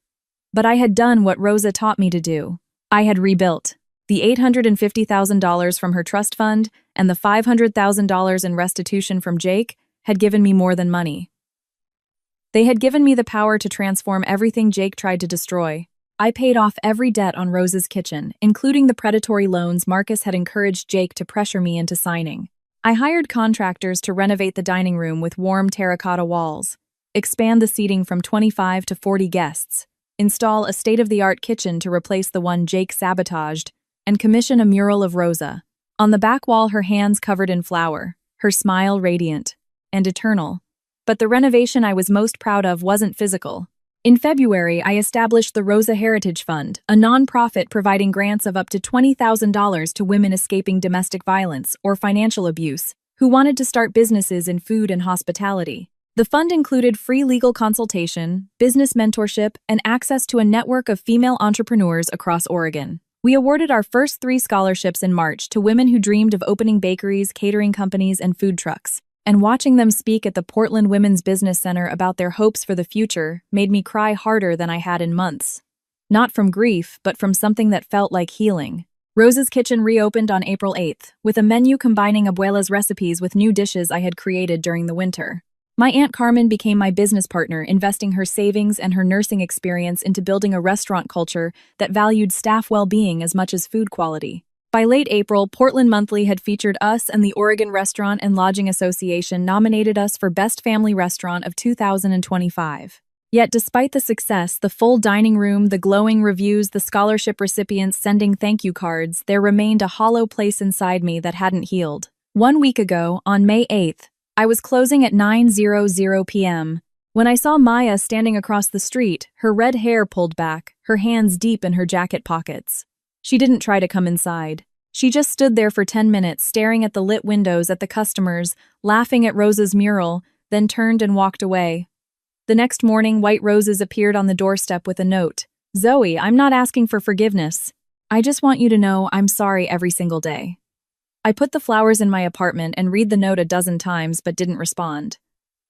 But I had done what Rosa taught me to do. I had rebuilt. The $850,000 from her trust fund and the $500,000 in restitution from Jake had given me more than money. They had given me the power to transform everything Jake tried to destroy. I paid off every debt on Rosa's kitchen, including the predatory loans Marcus had encouraged Jake to pressure me into signing. I hired contractors to renovate the dining room with warm terracotta walls, expand the seating from 25 to 40 guests, install a state-of-the-art kitchen to replace the one Jake sabotaged, and commission a mural of Rosa. On the back wall, her hands covered in flour, her smile radiant and eternal. But the renovation I was most proud of wasn't physical. In February, I established the Rosa Heritage Fund, a nonprofit providing grants of up to $20,000 to women escaping domestic violence or financial abuse who wanted to start businesses in food and hospitality. The fund included free legal consultation, business mentorship, and access to a network of female entrepreneurs across Oregon. We awarded our first 3 scholarships in March to women who dreamed of opening bakeries, catering companies, and food trucks. And watching them speak at the Portland Women's Business Center about their hopes for the future made me cry harder than I had in months. Not from grief, but from something that felt like healing. Rosa's Kitchen reopened on April 8th, with a menu combining Abuela's recipes with new dishes I had created during the winter. My Aunt Carmen became my business partner, investing her savings and her nursing experience into building a restaurant culture that valued staff well-being as much as food quality. By late April, Portland Monthly had featured us, and the Oregon Restaurant and Lodging Association nominated us for Best Family Restaurant of 2025. Yet despite the success, the full dining room, the glowing reviews, the scholarship recipients sending thank you cards, there remained a hollow place inside me that hadn't healed. 1 week ago, on May 8th, I was closing at 9:00 p.m. when I saw Maya standing across the street, her red hair pulled back, her hands deep in her jacket pockets. She didn't try to come inside. She just stood there for 10 minutes, staring at the lit windows, at the customers, laughing at Rosa's mural, then turned and walked away. The next morning, white roses appeared on the doorstep with a note. "Zoe, I'm not asking for forgiveness. I just want you to know I'm sorry every single day." I put the flowers in my apartment and read the note a dozen times but didn't respond.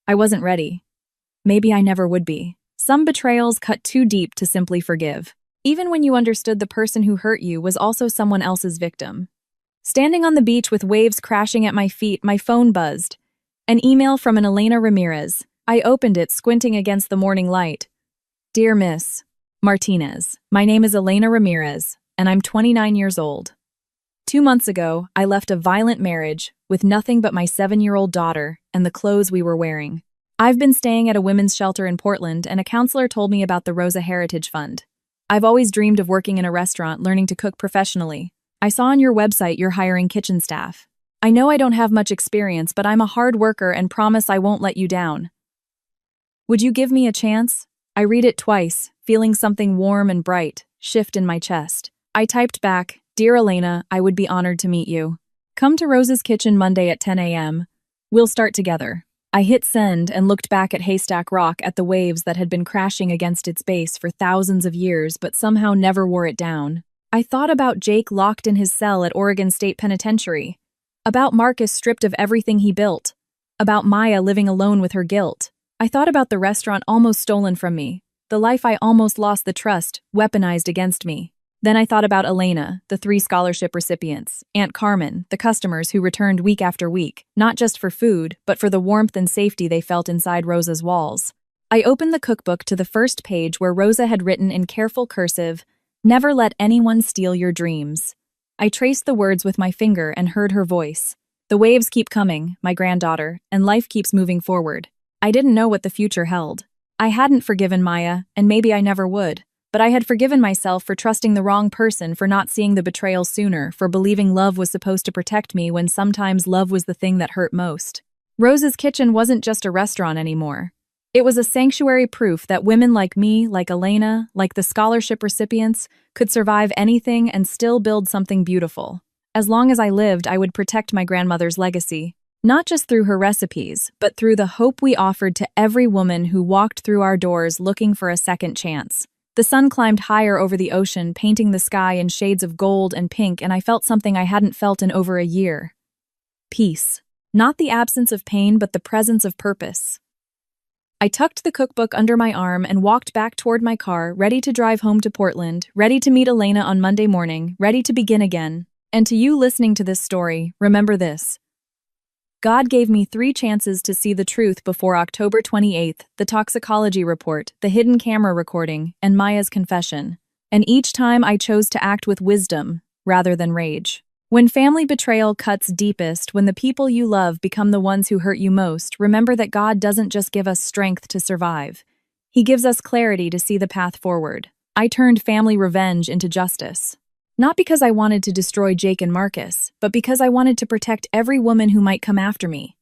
I wasn't ready. Maybe I never would be. Some betrayals cut too deep to simply forgive, even when you understood the person who hurt you was also someone else's victim. Standing on the beach with waves crashing at my feet, my phone buzzed. An email from an Elena Ramirez. I opened it, squinting against the morning light. "Dear Miss Martinez, my name is Elena Ramirez, and I'm 29 years old. 2 months ago, I left a violent marriage with nothing but my 7-year-old daughter and the clothes we were wearing. I've been staying at a women's shelter in Portland, and a counselor told me about the Rosa Heritage Fund. I've always dreamed of working in a restaurant, learning to cook professionally. I saw on your website you're hiring kitchen staff. I know I don't have much experience, but I'm a hard worker and promise I won't let you down. Would you give me a chance?" I read it twice, feeling something warm and bright shift in my chest. I typed back, "Dear Elena, I would be honored to meet you. Come to Rosa's Kitchen Monday at 10 a.m. We'll start together." I hit send and looked back at Haystack Rock, at the waves that had been crashing against its base for thousands of years but somehow never wore it down. I thought about Jake locked in his cell at Oregon State Penitentiary, about Marcus stripped of everything he built, about Maya living alone with her guilt. I thought about the restaurant almost stolen from me, the life I almost lost, the trust weaponized against me. Then I thought about Elena, the 3 scholarship recipients, Aunt Carmen, the customers who returned week after week, not just for food, but for the warmth and safety they felt inside Rosa's walls. I opened the cookbook to the first page where Rosa had written in careful cursive, "Never let anyone steal your dreams." I traced the words with my finger and heard her voice. "The waves keep coming, my granddaughter, and life keeps moving forward." I didn't know what the future held. I hadn't forgiven Maya, and maybe I never would. But I had forgiven myself for trusting the wrong person, for not seeing the betrayal sooner, for believing love was supposed to protect me when sometimes love was the thing that hurt most. Rosa's Kitchen wasn't just a restaurant anymore. It was a sanctuary, proof that women like me, like Elena, like the scholarship recipients, could survive anything and still build something beautiful. As long as I lived, I would protect my grandmother's legacy. Not just through her recipes, but through the hope we offered to every woman who walked through our doors looking for a second chance. The sun climbed higher over the ocean, painting the sky in shades of gold and pink, and I felt something I hadn't felt in over a year. Peace. Not the absence of pain, but the presence of purpose. I tucked the cookbook under my arm and walked back toward my car, ready to drive home to Portland, ready to meet Elena on Monday morning, ready to begin again. And to you listening to this story, remember this. God gave me 3 chances to see the truth before October 28th, the toxicology report, the hidden camera recording, and Maya's confession. And each time I chose to act with wisdom, rather than rage. When family betrayal cuts deepest, when the people you love become the ones who hurt you most, remember that God doesn't just give us strength to survive. He gives us clarity to see the path forward. I turned family revenge into justice. Not because I wanted to destroy Jake and Marcus, but because I wanted to protect every woman who might come after me.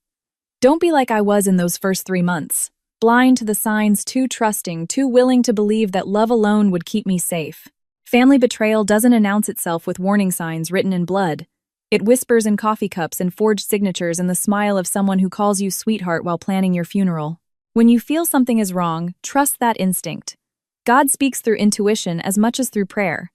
Don't be like I was in those first 3 months. Blind to the signs, too trusting, too willing to believe that love alone would keep me safe. Family betrayal doesn't announce itself with warning signs written in blood. It whispers in coffee cups and forged signatures and the smile of someone who calls you sweetheart while planning your funeral. When you feel something is wrong, trust that instinct. God speaks through intuition as much as through prayer.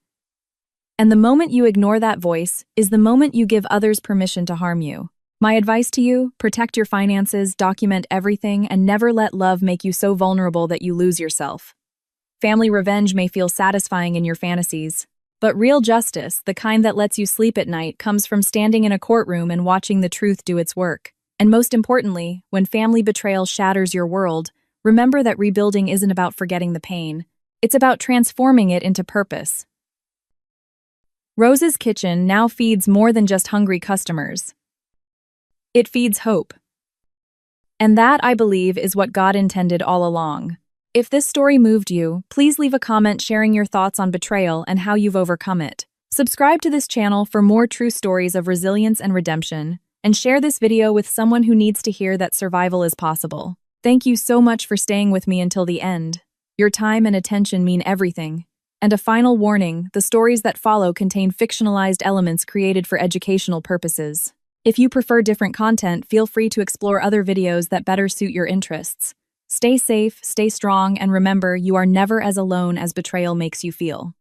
And the moment you ignore that voice is the moment you give others permission to harm you. My advice to you, protect your finances, document everything, and never let love make you so vulnerable that you lose yourself. Family revenge may feel satisfying in your fantasies. But real justice, the kind that lets you sleep at night, comes from standing in a courtroom and watching the truth do its work. And most importantly, when family betrayal shatters your world, remember that rebuilding isn't about forgetting the pain. It's about transforming it into purpose. Rose's Kitchen now feeds more than just hungry customers. It feeds hope. And that, I believe, is what God intended all along. If this story moved you, please leave a comment sharing your thoughts on betrayal and how you've overcome it. Subscribe to this channel for more true stories of resilience and redemption, and share this video with someone who needs to hear that survival is possible. Thank you so much for staying with me until the end. Your time and attention mean everything. And a final warning, the stories that follow contain fictionalized elements created for educational purposes. If you prefer different content, feel free to explore other videos that better suit your interests. Stay safe, stay strong, and remember, you are never as alone as betrayal makes you feel.